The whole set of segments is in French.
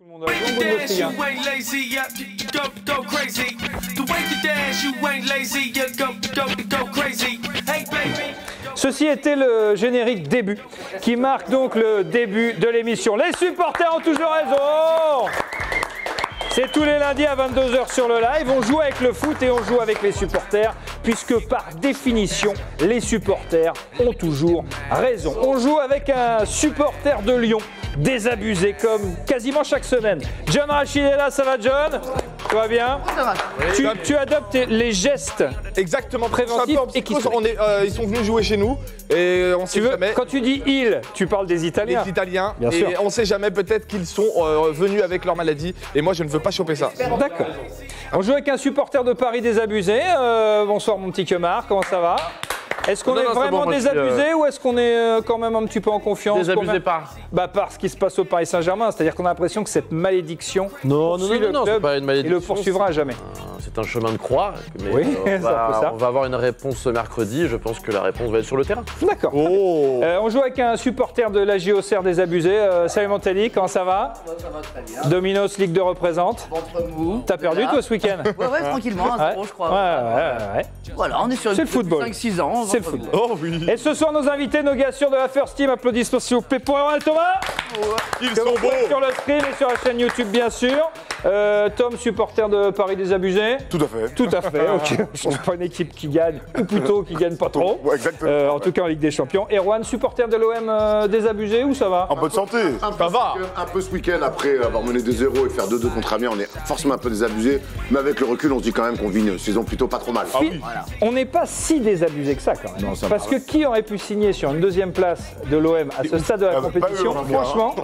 Tout le monde a joué, Ceci était le générique début, qui marque donc le début de l'émission. Les supporters ont toujours raison. C'est tous les lundis à 22 h sur le live. On joue avec le foot et on joue avec les supporters, puisque par définition, les supporters ont toujours raison. On joue avec un supporter de Lyon, désabusé comme quasiment chaque semaine. John Rachid est là, ça va John? Tout va bien? Ça va. Tu adoptes les gestes exactement préventifs et qui ils sont venus jouer chez nous et on sait jamais. Quand tu dis ils, tu parles des Italiens. Les Italiens. Bien sûr. Et on sait jamais, peut-être qu'ils sont venus avec leur maladie et moi je ne veux pas choper ça. D'accord. On joue avec un supporter de Paris désabusé. Bonsoir mon petit Kemar, comment ça va? Est-ce qu'on est vraiment désabusé ou est-ce qu'on est quand même un petit peu en confiance? Désabusé par par ce qui se passe au Paris Saint-Germain, c'est-à-dire qu'on a l'impression que cette malédiction poursuit le club c'est pas une malédiction, et le poursuivra à jamais. C'est un chemin de croix, mais Oui, on va avoir une réponse mercredi. Je pense que la réponse va être sur le terrain. D'accord. On joue avec un supporter de la JOCR désabusé. Salut Montelli, comment ça va? Ça va très bien. Dominos Ligue 2 représente. Ventre mou. T'as perdu toi ce week-end? Ouais, tranquillement, 1-0 je crois. Ouais. Voilà, on est sur C'est le football. 5-6 ans. C'est le football. Oh oui. Et ce soir, nos invités, nos gars sûrs de la First Team, applaudissements s'il vous plaît pour Erwan et Thomas. Ils Que sont vous beaux. voyez sur le stream et sur la chaîne YouTube, bien sûr. Tom, supporter de Paris désabusé. Tout à fait. Tout à fait, ok. Je ne pas une équipe qui gagne, ou plutôt qui gagne pas trop. Ouais, exactement. En tout cas en Ligue des Champions. Erwan, supporter de l'OM désabusé ou ça va? En bonne santé. Ça va. Un peu ce week-end, après avoir mené 2-0 et faire 2-2 contre Amiens, on est forcément un peu désabusé. Mais avec le recul, on se dit quand même qu'on vit une saison plutôt pas trop mal. Ah oui. On n'est pas si désabusé que ça quand même. Parce que qui aurait pu signer sur une deuxième place de l'OM à ce stade de la compétition? pas eux, on en voit, Franchement,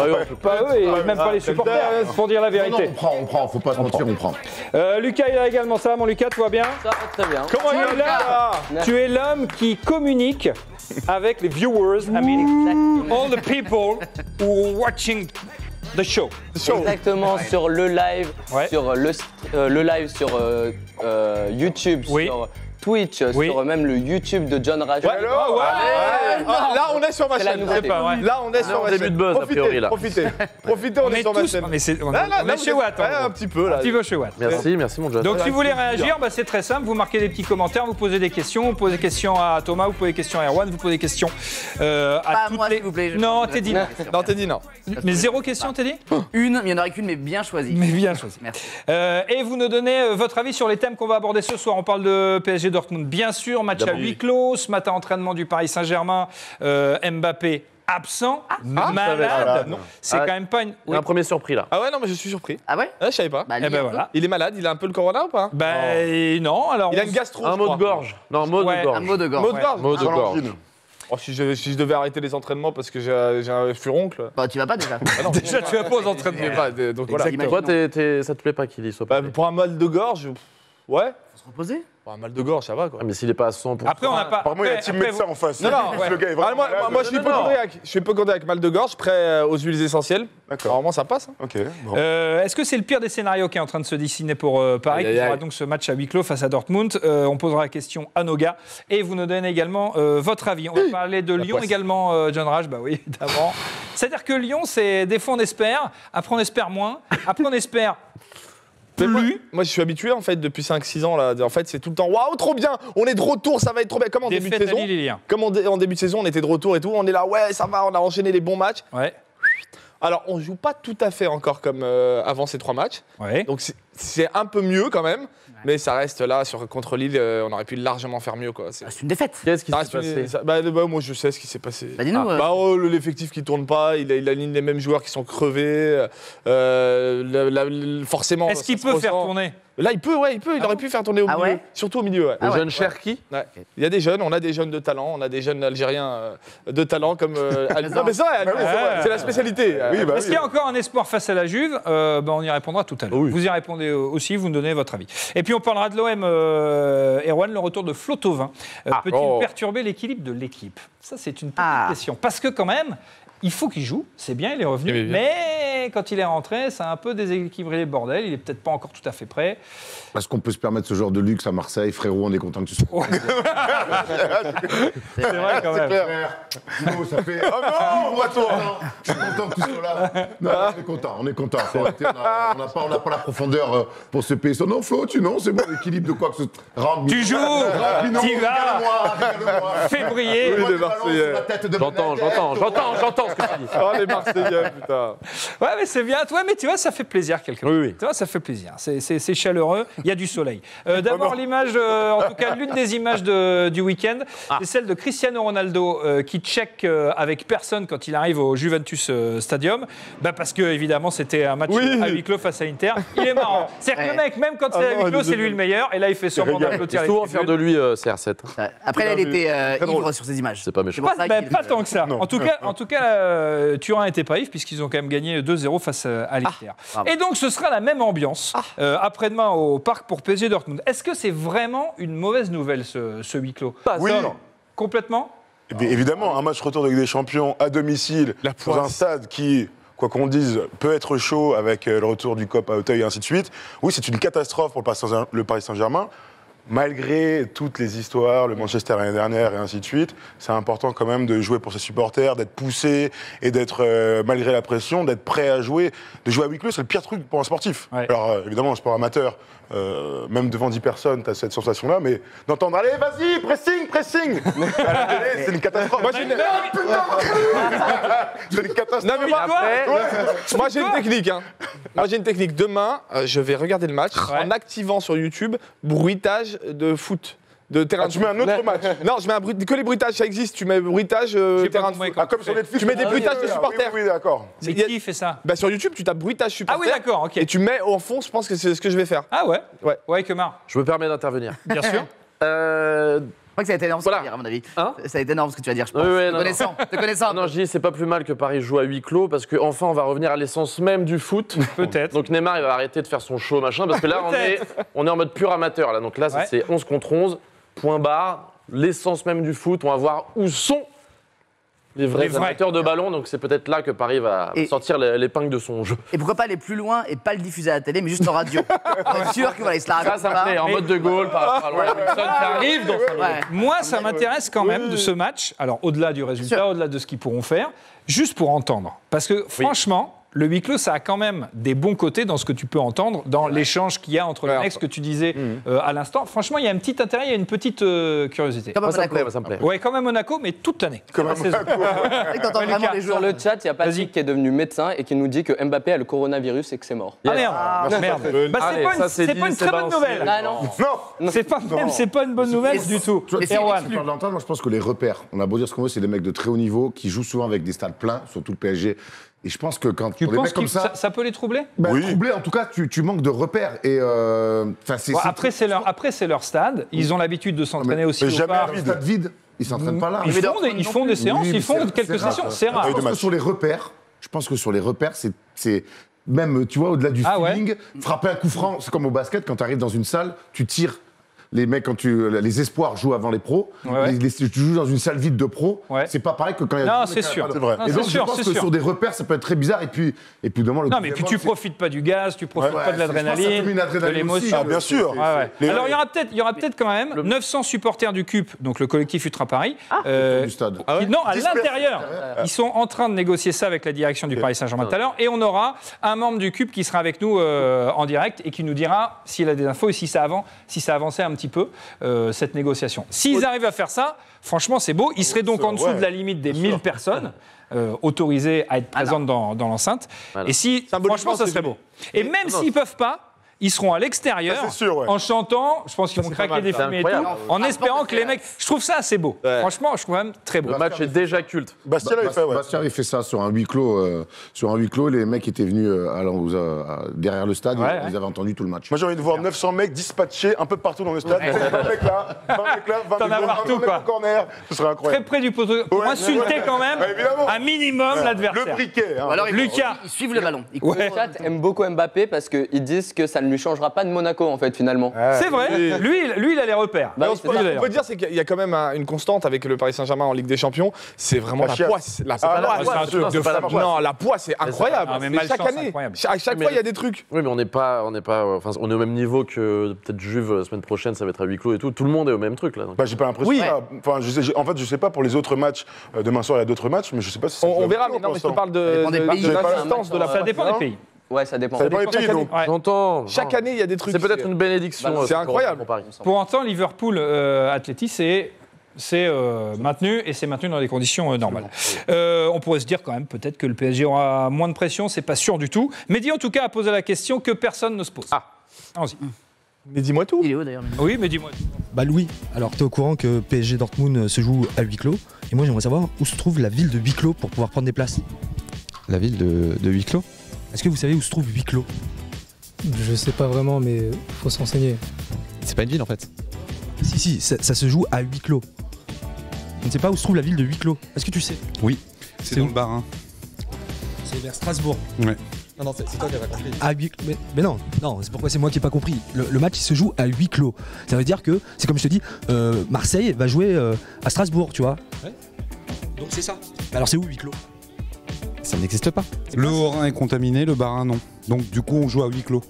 pas eux et même pas les supporters, pour dire la vérité. On prend, faut pas se mentir, on prend. Lucas il est là également, ça va mon Lucas, tout va bien? Ça va très bien. Comment il est là? Tu es l'homme qui communique avec les viewers, I mean, all the people who are watching the show. Exactement, sur le live, Ouais. sur le live sur YouTube, Oui. sur Twitch, Oui. sur même le YouTube de John Rachid. Là on est sur ma C'est la chaîne. nouveauté. C'est pas vrai. Là on est sur ma début chaîne. de buzz, a priori, là. Profitez, on est sur ma chaîne. On Là, est chez vous Watt. êtes- ouais, un petit peu là. Un petit peu chez Watt. Merci mon John. Donc si vous voulez réagir, c'est très simple, vous marquez des petits commentaires, vous posez des questions, vous posez des questions à Thomas, vous posez des questions à Erwan, vous posez des questions à Pas à toutes moi, les... s'il vous plaît. Non, t'es dit non. Non, t'es dit non. Mais zéro question, t'es dit? Une, il n'y en aurait qu'une, mais bien choisie. Mais bien choisi. Merci. Et vous nous donnez votre avis sur les thèmes qu'on va aborder ce soir. On parle de PSG Dortmund, bien sûr, match à huis clos, ce matin entraînement du Paris Saint-Germain, Mbappé absent, malade. non. C'est quand même pas une... Il y a un premier surpris là. Ah ouais, non, mais je suis surpris. Ah ouais? Je savais pas. Bah, Eh ben lis un peu. voilà. Il est malade, il a un peu le corona ou pas? Non, alors... Il a une gastro. Un je mot crois. de gorge. Non, un mot Ouais. de gorge. Un mot de gorge. Mot de gorge. Mot de gorge. Oh, si je devais arrêter les entraînements parce que j'ai un furoncle. Bah, tu vas pas déjà. Ah non. Déjà, tu vas pas aux Je entraînements. vais pas, donc voilà. Exactement. Toi, ça te plaît pas qu'il y soit Bah, pas. pour un mal de gorge, ouais. Faut se reposer. Pour un mal de gorge, ça va quoi. Mais s'il est pas à 100%. Après, on n'a pas... Apparemment, il y a un team après, médecin en face. Non, Le gars est Ah, vraiment malade. moi je suis hypochondriaque. Je suis hypochondriaque, mal de gorge, prêt aux huiles essentielles. D'accord. Normalement, ça passe. Hein. Ok, bon. Est-ce que c'est le pire des scénarios qui est en train de se dessiner pour Paris, Aïe, aïe, qui fera aïe. donc ce match à huis clos face à Dortmund? On posera la question à nos gars et vous nous donnez également votre avis. On va parler de Lyon poisse. également, John Raj, bah oui, évidemment. C'est-à-dire que Lyon, c'est des fois on espère, après on espère moins, après on espère plus. Moi, je suis habitué en fait depuis 5-6 ans là. En fait, c'est tout le temps waouh, trop bien. On est de retour, ça va être trop bien. Comme en début de Défaite à saison. Lille, il y a. Comme en début de saison, on était de retour et tout. On est là, ouais, ça va. On a enchaîné les bons matchs. Ouais, Alors, on joue pas tout à fait encore comme avant ces 3 matchs. ouais. Donc c'est un peu mieux quand même, mais ça reste là contre Lille, on aurait pu largement faire mieux quoi. Ah, c'est une défaite. Qu'est-ce qui Ça s'est reste passé? moi je sais ce qui s'est passé. Bah, dis-nous. L'effectif qui tourne pas, il aligne les mêmes joueurs qui sont crevés. Forcément. Est-ce qu'il ça se peut faire ressent. tourner? Là, il peut, il aurait pu faire tourner au Ah milieu, ouais surtout au milieu. Ouais. Le ouais. jeune Cherki. Ouais. Il y a des jeunes, on a des jeunes de talent, on a des jeunes Algériens de talent comme. Non mais c'est vrai, c'est la spécialité. Oui, bah Est-ce qu'il y a encore un espoir face à la Juve? On y répondra tout à l'heure. Oui. Vous y répondez aussi, vous nous donnez votre avis. Et puis on parlera de l'OM, Erwan, le retour de Flo Thauvin. Peut-il perturber l'équilibre de l'équipe? Ça, c'est une petite question. Parce que quand même, il faut qu'il joue, c'est bien, il est revenu. Oui, bien. Mais mais quand il est rentré, ça a un peu déséquilibré les bordels. Il est peut-être pas encore tout à fait prêt. Est-ce qu'on peut se permettre ce genre de luxe à Marseille? Frérot, on est content que tu sois. C'est vrai quand même. Frère, Thibaut, ça fait. Oh non, moi toi. Je suis content que tu sois là. Non, on est content. Faut arrêter, on n'a pas la profondeur pour se payer ça. Non, Flo, c'est bon, l'équilibre de quoi que ce Tu joues, tu vas, février. Oui, les Marseillais. J'entends ce que tu dis. Oh, les Marseillais, putain. Ouais, mais c'est bien. Ouais, mais tu vois, ça fait plaisir quelque part. Oui. Tu vois, ça fait plaisir. C'est chaleureux. Il y a du soleil. D'abord, l'image, en tout cas, l'une des images du week-end, c'est celle de Cristiano Ronaldo qui check avec personne quand il arrive au Juventus Stadium. Parce que, évidemment, c'était un match à huis clos face à Inter. Il est marrant. C'est-à-dire que le mec, même quand c'est à huis clos, c'est lui le meilleur. Et là, il fait sûrement d'applaudir les souvent faire de lui CR7. Après, là, il était ivre sur ces images. C'est pas méchant. Pas tant que ça. En tout cas, Turin n'était pas ivre puisqu'ils ont quand même gagné 2-0 face à l'Inter. Et donc, ce sera la même ambiance après-demain au parc pour PSG Dortmund. Est-ce que c'est vraiment une mauvaise nouvelle, ce huis clos? Oui. Complètement. Évidemment, un match retour de Ligue des Champions à domicile, dans un stade qui, quoi qu'on dise, peut être chaud avec le retour du COP à Auteuil et ainsi de suite. Oui, c'est une catastrophe pour le Paris Saint-Germain. Malgré toutes les histoires, le Manchester l'année dernière et ainsi de suite, c'est important quand même de jouer pour ses supporters, d'être poussé et d'être, malgré la pression, d'être prêt à jouer. De jouer à huis clos, c'est le pire truc pour un sportif. Ouais. Alors, évidemment, un sport amateur, même devant 10 personnes, tu as cette sensation-là, mais d'entendre « Allez, vas-y, pressing !» à la télé, c'est une catastrophe. Moi, c'est une catastrophe. Non, mais moi, j'ai une technique. Moi, j'ai une technique. Demain, je vais regarder le match en activant sur YouTube bruitage de foot. De terrain. Tu mets un autre match? Non, je mets que les bruitages, ça existe. Tu mets bruitage terrain de foot. Comme sur Netflix. Tu mets des bruitages de supporters. Oui, d'accord. Mais qui fait ça? Sur YouTube, tu tapes bruitage supporter. Ah oui, d'accord, ok. Et tu mets au fond, je pense que c'est ce que je vais faire. Ah ouais? Ouais. Ouais, Kemar. Je me permets d'intervenir. Bien sûr. Je crois que ça a été énorme ce que tu vas dire, à mon avis. Ça a été énorme ce que tu vas dire, je pense. Te connaissant. Non, je dis c'est pas plus mal que Paris joue à huis clos parce qu'enfin on va revenir à l'essence même du foot. Peut-être. Donc Neymar il va arrêter de faire son show machin parce que là on est en mode pur amateur là. Donc là c'est 11 contre 11, point barre, l'essence même du foot. On va voir où sont les vrais amateurs de ballon. Donc c'est peut-être là que Paris va sortir l'épingle de son jeu. Et pourquoi pas aller plus loin et pas le diffuser à la télé mais juste en radio. Pour être sûr que voilà, il se la raconte ça me plaît, en mode de Gaulle par rapport à Wilson qui arrive dans sa Moi, ça m'intéresse quand même de ce match. Alors, au-delà du résultat, au-delà de ce qu'ils pourront faire, juste pour entendre. Parce que, franchement, le huis clos, ça a quand même des bons côtés dans ce que tu peux entendre, dans l'échange qu'il y a entre les mecs, ce que tu disais à l'instant. Franchement, il y a un petit intérêt, il y a une petite curiosité. Comme ça me plaît. Ouais, quand même Monaco, mais toute l'année. Comme Sur le chat, il y a Patrick qui est devenu médecin et qui nous dit que Mbappé a le coronavirus et que c'est mort. Ah merde. C'est pas une très bonne nouvelle. Ah non. C'est pas une bonne nouvelle du tout. Erwan. Moi, je pense que les repères, on a beau dire ce qu'on veut, c'est des mecs de très haut niveau qui jouent souvent avec des stades pleins, surtout le PSG. Et je pense que quand tu penses que ça peut les troubler? Troubler, en tout cas, tu manques de repères. Et après, c'est leur stade. Ils ont l'habitude de s'entraîner aussi au parc. Un stade vide, ils s'entraînent pas là. Ils font des séances, ils font quelques sessions. C'est rare. Je pense que sur les repères, c'est même, tu vois, au-delà du feeling, frapper un coup franc, c'est comme au basket, quand tu arrives dans une salle, tu tires. Les mecs, les espoirs jouent avant les pros, tu joues dans une salle vide de pros, c'est pas pareil que quand il y a... Non, c'est sûr. C'est vrai. Et donc, je pense que sur des repères, ça peut être très bizarre. Et puis demain, non, mais puis tu profites pas du gaz, tu profites pas de l'adrénaline, de l'émotion. Bien sûr. Alors, il y aura peut-être quand même 900 supporters du CUP, donc le collectif Ultra Paris. Du stade. Non, à l'intérieur. Ils sont en train de négocier ça avec la direction du Paris Saint-Germain tout à l'heure. Et on aura un membre du CUP qui sera avec nous en direct et qui nous dira s'il a des infos et si ça avançait un petit peu cette négociation. S'ils arrivent à faire ça, franchement, c'est beau. Ils seraient donc en dessous de la limite des 1000 personnes autorisées à être présentes dans l'enceinte. Et franchement, ça serait beau. Et même s'ils peuvent pas, ils seront à l'extérieur en chantant. Je pense qu'ils vont craquer des fumées et tout, en espérant que les mecs. Je trouve ça assez beau. Franchement, je trouve même très beau. Le match est déjà culte. Bastien avait fait ça sur un huis clos. Les mecs étaient venus derrière le stade. Ils avaient entendu tout le match. Moi, j'ai envie de voir 900 mecs dispatchés un peu partout dans le stade. 20 mecs là, 20 mecs au corner. Ce serait incroyable. Très près du poteau. Pour insulter quand même un minimum l'adversaire. Le briquet. Alors, Lucas. Ils suivent le ballon. Le chat aime beaucoup Mbappé parce qu'ils disent que ça ne lui changera pas de Monaco, en fait, finalement. C'est vrai, lui, il a les repères. Ce qu'on peut dire, c'est qu'il y a quand même une constante avec le Paris Saint-Germain en Ligue des Champions, c'est vraiment la poisse. La poisse, c'est incroyable. Chaque année, à chaque fois, il y a des trucs. Oui, mais on est au même niveau que peut-être Juve la semaine prochaine, ça va être à huis clos et tout. Tout le monde est au même truc là. J'ai pas l'impression. En fait, je sais pas pour les autres matchs. Demain soir, il y a d'autres matchs, mais je sais pas si on verra. Mais non, mais je te parle de l'assistance de la. Ça dépend des pays. Ouais, ça dépend. Ça dépend des pays, donc. J'entends. Chaque année, il y a des trucs. C'est peut-être une bénédiction. C'est incroyable. Pour autant, Liverpool Atleti, c'est maintenu et c'est maintenu dans des conditions normales. On pourrait se dire quand même peut-être que le PSG aura moins de pression, c'est pas sûr du tout. Mehdi en tout cas a posé la question que personne ne se pose. Allons-y. Mais dis-moi tout. Il est où d'ailleurs? Oui, mais dis-moi tout. Louis, alors t'es au courant que PSG Dortmund se joue à huis clos et moi j'aimerais savoir où se trouve la ville de huis clos pour pouvoir prendre des places. La ville de huis clos? Est-ce que vous savez où se trouve huis clos? Je sais pas vraiment, mais faut se renseigner. C'est pas une ville en fait. Si, ça se joue à huis clos. On ne sait pas où se trouve la ville de huis clos. Est-ce que tu sais? Oui, c'est dans le Bas-Rhin. C'est vers Strasbourg. Ouais. Non, c'est toi qui n'as pas compris. À huis clos. Mais non, c'est pourquoi c'est moi qui n'ai pas compris. Le match il se joue à huis clos. Ça veut dire que, c'est comme je te dis, Marseille va jouer à Strasbourg, tu vois. Ouais. Donc c'est ça. Alors c'est où huis clos? Ça n'existe pas. Le Haut-Rhin est contaminé, le Bas-Rhin non. Donc du coup on joue à huis clos.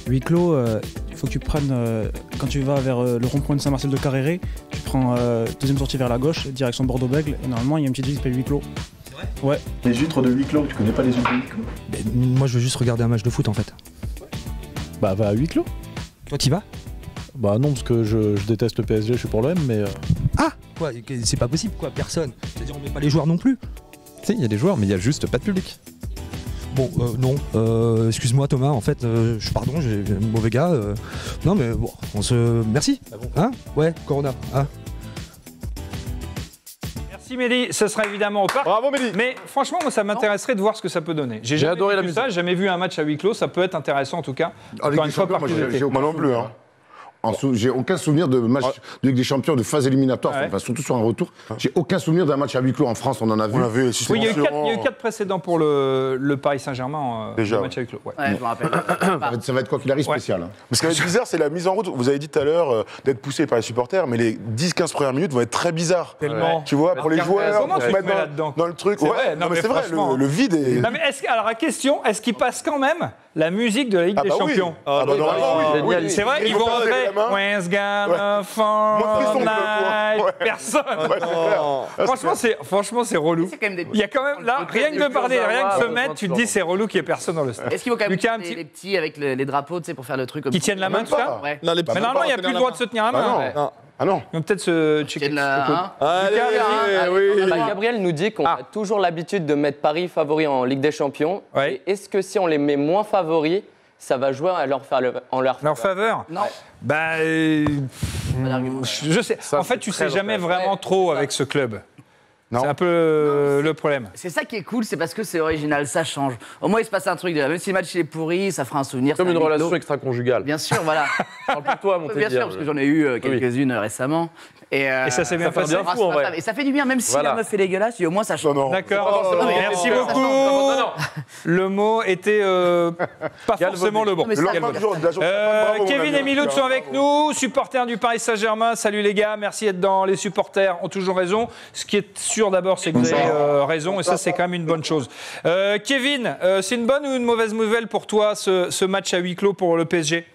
Huis clos, il faut que tu prennes, quand tu vas vers le rond-point de Saint-Marcel de Carréré, tu prends deuxième sortie vers la gauche, direction Bordeaux-Bègles, et normalement il y a une petite ville qui s'appelle huis clos. C'est vrai? Ouais. Les huîtres de huis clos, tu connais pas les huîtres de huis clos? Moi je veux juste regarder un match de foot en fait. Bah va à huis clos. Toi t'y vas? Bah non, parce que je déteste le PSG, je suis pour l'OM, mais... Ah quoi, c'est pas possible quoi, personne. C'est-à-dire on met pas les joueurs non plus. Si, il y a des joueurs, mais il y a juste pas de public. Bon, non, excuse-moi Thomas, en fait, pardon, j'ai un mauvais gars. Non mais bon, merci. Ah bon. Hein? Ouais, Corona. Ah. Merci Mehdi, ce sera évidemment au parc. Bravo Mehdi. Mais franchement, moi ça m'intéresserait de voir ce que ça peut donner. J'ai adoré la musique. J'ai jamais vu un match à huis clos, ça peut être intéressant en tout cas. Encore une fois, moi non plus. Hein. J'ai aucun souvenir de match de Ligue des Champions de phase éliminatoire, surtout sur un retour. J'ai aucun souvenir d'un match à huis clos en France, on en a vu. Oui, il y a eu 4 précédents pour le Paris Saint-Germain, le match à huis clos. Ouais, je me rappelle. Ça va être quoi qu'il arrive spécial. Mais ce qui va être bizarre, c'est la mise en route. Vous avez dit tout à l'heure d'être poussé par les supporters, mais les 10-15 premières minutes vont être très bizarres. Tellement. Tu vois, pour les joueurs, comment tu te mets là-dedans dans le truc. Non mais c'est vrai, le vide est... Non mais alors la question, est-ce qu'ils passent quand même la musique de la Ligue des Champions? Oui. C'est vrai, ils vont rentrer... Personne. Franchement, c'est relou. Il y a quand même là, rien que de parler, rien que de se mettre, tu te dis c'est relou qu'il y ait personne dans le stade. Est-ce qu'il faut quand même les petits avec les drapeaux, tu sais, pour faire le truc comme qui tiennent la main, tout ça? Ouais. Mais normalement, il n'y a plus le droit de se tenir la main. Ah non. Ils vont peut-être se checker. Gabriel nous dit qu'on a toujours l'habitude de mettre Paris favori en Ligue des Champions. Et est-ce que si on les met moins favoris, ça va jouer en leur faveur? Non. Je sais. En fait, tu sais jamais vraiment trop avec ce club. C'est un peu le problème. C'est ça qui est cool, c'est parce que c'est original, ça change. Au moins, il se passe un truc. Même si le match est pourri, ça fera un souvenir. Comme une relation extra-conjugale. Bien sûr, voilà. Parle pour toi, mon Bien sûr, parce que j'en ai eu quelques-unes récemment. Et ça s'est bien passé. En vrai. Et ça fait du bien, même si la meuf est dégueulasse, au moins ça change. D'accord. Merci beaucoup. Le mot était pas forcément le bon. Kevin et Miloud sont avec nous, supporters du Paris Saint-Germain. Salut les gars, merci d'être dans les supporters, ont toujours raison. Ce qui est sûr d'abord, c'est que vous avez raison, et ça c'est quand même une bonne chose. Kevin, c'est une bonne ou une mauvaise nouvelle pour toi, ce match à huis clos pour le PSG?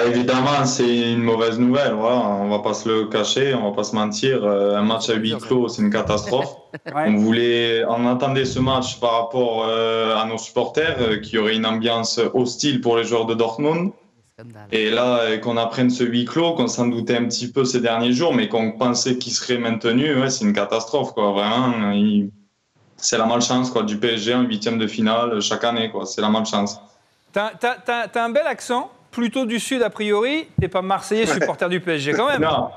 Évidemment, c'est une mauvaise nouvelle. Voilà, on va pas se le cacher, on va pas se mentir. Un match à huis clos, c'est une catastrophe. On attendait ce match par rapport à nos supporters, qu'il y aurait une ambiance hostile pour les joueurs de Dortmund. Et là, qu'on apprenne ce huis clos, qu'on s'en doutait un petit peu ces derniers jours, mais qu'on pensait qu'il serait maintenu, c'est une catastrophe, quoi. Vraiment, c'est la malchance, quoi, du PSG en 8e de finale chaque année, quoi. C'est la malchance. T'as un bel accent. Plutôt du sud a priori, t'es pas Marseillais supporter du PSG quand même. Non.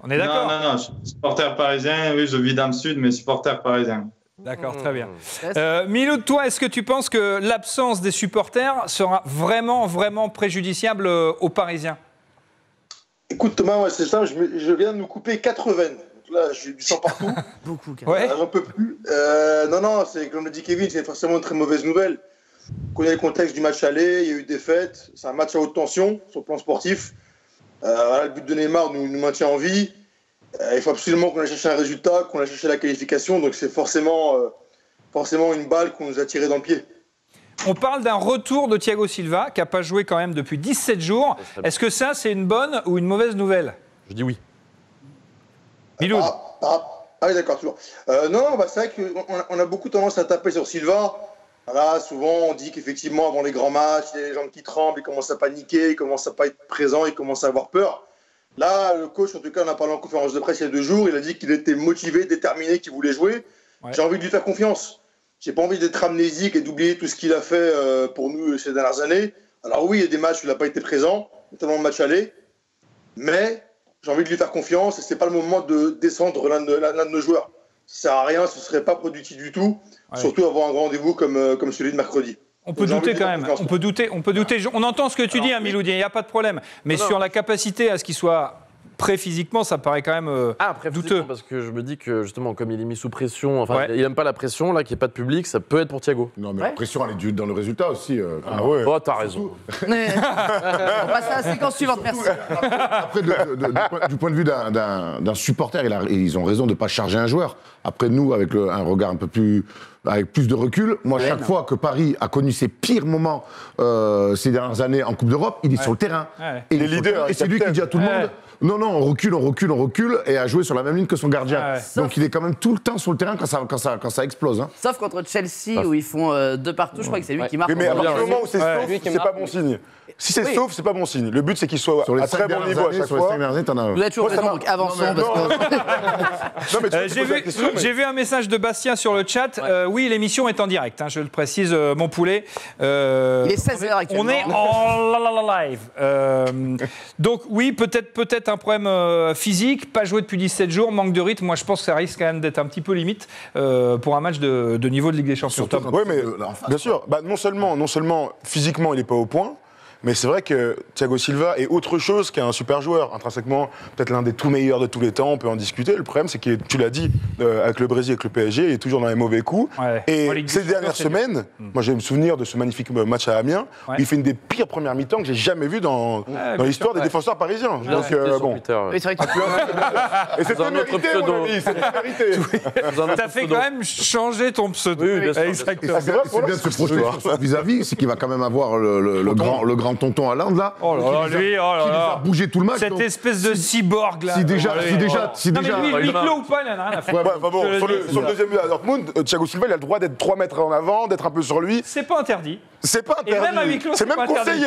On est d'accord? Non, je suis supporter parisien, oui, je vis dans le sud, mais supporter parisien. D'accord, très bien. Miloud, toi, est-ce que tu penses que l'absence des supporters sera vraiment préjudiciable aux Parisiens? Écoute Thomas, c'est ça, je viens de me couper 4 veines. Là, j'ai du sang partout. Beaucoup, ouais. J'en peux plus. Non, c'est comme le dit Kevin, c'est forcément une très mauvaise nouvelle. On connaît le contexte du match aller, il y a eu des défaites, c'est un match à haute tension sur le plan sportif. Le but de Neymar nous maintient en vie. Il faut absolument qu'on aille chercher un résultat, qu'on aille chercher la qualification, donc c'est forcément une balle qu'on nous a tirée dans le pied. On parle d'un retour de Thiago Silva, qui n'a pas joué quand même depuis 17 jours. Est-ce que ça, c'est une bonne ou une mauvaise nouvelle? Je dis oui. Miloud. Oui, d'accord, toujours. Non, c'est vrai qu'on a beaucoup tendance à taper sur Silva. Voilà, souvent, on dit qu'effectivement, avant les grands matchs, il y a les jambes qui tremblent, il commence à paniquer, il commence à pas être présent, il commence à avoir peur. Là, le coach, en tout cas, on a parlé en conférence de presse il y a 2 jours, il a dit qu'il était motivé, déterminé, qu'il voulait jouer. Ouais. J'ai envie de lui faire confiance. J'ai pas envie d'être amnésique et d'oublier tout ce qu'il a fait pour nous ces dernières années. Alors oui, il y a des matchs où il n'a pas été présent, notamment le match aller, mais j'ai envie de lui faire confiance et c'est pas le moment de descendre l'un de nos joueurs. Ça sert à rien, ce serait pas productif du tout, surtout avoir un grand rendez-vous comme celui de mercredi. On peut douter quand même, on peut douter. On entend ce que tu dis, Miloud, il n'y a pas de problème. Mais sur la capacité à ce qu'il soit prêt physiquement, ça paraît quand même douteux. Parce que je me dis que justement, comme il est mis sous pression, il n'aime pas la pression, là, qu'il n'y ait pas de public, ça peut être pour Thiago. Non, mais la pression, elle est due dans le résultat aussi. Oh, t'as raison. On passe à la séquence suivante, merci. Après, du point de vue d'un supporter, ils ont raison de ne pas charger un joueur. Après, nous, avec un regard un peu plus... avec plus de recul, moi, chaque fois que Paris a connu ses pires moments ces dernières années en Coupe d'Europe, il est sur le terrain. Et les leaders, et c'est lui qui dit à tout le monde non, on recule, et à jouer sur la même ligne que son gardien. Donc il est quand même tout le temps sur le terrain quand ça explose. Hein. Sauf contre Chelsea, où ils font 2 partout, je crois que c'est lui qui marque. Mais à partir du moment où c'est sauf, c'est pas bon signe. Si c'est sauf, c'est pas bon signe. Le but, c'est qu'il soit à très bon niveau à chaque fois. Sur les 5 dernières années, t'en as... Vous êtes toujours raison, donc avançons. J'ai vu un message de Bastien sur le chat. Oui, l'émission est en direct, hein, je le précise, mon poulet. Il est 16h actuellement. On est en live. Donc oui, peut-être un problème physique, pas joué depuis 17 jours, manque de rythme. Moi, je pense que ça risque quand même d'être un petit peu limite pour un match de niveau de Ligue des Champions. Oui, mais bien sûr, non seulement physiquement, il n'est pas au point, mais c'est vrai que Thiago Silva est autre chose qu'un super joueur. Intrinsèquement, peut-être l'un des tout meilleurs de tous les temps, on peut en discuter. Le problème, c'est que, tu l'as dit, avec le Brésil, avec le PSG, il est toujours dans les mauvais coups. Et ces dernières semaines, moi j'ai me souvenir de ce magnifique match à Amiens, où il fait une des pires premières mi-temps que j'ai jamais vues dans l'histoire des défenseurs parisiens. Donc, bon. Oui, c'est vrai que et c'est un autre pseudo. T'as fait quand même changer ton pseudo. Oui, exactement. C'est bien de se projeter vis-à-vis, c'est qu'il va quand même avoir le grand tonton Haaland là, qui va bouger tout le match. Cette espèce de cyborg là. Si déjà. Non mais lui, clos ou pas, il en a rien à faire. Sur le deuxième but à Dortmund, Thiago Silva, il a le droit d'être 3 mètres en avant, d'être un peu sur lui. C'est pas interdit. C'est pas interdit. Et même à huis clos, c'est même conseillé.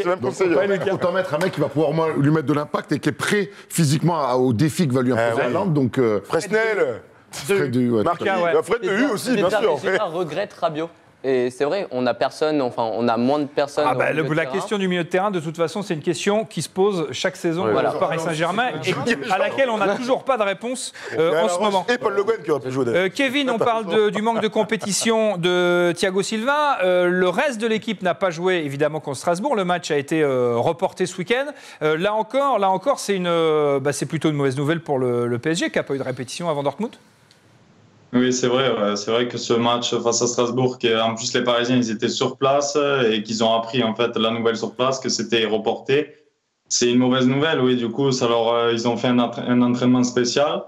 C'est même conseillé. Autant mettre un mec qui va pouvoir lui mettre de l'impact et qui est prêt physiquement au défi que va lui imposer Haaland. Donc Fresnel. Fred de U aussi, bien sûr. Je regrette Rabiot. Et c'est vrai, on a moins de personnes. La question du milieu de terrain, de toute façon, c'est une question qui se pose chaque saison au Paris Saint-Germain et à laquelle on n'a toujours pas de réponse en ce moment. Et Paul Le Guen qui aurait pu jouer. Kevin, on parle du manque de compétition de Thiago Silva. Le reste de l'équipe n'a pas joué, évidemment, contre Strasbourg. Le match a été reporté ce week-end. Là encore, c'est plutôt une mauvaise nouvelle pour le PSG qui n'a pas eu de répétition avant Dortmund. Oui, c'est vrai. C'est vrai que ce match face à Strasbourg, en plus les Parisiens, ils étaient sur place et qu'ils ont appris en fait la nouvelle sur place que c'était reporté. C'est une mauvaise nouvelle, oui. Du coup, ils ont fait un entraînement spécial.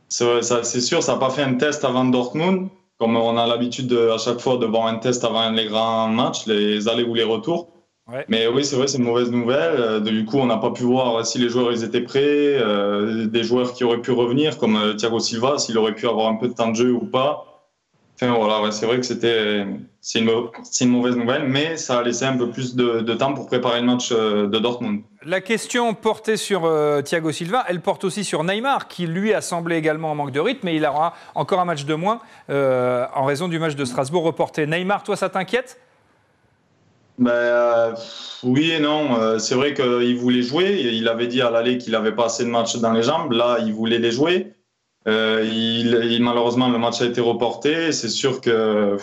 C'est sûr, ça n'a pas fait un test avant Dortmund, comme on a l'habitude à chaque fois de voir un test avant les grands matchs, les allers ou les retours. Ouais. Mais oui, c'est vrai, c'est une mauvaise nouvelle. Du coup, on n'a pas pu voir si les joueurs ils étaient prêts, des joueurs qui auraient pu revenir, comme Thiago Silva, s'il aurait pu avoir un peu de temps de jeu ou pas. Enfin voilà, c'est vrai que c'est une mauvaise nouvelle, mais ça a laissé un peu plus de temps pour préparer le match de Dortmund. La question portée sur Thiago Silva, elle porte aussi sur Neymar, qui lui a semblé également en manque de rythme, mais il aura encore un match de moins en raison du match de Strasbourg reporté. Neymar, toi, ça t'inquiète ? Oui et non. C'est vrai qu'il voulait jouer. Il avait dit à l'aller qu'il n'avait pas assez de matchs dans les jambes. Là, il voulait les jouer. Malheureusement, le match a été reporté. C'est sûr que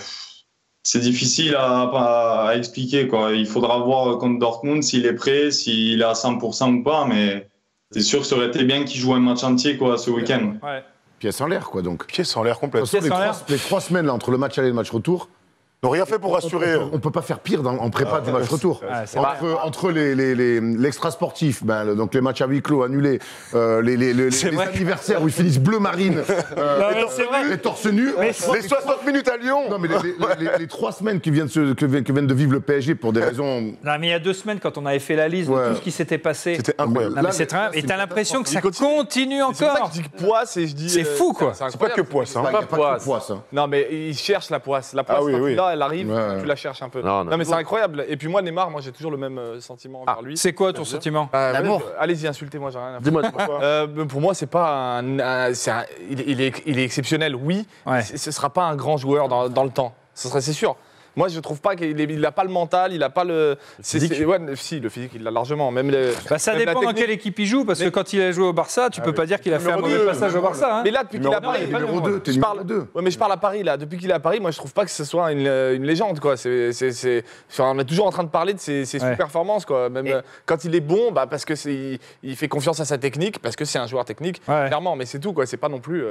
c'est difficile à expliquer, quoi. Il faudra voir contre Dortmund s'il est prêt, s'il est à 100% ou pas. Mais c'est sûr que ça aurait été bien qu'il joue un match entier, quoi, ce week-end. Ouais. Pièce en l'air, quoi, donc. Pièce en l'air complète. Les 3 semaines là, entre le match aller et le match retour, n'ont rien fait pour rassurer. On peut pas faire pire en prépa du match retour. Entre l'extra sportif, donc les matchs à huis clos annulés, les anniversaires où ils finissent bleu marine, les torse nus, les 60 minutes à Lyon. Non mais les 3 semaines que viennent de vivre le PSG pour des raisons. Non mais il y a 2 semaines quand on avait fait la liste de tout ce qui s'était passé. C'était incroyable. Et t'as l'impression que ça continue encore. C'est pour ça que je dis poisse et je dis. C'est fou quoi. C'est pas que poisse. Pas poisse. Non mais ils cherchent la poisse. La poisse là, elle arrive, tu la cherches un peu. Non mais c'est incroyable. Et puis moi Neymar, j'ai toujours le même sentiment envers lui. C'est quoi ton sentiment? L'amour. Allez-y, insultez-moi, j'ai rien à faire. Dis-moi pourquoi. Pour moi, c'est pas il est exceptionnel, oui. Ce sera pas un grand joueur dans le temps. C'est sûr. Moi, je trouve pas qu'il n'a pas le mental, il n'a pas le physique. Si, le physique, il l'a largement. Ça dépend dans quelle équipe il joue, parce que quand il a joué au Barça, tu peux pas dire qu'il a fait un mauvais passage au Barça. Mais là, depuis qu'il est à Paris, je parle à Paris là. Depuis qu'il est à Paris, moi, je trouve pas que ce soit une légende, quoi. On est toujours en train de parler de ses sous-performances, quoi. Même quand il est bon, parce que il fait confiance à sa technique, parce que c'est un joueur technique, clairement. Mais c'est tout, quoi. C'est pas non plus.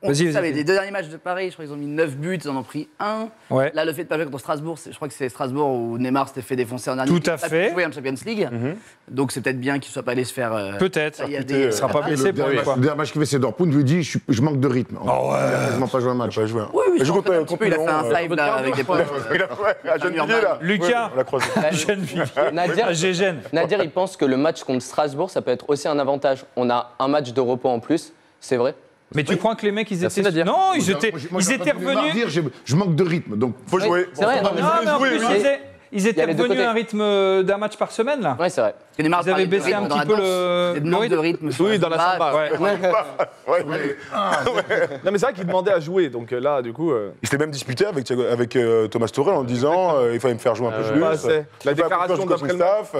On savait, les 2 derniers matchs de Paris, je crois qu'ils ont mis 9 buts, ils en ont pris 1. Là, le fait de pas jouer contre Strasbourg, je crois que c'est Strasbourg où Neymar s'était fait défoncer en dernier. Tout à fait. Il a joué en Champions League. Donc c'est peut-être bien qu'il ne soit pas allé se faire. Peut-être. Il ne sera pas blessé pour lui. Le dernier match qu'il fait, c'est Dortmund. Lui dit je manque de rythme. Il n'a quasiment pas joué un match. Oui, je comprends un petit peu. Il a fait un live là avec des potes. Lucas, Nadir, il pense que le match contre Strasbourg, ça peut être aussi un avantage. On a un match de repos en plus, c'est vrai. Mais tu crois que les mecs, ils étaient... Non, ils étaient revenus... Je manque de rythme, donc... Faut jouer. C'est vrai. Ils étaient revenus à un rythme d'un match par semaine, là. Oui, c'est vrai. Ils avaient baissé un petit peu le rythme. Oui, dans la samba. Non, mais c'est vrai qu'il demandait à jouer, donc là, du coup... Il s'était même disputé avec Thomas Tuchel en disant il fallait me faire jouer un peu plus. La déclaration d'après le staff...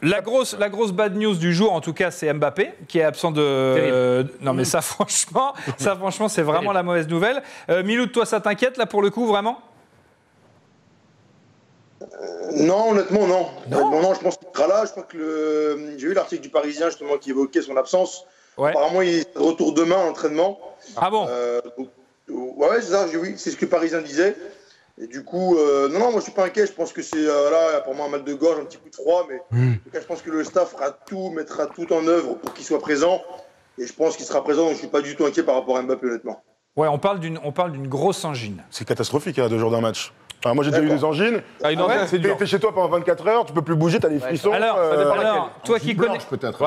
La grosse bad news du jour, en tout cas, c'est Mbappé, qui est absent de... Non, mais ça, franchement, c'est vraiment la mauvaise nouvelle. Miloud, toi, ça t'inquiète, là, pour le coup, vraiment? Non, honnêtement, non. Non, je pense qu'il sera là. Je crois que j'ai vu l'article du Parisien, justement, qui évoquait son absence. Apparemment, il est de retour demain à l'entraînement. Ah bon? Ouais, c'est ça, oui, c'est ce que le Parisien disait. Et du coup, non, moi je suis pas inquiet. Je pense que c'est là pour moi un mal de gorge, un petit coup de froid, mais en tout cas, je pense que le staff mettra tout en œuvre pour qu'il soit présent. Et je pense qu'il sera présent, donc je suis pas du tout inquiet par rapport à Mbappé, honnêtement. Ouais, on parle d'une grosse angine. C'est catastrophique, 2 jours d'un match. Enfin, moi j'ai déjà eu des angines. T'es chez toi pendant 24 heures, tu peux plus bouger, t'as des frissons. Alors, toi qui connais, peut-être.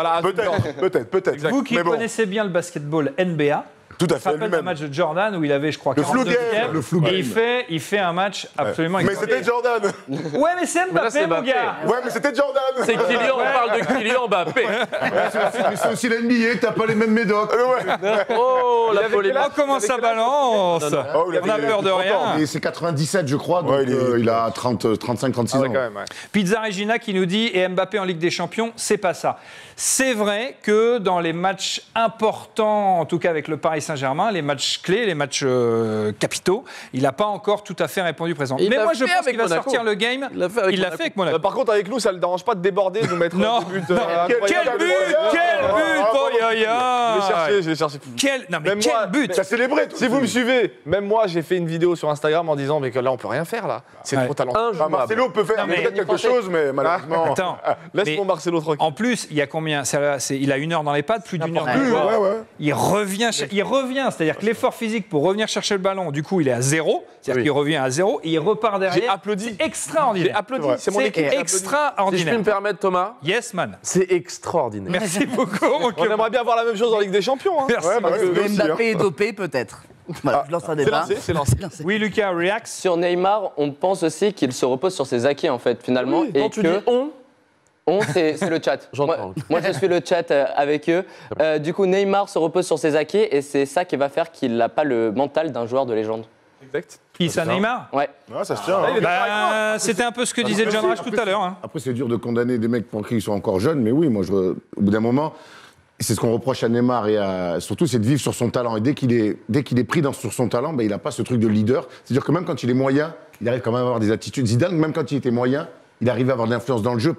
Vous qui connaissez bien le basketball NBA. Tout à fait. Je me rappelle un match de Jordan où il avait, je crois, 42 et il fait un match absolument incroyable. Mais c'était Jordan. Ouais, mais c'est Mbappé, mon gars. Ouais, mais c'était Jordan. C'est Kylian, on parle de Kylian Mbappé. Mais c'est aussi l'NBA, t'as pas les mêmes médocs. Oh, la polémique. Comment ça balance? On a peur de rien. Et c'est 97, je crois, donc il a 35-36 ans. Pizza Regina qui nous dit, et Mbappé en Ligue des Champions, c'est pas ça. C'est vrai que dans les matchs importants, en tout cas avec le Paris Saint-Germain, les matchs clés, les matchs capitaux, il n'a pas encore tout à fait répondu présent. Mais moi, je pense qu'il va sortir le game. Il l'a fait avec Monaco. Par contre, avec nous, ça ne le dérange pas de déborder, de nous mettre un but. Quel but! Je l'ai cherché. Quel but! T'as célébré, si vous me suivez, même moi, j'ai fait une vidéo sur Instagram en disant mais que là, on peut rien faire, là. C'est trop talentueux. Marcelo peut faire peut-être quelque chose, mais malheureusement... Attends, laisse mon Marcelo tranquille. En plus, il y a combien? Il a 1 heure dans les pattes, plus d'1 heure. Il revient, c'est-à-dire que l'effort physique pour revenir chercher le ballon, du coup, il est à 0. C'est-à-dire qu'il revient à 0 et il repart derrière. J'ai applaudi. C'est extraordinaire. J'ai applaudi. C'est mon équipe. Extraordinaire. Si je puis me permettre, Thomas. Yes, man. C'est extraordinaire. Merci beaucoup. On aimerait bien voir la même chose en Ligue des Champions. Merci. Mbappé est dopé, peut-être. Voilà, je lance un débat. C'est lancé. Oui, Lucas, react. Sur Neymar, on pense aussi qu'il se repose sur ses acquis, en fait, finalement. Oui, quand tu dis on, c'est le chat. Moi, je suis le chat avec eux. Du coup, Neymar se repose sur ses acquis et c'est ça qui va faire qu'il n'a pas le mental d'un joueur de légende. Exact. Qui ça, Neymar? Ouais. Ça se tient. C'était un peu ce que disait John Rash tout à l'heure. Après, c'est dur de condamner des mecs pour qui ils sont encore jeunes, mais oui, moi, au bout d'un moment, c'est ce qu'on reproche à Neymar et surtout, c'est de vivre sur son talent. Et dès qu'il est pris sur son talent, il n'a pas ce truc de leader. C'est-à-dire que même quand il est moyen, il arrive quand même à avoir des attitudes. Zidane, même quand il était moyen, il arrivait à avoir de l'influence dans le jeu.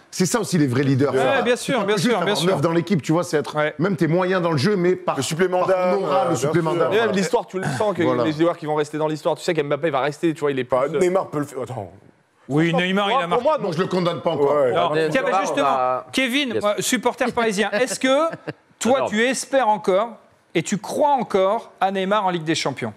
C'est ça aussi les vrais leaders. Ouais, bien sûr. Neuf dans l'équipe, tu vois, c'est être même t'es moyen dans le jeu, mais par le supplément d'âme. Le supplément d'âme. Même l'histoire, tu le sens que les joueurs qui vont rester dans l'histoire. Tu sais qu'Mbappé va rester, tu vois, il est pas. Neymar peut le faire. Attends. Oui, Neymar, il a marqué. Moi, je le condamne pas encore. Tiens, justement, Kevin, supporter parisien, est-ce que toi, tu espères encore et tu crois encore à Neymar en Ligue des Champions?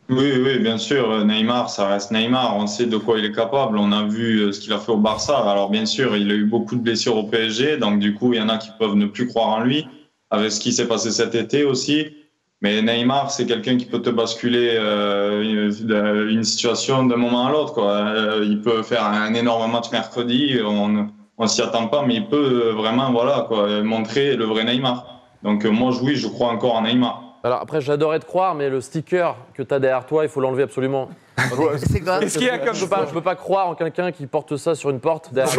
Oui, bien sûr. Neymar, ça reste Neymar. On sait de quoi il est capable. On a vu ce qu'il a fait au Barça. Alors, bien sûr, il a eu beaucoup de blessures au PSG. Donc, du coup, il y en a qui peuvent ne plus croire en lui, avec ce qui s'est passé cet été aussi. Mais Neymar, c'est quelqu'un qui peut te basculer une situation d'un moment à l'autre, quoi. Il peut faire un énorme match mercredi. On s'y attend pas, mais il peut vraiment montrer le vrai Neymar. Donc, moi, oui, je crois encore en Neymar. Alors après, j'adorais te croire, mais le sticker que tu as derrière toi, il faut l'enlever absolument. C'est quoi? Qu'est-ce qu'il y a comme je peux pas croire en quelqu'un qui porte ça sur une porte derrière.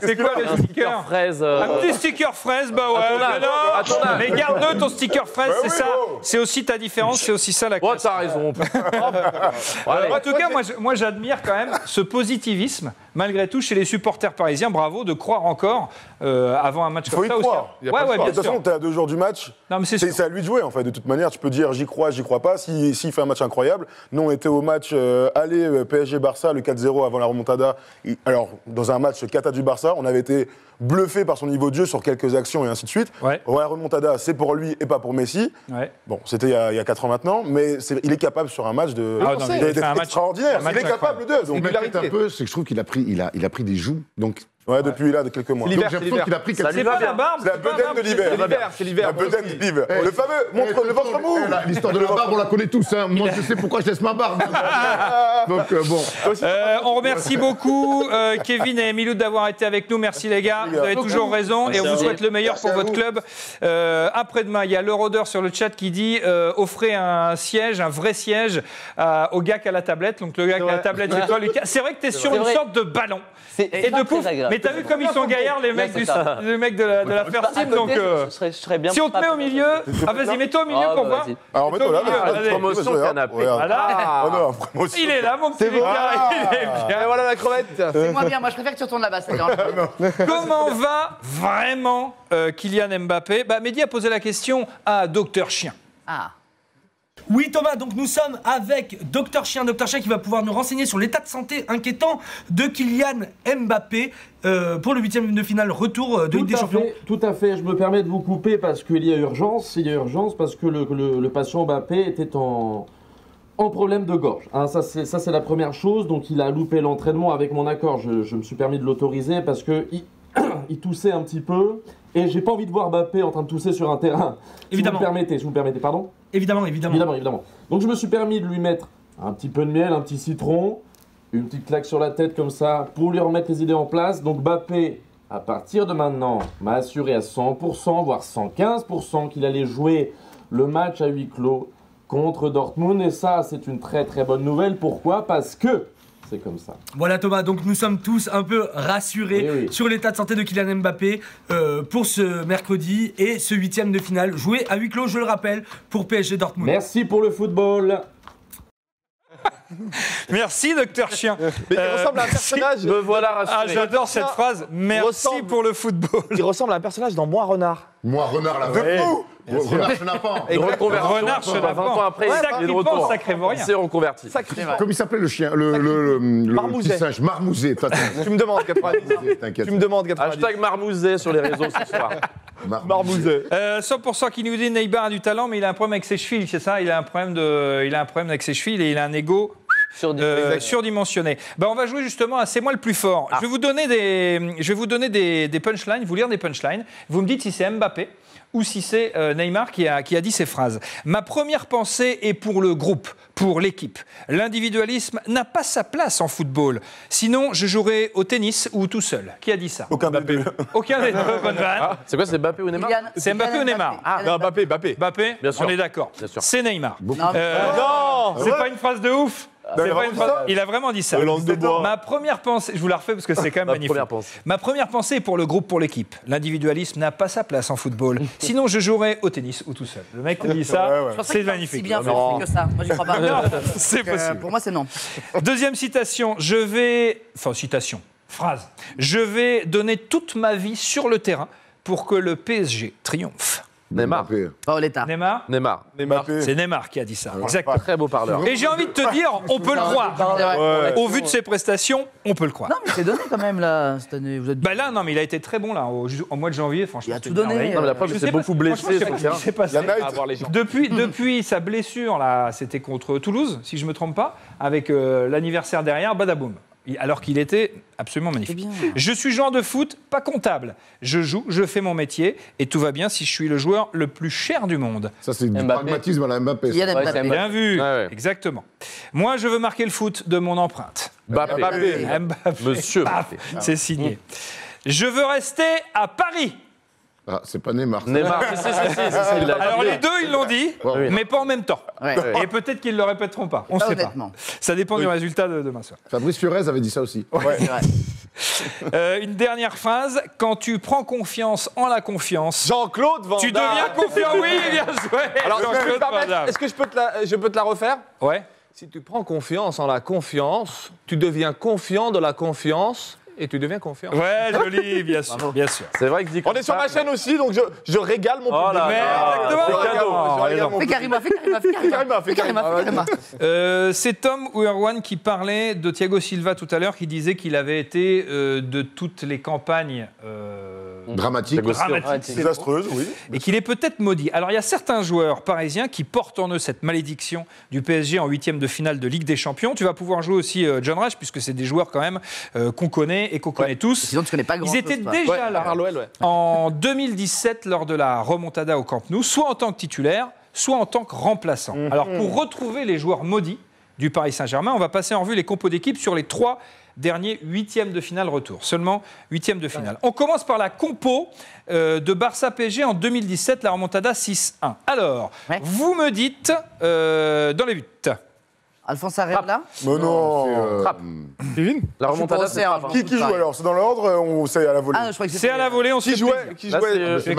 C'est quoi le sticker fraise Un petit sticker fraise, bah ouais. Mais garde-le ton sticker fraise, c'est ça. C'est aussi ta différence, c'est aussi ça la classe. Oh, t'as raison. En tout cas, moi j'admire quand même ce positivisme, malgré tout, chez les supporters parisiens. Bravo de croire encore avant un match comme ça. Il faut y croire. De toute façon, t'es à 2 jours du match. C'est à lui de jouer, en fait. De toute manière, tu peux dire j'y crois pas. S'il fait un match incroyable, nous on était au match aller PSG-Barça, le 4-0 avant la remontada. Alors, dans un match cata du Barça, on avait été bluffé par son niveau de jeu sur quelques actions et ainsi de suite. La remontada, c'est pour lui et pas pour Messi. Bon, c'était il y a 4 ans maintenant, mais il est capable sur un match d'être extraordinaire. Il est capable de. Donc, un peu, c'est que je trouve qu'il a pris des joues. Donc, depuis là, de quelques mois. Donc j'ai l'impression qu'il a pris quelque chose. C'est pas la barbe. C'est la bedaine de l'hiver. C'est l'hiver. La bedaine de l'hiver. Le fameux, montre le ventre mou. L'histoire de la barbe, on la connaît tous. Moi, je sais pourquoi je laisse ma barbe. Donc, bon. On remercie beaucoup Kevin et Emilou d'avoir été avec nous. Merci les gars. Vous avez toujours raison et on vous souhaite le meilleur pour votre club. Après-demain, il y a l'Eurodeur sur le chat qui dit offrez un siège, un vrai siège au gars qui a la tablette. Donc le gars qui a la tablette, c'est toi, Lucas. C'est vrai que tu es sur une sorte de ballon. Et de pouf. Mais t'as vu comme ils sont gaillards, les mecs de la First Team. Donc, je serais bien si on te met au milieu, vas-y, mets-toi au milieu pour voir. Alors, mets-toi là. Promotion canapé. Voilà. Il est là, mon petit Lucas. Il est bien. Et voilà la crevette. C'est moins bien. Moi, je préfère que tu retournes là-bas. Comment va vraiment Kylian Mbappé? Mehdi a posé la question à Docteur Chien. Oui Thomas, donc nous sommes avec Docteur Chien qui va pouvoir nous renseigner sur l'état de santé inquiétant de Kylian Mbappé pour le 8e de finale retour de Ligue des Champions. Tout à fait, je me permets de vous couper parce qu'il y a urgence. Il y a urgence parce que le patient Mbappé était en problème de gorge. Ça c'est la première chose, donc il a loupé l'entraînement avec mon accord. Je me suis permis de l'autoriser parce qu'il toussait un petit peu et j'ai pas envie de voir Mbappé en train de tousser sur un terrain. Évidemment. Si vous me permettez, pardon. Évidemment. Donc je me suis permis de lui mettre un petit peu de miel, un petit citron, une petite claque sur la tête comme ça pour lui remettre les idées en place. Donc Mbappé, à partir de maintenant, m'a assuré à 100%, voire 115% qu'il allait jouer le match à huis clos contre Dortmund. Et ça, c'est une très très bonne nouvelle. Pourquoi? Parce que c'est comme ça. Voilà Thomas, donc nous sommes tous un peu rassurés sur l'état de santé de Kylian Mbappé pour ce mercredi et ce 8e de finale joué à huis clos, je le rappelle, pour PSG Dortmund. Merci pour le football. Merci Docteur Chien. Mais il ressemble à un personnage. Me voilà rassuré. J'adore cette phrase. Merci pour le football. Il ressemble à un personnage dans Moi Renard. Moi Renard, la vraie. Renard Chenapan. Renard Chenapan. 20 ans après, il est de retour. Sacré vaurien. Il s'est reconverti. Comme il s'appelait le chien, le petit singe, Marmouzet. Tu me demandes 90. T'inquiète. Tu me demandes 90. Hashtag Marmouzet sur les réseaux ce soir. Marmouzet. 100% qui nous dit Neymar a du talent, mais il a un problème avec ses chevilles, c'est ça? Il a un problème avec ses chevilles et il a un ego surdimensionné. On va jouer justement à C'est moi le plus fort. Je vais vous donner des punchlines, vous lire des punchlines. Vous me dites si c'est Mbappé ou si c'est Neymar qui a dit ces phrases. Ma première pensée est pour le groupe, pour l'équipe. L'individualisme n'a pas sa place en football. Sinon, je jouerais au tennis ou tout seul. Qui a dit ça? Aucun des deux. Aucun des deux, bonne vanne. C'est quoi, c'est Mbappé ou Neymar? C'est Mbappé ou Neymar? Non, Mbappé. Mbappé, bien sûr. On est d'accord. Bien sûr. C'est Neymar. Non, c'est pas une phrase de ouf. Il a vraiment dit ça. Ma première pensée, je vous la refais parce que c'est quand même magnifique. Ma première pensée est pour le groupe, pour l'équipe. L'individualisme n'a pas sa place en football. Sinon, je jouerais au tennis ou tout seul. Le mec dit ça, c'est magnifique. Si bien fait que ça. Moi, j'y crois pas. C'est possible. Pour moi, c'est non. Deuxième citation. Phrase. Je vais donner toute ma vie sur le terrain pour que le PSG triomphe. Neymar. Paoletta. Neymar. C'est Neymar qui a dit ça. Exactement. Très beau parleur. Et j'ai envie de te dire, on peut le croire. Au vu de ses prestations, on peut le croire. Non, mais c'est donné quand même là cette année. Vous êtes... Bah là, non, mais il a été très bon là au mois de janvier. Franchement, il a tout donné. Non, mais la preuve, il s'est beaucoup blessé. Depuis sa blessure là, c'était contre Toulouse, si je me trompe pas, avec l'anniversaire derrière, badaboum. Alors qu'il était absolument magnifique. Je suis joueur de foot, pas comptable. Je joue, je fais mon métier et tout va bien si je suis le joueur le plus cher du monde. Ça, c'est du pragmatisme à la Mbappé. Bien vu, exactement. Moi, je veux marquer le foot de mon empreinte. Mbappé. Monsieur Mbappé. C'est signé. Je veux rester à Paris. Ah, c'est pas Neymar. Alors les deux, ils l'ont dit, mais pas en même temps. Et peut-être qu'ils ne le répéteront pas. On ne sait pas. Ça dépend du résultat de demain soir. Fabrice Fiorez avait dit ça aussi. Une dernière phrase. Quand tu prends confiance en la confiance, Jean-Claude Van Damme. Tu deviens confiant. Oui, bien joué. Alors, est-ce que je peux te la refaire? Ouais. Si tu prends confiance en la confiance, tu deviens confiant de la confiance. Et tu deviens confiant. Ouais, joli, bien sûr, bien sûr. C'est vrai que on est sur ma chaîne aussi, donc je régale mon public. Fais Karima. C'est Tom Ouerwan qui parlait de Thiago Silva tout à l'heure, qui disait qu'il avait été de toutes les campagnes dramatiques, désastreuses, oui. Et qu'il est peut-être maudit. Alors il y a certains joueurs parisiens qui portent en eux cette malédiction du PSG en 8e de finale de Ligue des Champions. Tu vas pouvoir jouer aussi John Rush, puisque c'est des joueurs quand même qu'on connaît et qu'on connaît tous. Sinon, tu connais pas Ils étaient déjà là en 2017 lors de la remontada au Camp Nou, soit en tant que titulaire, soit en tant que remplaçant. Alors pour retrouver les joueurs maudits du Paris Saint-Germain, on va passer en revue les compos d'équipe sur les 3 derniers 8e de finale retour. Seulement 8e de finale. On commence par la compo de Barça-PSG en 2017, la remontada 6-1. Alors, vous me dites dans les buts. Alphonse Areola. Mais non. Trapp. Kevin. La remontada, c'est qui joue alors? C'est dans l'ordre ou c'est à la volée? C'est à la volée, on se fait qui jouait C'est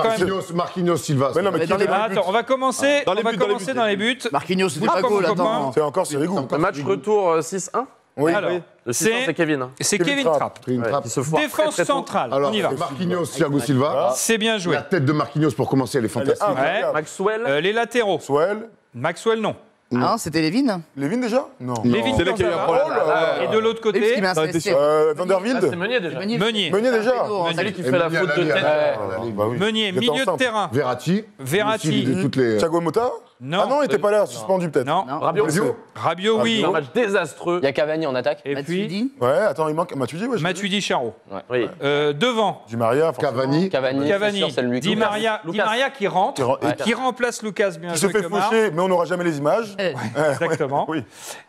Marquinhos Silva. Mais non, mais attends, on va commencer dans les buts. Marquinhos, c'était pas goal, attends. C'est encore Sirigu. Match retour 6-1. Oui. Alors, le 6-1, c'est Kevin. C'est Kevin Trapp. Défense centrale. Alors, on y va. Marquinhos, Thiago Silva. C'est bien joué. La tête de Marquinhos pour commencer, elle est fantastique. Maxwell. Les latéraux. Maxwell, non. Non, c'était Lévin. Lévin déjà? Non. Lévin, c'est là qu'il y a eu un problème. Et de l'autre côté, Vanderwild. C'est Meunier déjà. Meunier déjà. C'est lui qui fait la faute de tête. Meunier, milieu de terrain. Verratti. Thiago Motta. Non. Ah non, il n'était pas là, suspendu peut-être. Non. Rabiot, oui. Un match désastreux. Il y a Cavani en attaque. Et puis ouais, attends, il manque Matuidi. Matuidi, Charo. Oui. Devant. Di Maria, Cavani. Di Maria qui rentre, qui remplace Lucas, bien joué. Il se fait faucher, mais on n'aura jamais les images. Exactement.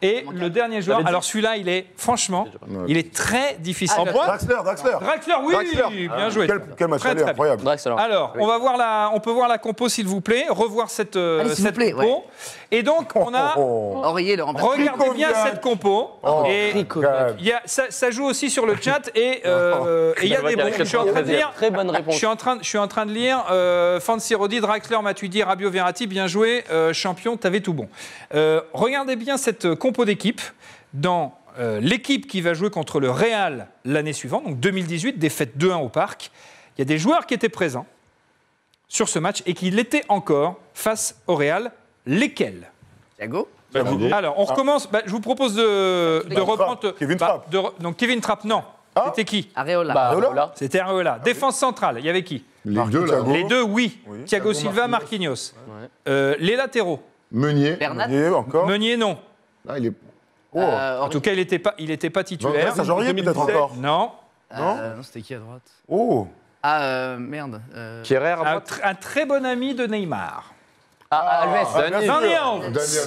Et le dernier joueur, alors celui-là, il est, franchement, il est très difficile. Draxler, oui, bien joué. Quel match incroyable. Alors, on peut voir la compo, s'il vous plaît, revoir cette compo. Et donc, on a... Regardez bien cette compo. Et ça joue aussi sur le chat. Et il y a des bons. Je suis en train de lire... Très bonne réponse. Je suis en train de lire Fancy Rodi, Draxler, Matuidi, Rabiot, Verratti, bien joué, champion, t'avais tout bon. Regardez bien cette compo d'équipe dans l'équipe qui va jouer contre le Real l'année suivante, donc 2018, défaite 2-1 au Parc. Il y a des joueurs qui étaient présents sur ce match et qui l'étaient encore face au Real. Lesquels? Thiago. Alors, on recommence. Je vous propose de reprendre... Kevin Trapp. Donc, Kevin Trapp, non. C'était qui? Areola. C'était Areola. Défense centrale, il y avait qui? Les deux, là. Les deux, oui. Thiago Silva, Marquinhos. Les latéraux? Meunier. Encore. Meunier, non. Ah, il est... En tout cas, il n'était pas titulaire. Ça Jean-Riel peut-être encore. Non. Non, c'était qui à droite? Merde. Kierer. Un très bon ami de Neymar. Alves.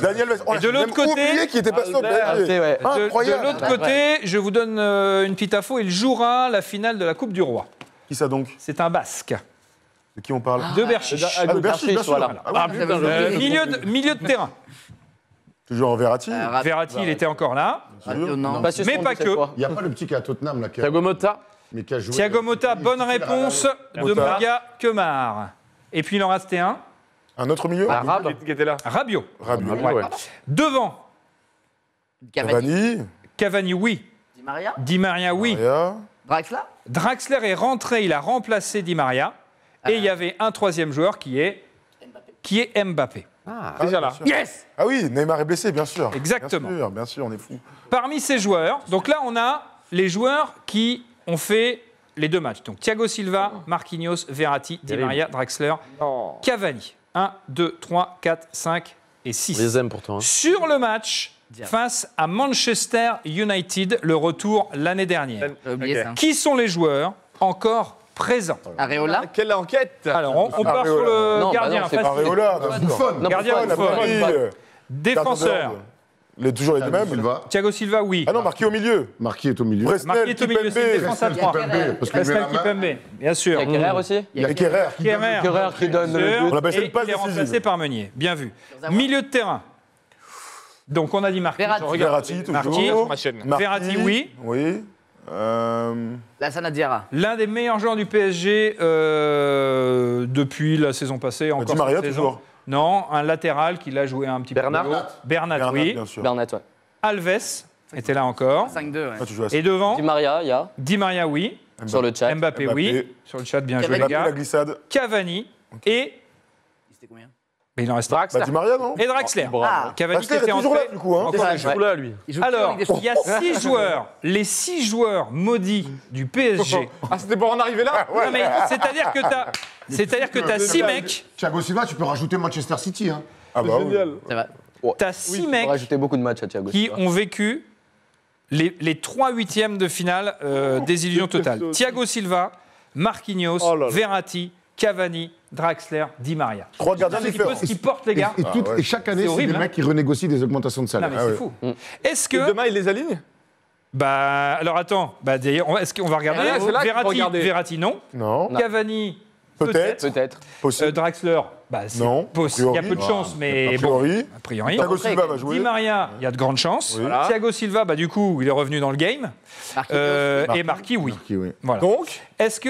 Daniel Alves. Et de l'autre côté, qui était pas de l'autre côté, je vous donne une petite info. Il jouera la finale de la Coupe du Roi. Qui ça donc? C'est un Basque. De qui on parle? De Berchiche. Berchiche, bien sûr. Milieu de terrain. Toujours Verratti. Verratti, il était encore là. Non. Mais pas que. Il n'y a pas le petit qui est à Tottenham là. Thiago Motta. Thiago Motta, bonne réponse de Maga Kemar. Et puis il en restait un. Un autre milieu qui était là. Rabiot. Ouais. Devant. Cavani, oui. Di Maria, oui. Draxler est rentré, il a remplacé Di Maria. Et il y avait un troisième joueur qui est Mbappé. Déjà là. Yes. Ah oui, Neymar est blessé, bien sûr. Exactement. Bien sûr, on est fou. Parmi ces joueurs, donc là on a les joueurs qui ont fait les 2 matchs. Donc Thiago Silva, Marquinhos, Verratti, Di Maria, Draxler, Cavani. 1, 2, 3, 4, 5 et 6. On les aime pourtant. Sur le match face à Manchester United, le retour l'année dernière. Qui sont les joueurs encore présents? Areola. Quelle enquête? Alors, on part sur le gardien. Areola, Gardien Buffon. Défenseur. Toujours les deux mêmes. Thiago Silva, oui. Ah non, Marquis au milieu. Marquis est au milieu. Marquis est au milieu, c'est une défense à 3. Presnel Kipembe, bien sûr. Il y a Kerrer aussi. Il y a Kerrer qui donne le but. On l'appelle et il est remplacé par Meunier. Bien vu. Milieu de terrain. Donc on a dit Marquis. Verratti, toujours. Verratti, oui. Oui. Lassana Diarra. L'un des meilleurs joueurs du PSG depuis la saison passée. Encore Di Maria, cette saison. toujours. Non, un latéral qui l'a joué un petit peu. Bernat, oui. Bien sûr. Bernat, ouais. Alves était là encore. 5-2, ouais. Et devant Di Maria, il y a. Di Maria, oui. Sur le chat. Mbappé, oui. Sur le chat, bien joué, les gars. La glissade. Cavani et. C'était combien? Mais il en reste Di Maria, non? Et Draxler. Cavani qui Draxler est était toujours là, entré. du coup. Il joue là, lui. Alors, il y a 6 joueurs, les 6 joueurs maudits du PSG. Ah, c'était pour en arriver là? Non, mais c'est-à-dire que t'as 6 mecs. Thiago Silva, tu peux rajouter Manchester City. Hein. Ah bah génial. T'as 6 mecs rajouter beaucoup de matchs à Thiago qui Silva. ont vécu les 3 huitièmes de finale des illusions totales. Thiago Silva, Marquinhos, Verratti, Cavani, Draxler, Di Maria. 3 gardiens différents. Ce qui porte, les gars. Et chaque année, c'est des mecs qui renégocient des augmentations de salaire. Non, mais c'est fou. Est-ce que. Demain, il les aligne? Bah, alors attends. Bah, d'ailleurs, est-ce qu'on va regarder Verratti, non. Non. Cavani, Peut-être. Draxler, bah, non. Il y a peu de chance, mais bon. A priori. Thiago Silva va jouer. Di Maria, il y a de grandes chances. Voilà. Thiago Silva, bah, du coup, il est revenu dans le game. Et Marquis, oui. Voilà. Donc, est-ce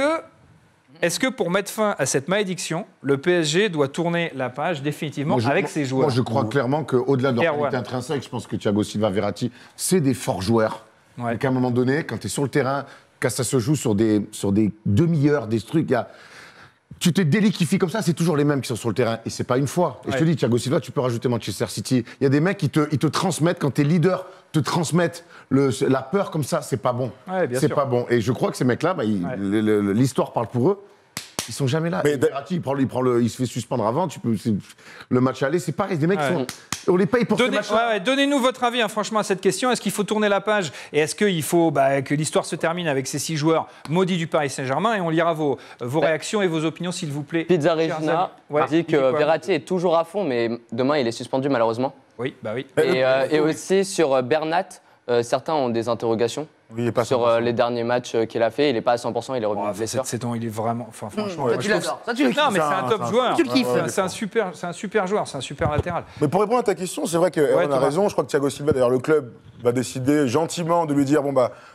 que pour mettre fin à cette malédiction, le PSG doit tourner la page définitivement avec ses joueurs? Moi, je crois clairement qu'au-delà de leur qualité intrinsèque, je pense que Thiago Silva, Verratti, c'est des forts joueurs. Ouais. Et qu'à un moment donné, quand tu es sur le terrain, quand ça se joue sur des demi-heures, des trucs, tu te déliquifies comme ça, c'est toujours les mêmes qui sont sur le terrain. Et c'est pas une fois. Et je te dis, Thiago Silva, tu peux rajouter Manchester City. Il y a des mecs qui te transmettent, quand tes leaders te transmettent la peur comme ça, c'est pas bon. Ouais, c'est pas bon. Et je crois que ces mecs-là, l'histoire parle pour eux. Ils sont jamais là. Mais Verratti, il se fait suspendre avant. Le match aller, c'est pareil. Des mecs on les paye pour ce match-là. Donnez-nous votre avis, franchement, à cette question. Est-ce qu'il faut tourner la page? Et est-ce qu'il faut que l'histoire se termine avec ces 6 joueurs maudits du Paris Saint-Germain? Et on lira vos réactions et vos opinions, s'il vous plaît. Pizza Regina dit que Verratti est toujours à fond, mais demain, il est suspendu, malheureusement. Oui, bah oui. Et aussi sur Bernat, certains ont des interrogations. Oui, pas sur les derniers matchs qu'il a fait, il n'est pas à 100%, il est revenu. C'est il est vraiment. Enfin, franchement. Tu l'adores. Ça, tu le kiffes. Non, mais c'est un top joueur. Tu le kiffes. C'est un super joueur, c'est un super latéral. Mais pour répondre à ta question, c'est vrai qu'Aaron a raison. Je crois que Thiago Silva, d'ailleurs, le club va décider gentiment de lui dire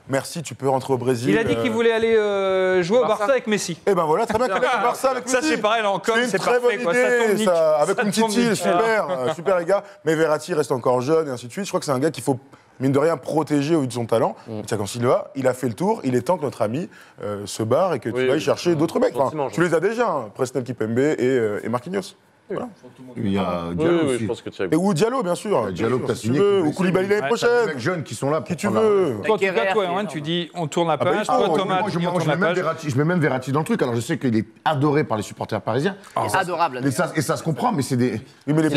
merci, tu peux rentrer au Brésil. Il a dit qu'il voulait aller jouer au Barça avec Messi. Eh ben voilà, très bien qu'il aille au Barça avec Messi. Ça, c'est pareil, là encore, c'est très bonne idée. Avec une petite île, super les gars. Mais Verratti reste encore jeune et ainsi de suite. Je crois que c'est un gars qu'il faut, mine de rien, protéger au vu de son talent. Thiago Silva, il a fait le tour. Il est temps que notre ami se barre et que tu ailles chercher d'autres mecs. Tu les as déjà, Presnel Kipembe et Marquinhos. Voilà. Il y a Diallo aussi. Je pense que et ou Diallo, bien sûr. Diallo, t'as signé. Ou Koulibaly l'année prochaine. Des mecs jeunes qui sont là. Qui tu veux. Toi, en tout cas, toi, Erwan, tu dis on tourne la page. Toi, Thomas, tu dis on tourne la page. Je mets même Verratti dans le truc. Alors, je sais qu'il est adoré par les supporters parisiens. Adorable. Et ça se comprend, mais c'est des. Oui, mais les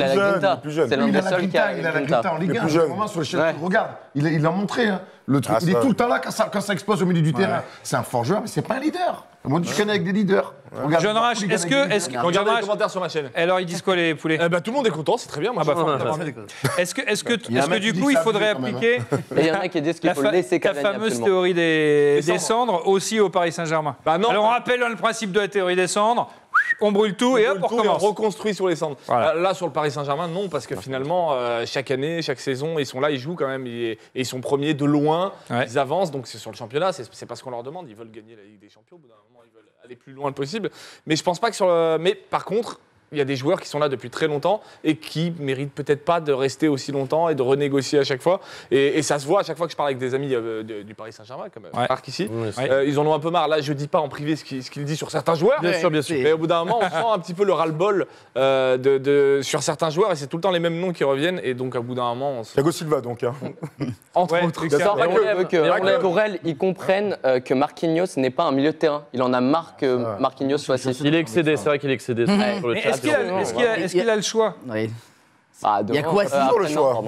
plus jeunes. C'est l'un des seuls qui a la grinta en Ligue 1. Sur les chaînes, regarde, il l'a montré. Le truc, il est tout le temps là quand ça explose au milieu du terrain. C'est un fort joueur, mais c'est pas un leader. Moi, je connais avec des leaders. John Rash, est-ce que regardez les commentaires sur ma chaîne. Alors, ils disent quoi, les poulets? Tout le monde est content, c'est très bien. Est-ce que du coup, il faudrait appliquer il y en a qui disent qu'il faut laisser Cavani, la fameuse théorie des cendres aussi au Paris Saint-Germain? Alors, on rappelle le principe de la théorie des cendres. on brûle tout et hop, on recommence. On reconstruit sur les cendres. Voilà. Là, sur le Paris Saint-Germain, non, parce que finalement, chaque année, chaque saison, ils sont là, ils jouent quand même, et ils sont premiers de loin, ils avancent, donc c'est sur le championnat, c'est pas ce qu'on leur demande, ils veulent gagner la Ligue des Champions, au bout d'un moment, ils veulent aller plus loin possible. Mais je pense pas que sur le... Mais par contre, il y a des joueurs qui sont là depuis très longtemps et qui méritent peut-être pas de rester aussi longtemps et de renégocier à chaque fois. Et ça se voit à chaque fois que je parle avec des amis du Paris Saint-Germain, comme Marc ici. Ils en ont un peu marre. Là, je dis pas en privé ce qu'il dit sur certains joueurs. Bien sûr. Mais au bout d'un moment, on sent un petit peu le ras-le-bol sur certains joueurs et c'est tout le temps les mêmes noms qui reviennent. Et donc, au bout d'un moment, on se... Thiago Silva, donc. Hein. Entre autres. Tourelle, ils comprennent que Marquinhos n'est pas un milieu de terrain. Il en a marre que Marquinhos soit si. Il est excédé, c'est vrai qu'il est excédé sur le chat. Est-ce qu'il a le choix? Oui. Il y a quoi toujours le choix.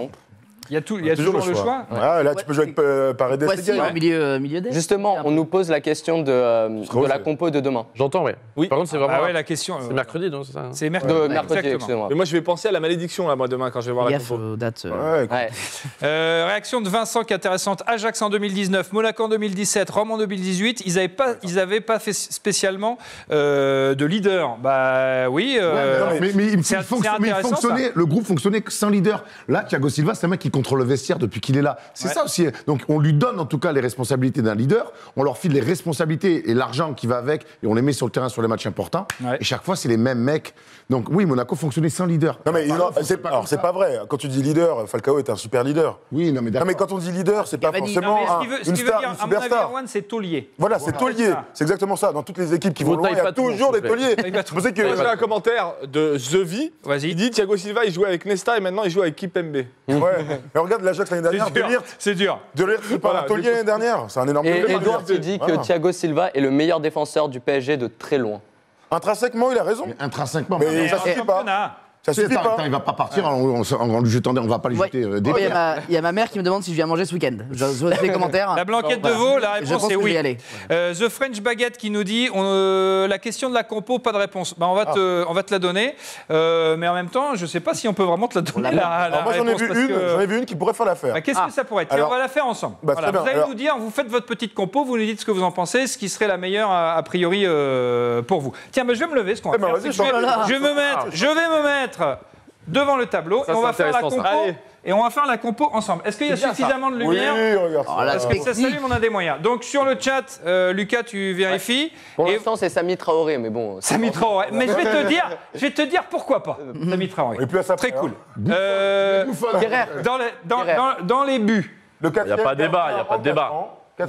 Il y a toujours le choix. Là, tu peux jouer avec Paredes. Voici en milieu d'aile. Justement, on nous pose la question de la compo de demain. J'entends, oui. Par contre, c'est vraiment. la question. C'est mercredi, non, c'est ça? C'est mercredi, excusez-moi. Mais moi, je vais penser à la malédiction, là, moi, demain, quand je vais voir la compo. aux dates. Réaction de Vincent qui est intéressante. Ajax en 2019, Monaco en 2017, Rome en 2018. Ils n'avaient pas fait spécialement de leader. Bah oui. Mais il fonctionnait, le groupe fonctionnait sans leader. Là, Thiago Silva, c'est un mec qui contrôle le vestiaire depuis qu'il est là. C'est ça aussi. Donc on lui donne en tout cas les responsabilités d'un leader. On leur file les responsabilités et l'argent qui va avec et on les met sur le terrain sur les matchs importants. Et chaque fois, c'est les mêmes mecs. Donc oui, Monaco fonctionnait sans leader. Non mais c'est pas vrai. Quand tu dis leader, Falcao est un super leader. Oui, non mais d'accord. Non mais quand on dit leader, c'est pas forcément une star, une superstar. C'est taulier. Voilà, c'est taulier. C'est exactement ça. Dans toutes les équipes qui vont loin, il y a toujours des tauliers. Vous savez que j'ai un commentaire de The V. Il dit Thiago Silva, il jouait avec Nesta et maintenant il joue avec Kipembe. Ouais. Mais regarde l'Ajax l'année dernière. C'est dur. De Ligt, c'est pas un taulier l'année dernière. C'est un énorme. Et Edouard te dit que Thiago Silva est le meilleur défenseur du PSG de très loin. Intrinsèquement, il a raison. Intrinsèquement, mais ça suffit pas. Ça suffit pas. Il va pas partir en lui jetant, on va pas lui jeter des pierres. Il y a ma mère qui me demande si je viens manger ce week-end. Je vois les commentaires. La blanquette de veau, la réponse est oui. The French Baguette qui nous dit la question de la compo, pas de réponse. Bah, on va te la donner, mais en même temps, je sais pas si on peut vraiment te la donner. Moi j'en ai vu une qui pourrait faire l'affaire. Qu'est-ce que ça pourrait être? On va la faire ensemble. Vous allez nous dire, vous faites votre petite compo, vous nous dites ce que vous en pensez, ce qui serait la meilleure a priori pour vous. Tiens, je vais me lever, ce qu'on va faire. Je vais me mettre devant le tableau et on va faire la compo. Et on va faire la compo ensemble. Est-ce qu'il y a suffisamment de lumière? Oui, regarde. Parce que ça s'allume, on a des moyens. Donc sur le chat, Lucas, tu vérifies. Pour l'instant, c'est Samy Traoré, mais bon. Samy Traoré. Mais je vais te dire pourquoi pas. Samy Traoré. Très cool. Dans les buts. Il n'y a pas de débat. Il n'y a pas de débat.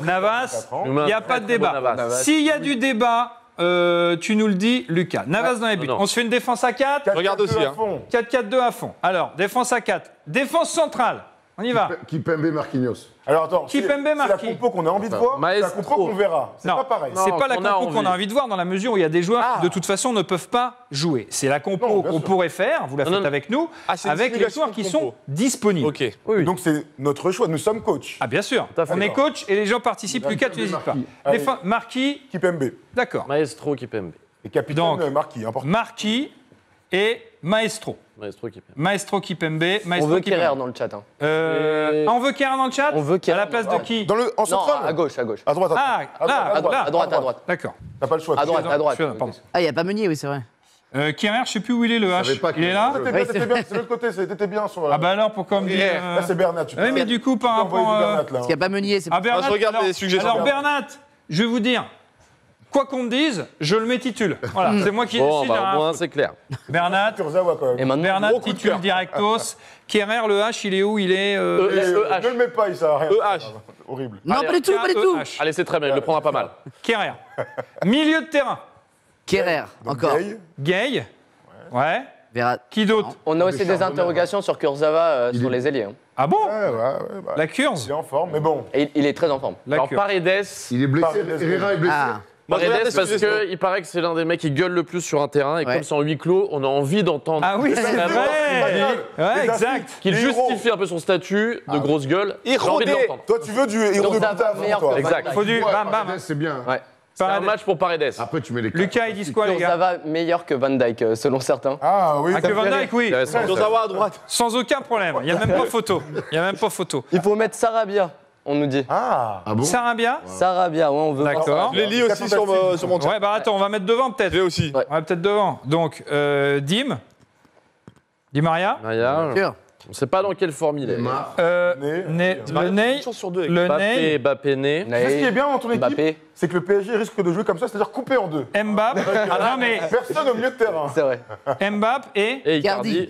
Navas, il n'y a pas de débat. S'il y a du débat, tu nous le dis, Lucas. Navas dans les buts. On se fait une défense à 4. Regarde aussi. 4-4-2 à fond. Alors, défense à 4. Défense centrale. On y va. Kipembe Marquinhos. Alors attends, Kipembe c'est la compo qu'on a envie de voir, c'est la compo qu'on verra. C'est pas pareil. C'est pas la compo qu'on a envie de voir dans la mesure où il y a des joueurs qui de toute façon ne peuvent pas jouer. C'est la compo qu'on pourrait faire, vous la faites avec nous, avec les joueurs qui sont disponibles. Donc c'est notre choix, nous sommes coach. Ah bien sûr, on est coach et les gens participent. Lucas, tu n'hésites pas. Marquis. Kipembe. D'accord. Maestro Kipembe. Et capitaine Marquis, important. Marquis et Maestro. Maestro Kipembe. On veut Kerrer dans le chat. On veut Kerrer dans le chat? On veut Kerrer. À la place de qui? En centrale? À gauche. À droite. À droite. D'accord. T'as pas le choix. À droite. Ah, il n'y a pas Meunier, oui, c'est vrai. Kerrer, je sais plus où il est, le H. Il est là? C'était bien, c'est de l'autre côté, c'était bien sur. Ah bah alors, pourquoi me dire... Là, c'est Bernat. Oui, mais du coup, par rapport... Parce qu'il n'y a pas Meunier, c'est pas... Je regarde les suggestions. Alors, Bernat, je vais vous dire... Quoi qu'on me dise, je le mets titule. Voilà, c'est moi qui décide. Au moins, c'est clair. Bernat, titule directos. Kerrer, le H, il est où? Il est... Ne le mets pas, il sert à rien. EH. Horrible. Non, pas du tout. Allez, c'est très bien, il le prendra pas mal. Kerrer. Milieu de terrain. Kerrer, encore. Gay. Ouais. Qui d'autre? On a aussi des interrogations sur Kurzawa sur les ailiers. Ah bon? Ouais. La Kurz. Il est en forme, mais bon. Et il est très en forme. Alors Paredes... Il est blessé, Herrera est blessé. Paredes, parce qu'il paraît que c'est l'un des mecs qui gueule le plus sur un terrain, et comme c'est en huis clos, on a envie d'entendre. Ah oui, c'est vrai. Ouais, exact. Qu'il justifie un peu son statut de grosse gueule. J'ai envie de l'entendre. Toi, tu veux du héros de putain, toi. Exact. Faut du bam. C'est bien. C'est un match pour Paredes. Après, tu mets les Lucas, ils disent quoi, les gars? Ça va meilleur que Van Dijk, selon certains. Ah oui. Que Van Dijk, oui. Kurzawa à droite. Sans aucun problème. Il n'y a même pas photo. Il faut mettre Sarabia. on nous dit. Ah bon Sarabia. Sarabia, ouais, on veut. D'accord. Je les lis aussi sur mon chat. Ouais, bah attends, on va mettre devant peut-être. Je l'ai aussi. On va peut-être devant. Donc, Dim. Di Maria. On ne sait pas dans quelle forme il est. Le Ney. Mbappé né. Ce qui est bien dans ton équipe, c'est que le PSG risque de jouer comme ça, c'est-à-dire coupé en deux. Mbappé. Non, mais personne au milieu de terrain. C'est vrai. Mbappé Et Icardi.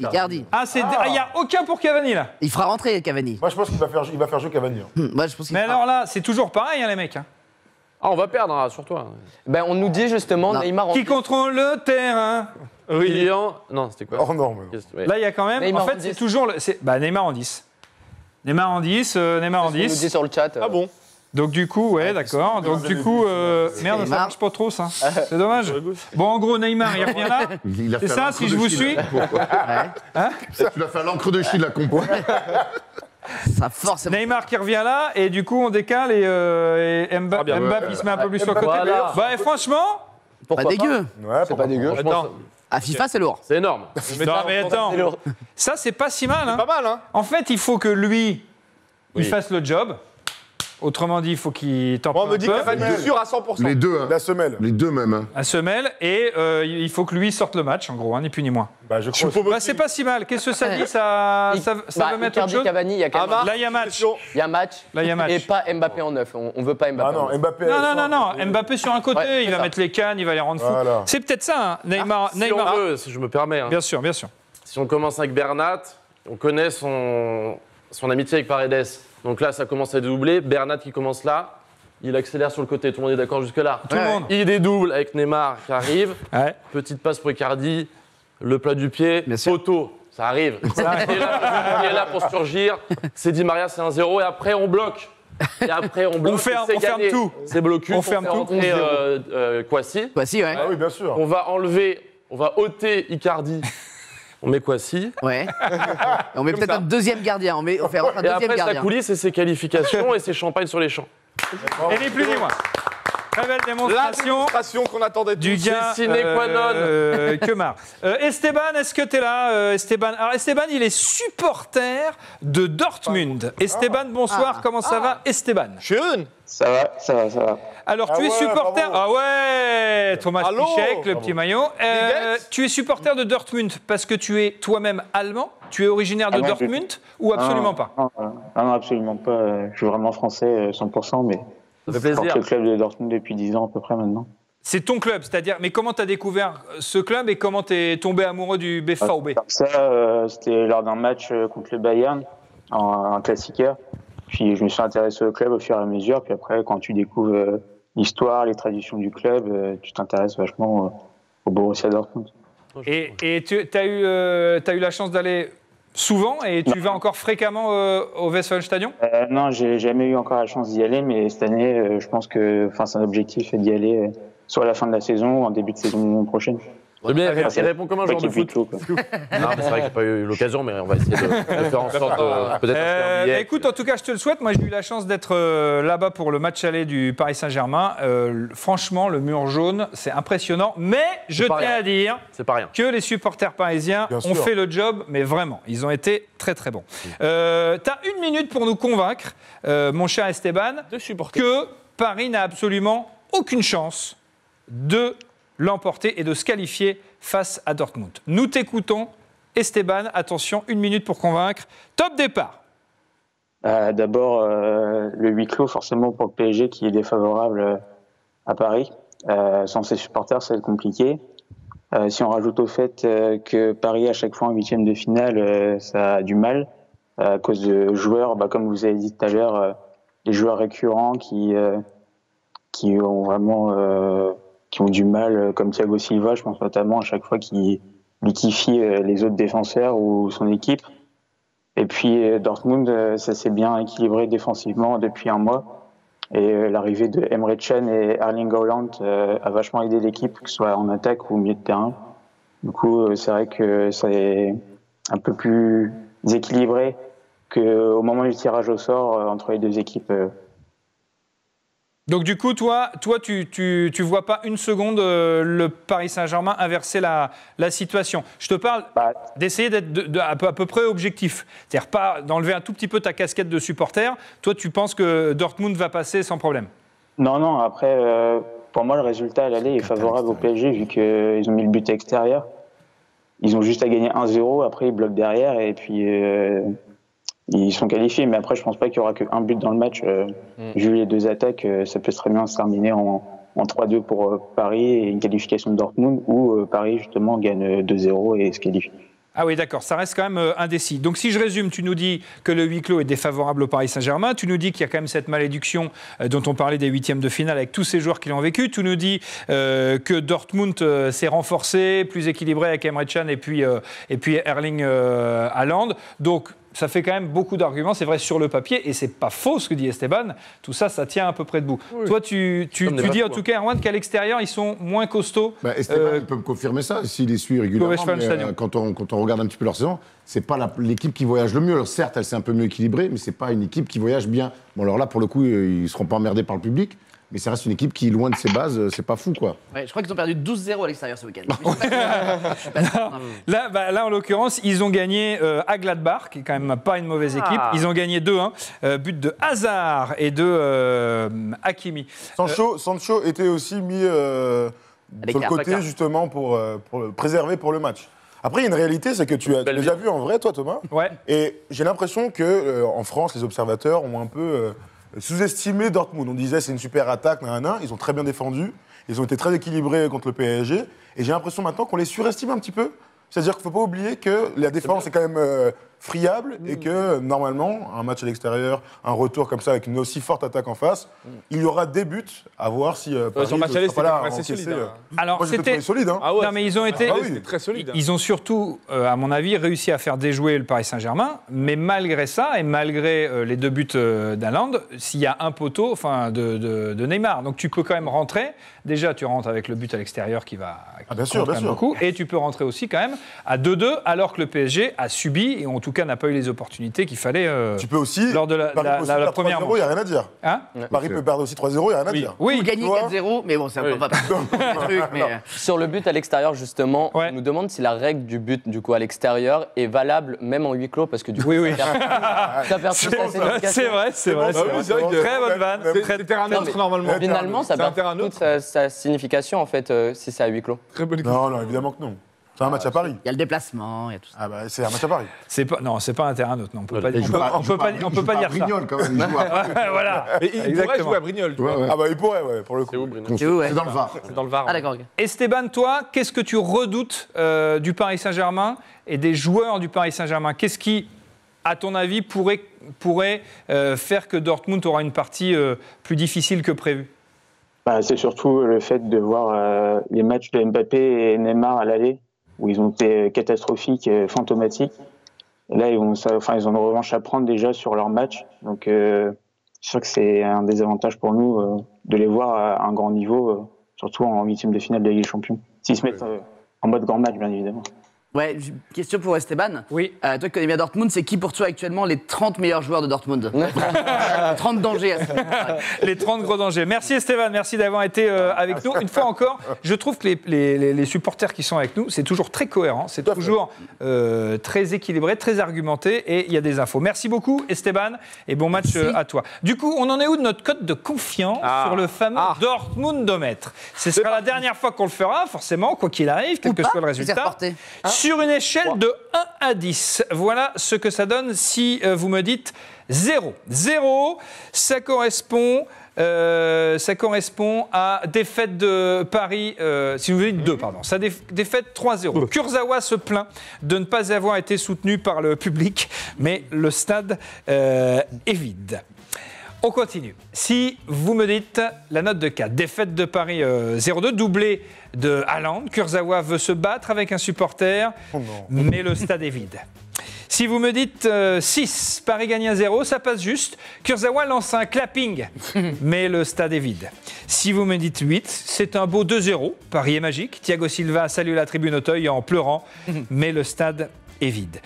Ah, il n'y a aucun pour Cavani là. Il fera rentrer Cavani. Moi, je pense qu'il va faire jouer Cavani. Moi, je pense qu'il Mais alors là, c'est toujours pareil, hein, les mecs. Ah, on va perdre, rassure-toi. Ben, on nous dit justement Neymar. Qui contrôle le terrain? Kylian. Non, c'était quoi? Oh non, mais... Là, il y a quand même. Neymar en fait, c'est toujours. Neymar en 10. Neymar en 10. Neymar en 10. On nous dit sur le chat. Ah bon? Donc du coup, ouais, d'accord. Donc du coup, merde, ça marche pas trop, ça. C'est dommage. Bon, en gros, Neymar, il revient là. C'est ça, si je vous suis. Hein? Tu l'as fait à l'encre de Chine, la compo. Ça force. Neymar qui revient là, et du coup, on décale et Mbappé il se met un peu plus sur le côté. Bah, et franchement. Pas dégueu. C'est pas dégueu. À FIFA, c'est lourd. C'est énorme. Non, mais attends. Ça, c'est pas si mal. C'est pas mal, hein. En fait, il faut que lui, il fasse le job. Autrement dit, il faut qu'il t'en On me dit Cavani sûr à 100%. Les deux, hein. La semelle. Les deux même. Hein. La semelle, et il faut que lui sorte le match, en gros, hein, ni plus ni moins. Bah, je crois. Bah, c'est pas si mal. Qu'est-ce que ça dit? Ça veut mettre autre chose? Cavani, il y a quand même. Là, il y a match. Il y a match. Là, il y a match. Et pas Mbappé en 9. On veut pas Mbappé. Ah non, Mbappé. Non. Mbappé sur un côté, il va mettre les cannes, il va les rendre fous. Voilà. C'est peut-être ça, hein. Neymar. Si on veut, si je me permets. Hein. Bien sûr, bien sûr. Si on commence avec Bernat, on connaît son amitié avec Paredes. Donc là, ça commence à dédoubler. Bernat qui commence là, il accélère sur le côté. Tout le monde est d'accord jusque-là. Tout le monde. Il dédouble avec Neymar qui arrive. Ouais. Petite passe pour Icardi. Le plat du pied. Poteau. Ça arrive. Il est là pour surgir. C'est Di Maria, c'est 1-0. Et après, on bloque. Et après, on bloque. On ferme tout. C'est bloqué. On ferme tout. Kwasi. Kwasi, ouais. Ah oui, bien sûr. On va ôter Icardi. On met Kwasi. Ouais. Et on met peut-être un deuxième gardien. On fait un deuxième après, gardien. sa coulisse, c'est ses qualifications et ses champagnes sur les champs. Et ni plus ni moins. Très belle démonstration qu'on attendait du gars sine qua non. Kemar. Esteban, est-ce que tu es là, Esteban? Alors Esteban, il est supporter de Dortmund. Esteban, bonsoir, comment ça va, Esteban? Schön. Ça va. Alors, tu es supporter... bravo. Ah ouais, Thomas Pichek, le petit maillot. Tu es supporter de Dortmund parce que tu es toi-même allemand? Tu es originaire de Dortmund ou absolument pas? Non, absolument pas. Je suis vraiment français, 100%, mais ça fait plaisir. Je porte le club de Dortmund depuis 10 ans à peu près maintenant. C'est ton club, c'est-à-dire... Mais comment tu as découvert ce club et comment tu es tombé amoureux du BVB? Ça, c'était lors d'un match contre le Bayern, en classiqueur. Puis je me suis intéressé au club au fur et à mesure. Puis après, quand tu découvres l'histoire, les traditions du club, tu t'intéresses vachement au Borussia Dortmund. Et tu as eu la chance d'aller souvent et tu vas encore fréquemment au Westfalenstadion? Non, j'ai jamais eu encore la chance d'y aller, mais cette année, je pense que c'est un objectif d'y aller soit à la fin de la saison ou en début de saison prochaine. Bien, il répond comme un joueur de foot. Non, c'est vrai qu'il n'a pas eu l'occasion, mais on va essayer de faire en sorte peut-être. Écoute, en tout cas, je te le souhaite. Moi, j'ai eu la chance d'être là-bas pour le match aller du Paris Saint-Germain. Franchement, le mur jaune, c'est impressionnant. Mais je tiens à dire que les supporters parisiens ont fait le job, mais vraiment, ils ont été très très bons. Tu as 1 minute pour nous convaincre, mon cher Esteban, que Paris n'a absolument aucune chance de l'emporter et de se qualifier face à Dortmund. Nous t'écoutons, Esteban. Attention, 1 minute pour convaincre. Top départ. D'abord, le huis clos, forcément, pour le PSG qui est défavorable à Paris. Sans ses supporters, ça va être compliqué. Si on rajoute au fait que Paris, à chaque fois en 8e de finale, ça a du mal à cause de joueurs, comme vous avez dit tout à l'heure, les joueurs récurrents qui ont vraiment... qui ont du mal, comme Thiago Silva, je pense notamment à chaque fois qu'il liquifie les autres défenseurs ou son équipe. Et puis Dortmund, ça s'est bien équilibré défensivement depuis un mois. Et l'arrivée de Emre Can et Erling Haaland a vachement aidé l'équipe, que ce soit en attaque ou au milieu de terrain. Du coup, c'est vrai que c'est un peu plus équilibré qu'au moment du tirage au sort entre les deux équipes. Donc du coup, toi tu vois pas une seconde le Paris Saint-Germain inverser la situation. Je te parle d'essayer d'être à peu près objectif. C'est-à-dire pas d'enlever un tout petit peu ta casquette de supporter. Toi, tu penses que Dortmund va passer sans problème? Non, après, pour moi, le résultat à l'aller est favorable au PSG vu qu'ils ont mis le but extérieur. Ils ont juste à gagner 1-0, après ils bloquent derrière et puis ils sont qualifiés. Mais après, je pense pas qu'il y aura qu'un but dans le match. Vu les deux attaques, ça peut très bien se terminer en 3-2 pour Paris et une qualification de Dortmund où Paris justement gagne 2-0 et se qualifie. Ah oui, d'accord, ça reste quand même indécis. Donc si je résume, tu nous dis que le huis clos est défavorable au Paris Saint-Germain, tu nous dis qu'il y a quand même cette malédiction dont on parlait des huitièmes de finale avec tous ces joueurs qui l'ont vécu, tu nous dis que Dortmund s'est renforcé, plus équilibré avec Emre Can et puis Erling Haaland. Donc ça fait quand même beaucoup d'arguments, c'est vrai sur le papier, et c'est pas faux ce que dit Esteban, tout ça, ça tient à peu près debout. Oui. Toi, tu dis en tout cas, Erwan, qu'à l'extérieur, ils sont moins costauds. Esteban, il peut me confirmer ça, s'il les suit régulièrement, mais, quand on regarde un petit peu leur saison, c'est pas l'équipe qui voyage le mieux. Alors, certes, elle s'est un peu mieux équilibrée, mais c'est pas une équipe qui voyage bien. Bon, alors là, pour le coup, ils seront pas emmerdés par le public. Mais ça reste une équipe qui, loin de ses bases, c'est pas fou, quoi. Ouais, je crois qu'ils ont perdu 12-0 à l'extérieur ce week-end. Là, en l'occurrence, ils ont gagné à Gladbach, qui est quand même pas une mauvaise équipe. Ils ont gagné 2-1, but de Hazard et de Hakimi. Sancho était aussi mis sur le côté, justement, pour le préserver pour le match. Après, il y a une réalité, c'est que tu as déjà vu en vrai, toi, Thomas. Ouais. Et j'ai l'impression qu'en France, les observateurs ont un peu sous-estimé Dortmund. On disait c'est une super attaque, ils ont très bien défendu, ils ont été très équilibrés contre le PSG. Et j'ai l'impression maintenant qu'on les surestime un petit peu. C'est-à-dire qu'il ne faut pas oublier que la défense est quand même friable et que normalement, un match à l'extérieur, un retour comme ça avec une aussi forte attaque en face, il y aura des buts à voir si Paris son match aller, c'était assez solide. Alors, moi, c'était solide. Hein. Ah ouais, non, mais ils ont été très solide. Ils ont surtout, à mon avis, réussi à faire déjouer le Paris Saint-Germain. Mais malgré ça, et malgré les deux buts d'Haaland, s'il y a un poteau de Neymar. Donc tu peux quand même rentrer. Déjà, tu rentres avec le but à l'extérieur qui va bien sûr. beaucoup. Et tu peux rentrer aussi quand même à 2-2, alors que le PSG a subi, et en tout cas n'a pas eu les opportunités qu'il fallait tu peux aussi, lors de la première manche. Il n'y a rien à dire. Hein Paris peut perdre aussi 3-0, il n'y a rien à dire. Oui, gagner 4-0, mais bon, c'est un peu pas truc. Sur le but à l'extérieur, justement, on nous demande si la règle du but du coup, à l'extérieur est valable même en huis clos, parce que du coup, ça perd toute sa signification. C'est vrai. Très bonne vanne. C'est terrain neutre normalement. Finalement, ça perd toute sa signification en fait si c'est à huis clos. Non, évidemment que non. C'est un match à Paris. Il y a le déplacement, il y a tout ça. Ah bah c'est un match à Paris. Non, c'est pas un terrain neutre. Non, on peut pas dire ça. Brignoles quand même. Voilà. Il pourrait jouer à Brignoles. Ah bah il pourrait, pour le coup. C'est où Brignoles? C'est dans le Var. C'est dans le Var. Ah d'accord. Esteban, toi, qu'est-ce que tu redoutes du Paris Saint-Germain et des joueurs du Paris Saint-Germain? Qu'est-ce qui, à ton avis, pourrait faire que Dortmund aura une partie plus difficile que prévu? C'est surtout le fait de voir les matchs de Mbappé et Neymar à l'aller, où ils ont été catastrophiques, fantomatiques. Et là, ils ont une revanche à prendre déjà sur leur match. Donc, c'est sûr que c'est un désavantage pour nous de les voir à un grand niveau, surtout en huitième de finale de la Ligue des Champions. S'ils se mettent en mode grand match, bien évidemment. Ouais, question pour Esteban. Oui. Toi qui connais bien Dortmund, c'est qui pour toi actuellement les 30 meilleurs joueurs de Dortmund? 30 dangers. Les 30 gros dangers. Merci Esteban, merci d'avoir été avec nous. Une fois encore, je trouve que les supporters qui sont avec nous, c'est toujours très cohérent, c'est toujours très équilibré, très argumenté et il y a des infos. Merci beaucoup Esteban et bon match à toi. Du coup, on en est où de notre cote de confiance sur le fameux Dortmundomètre? Ce sera la dernière fois qu'on le fera, forcément, quoi qu'il arrive, quel que soit le résultat. Sur une échelle de 1 à 10, voilà ce que ça donne si vous me dites 0. 0, ça correspond à défaite de Paris, si vous me dites 2, pardon, ça défaite 3-0. Kurzawa se plaint de ne pas avoir été soutenu par le public, mais le stade est vide. On continue. Si vous me dites la note de 4, défaite de Paris 0-2, doublé de Haaland, Kurzawa veut se battre avec un supporter, mais le stade est vide. Si vous me dites 6, Paris gagne 1-0, ça passe juste. Kurzawa lance un clapping, mais le stade est vide. Si vous me dites 8, c'est un beau 2-0, Paris est magique. Thiago Silva salue la tribune Auteuil en pleurant, mais le stade est vide.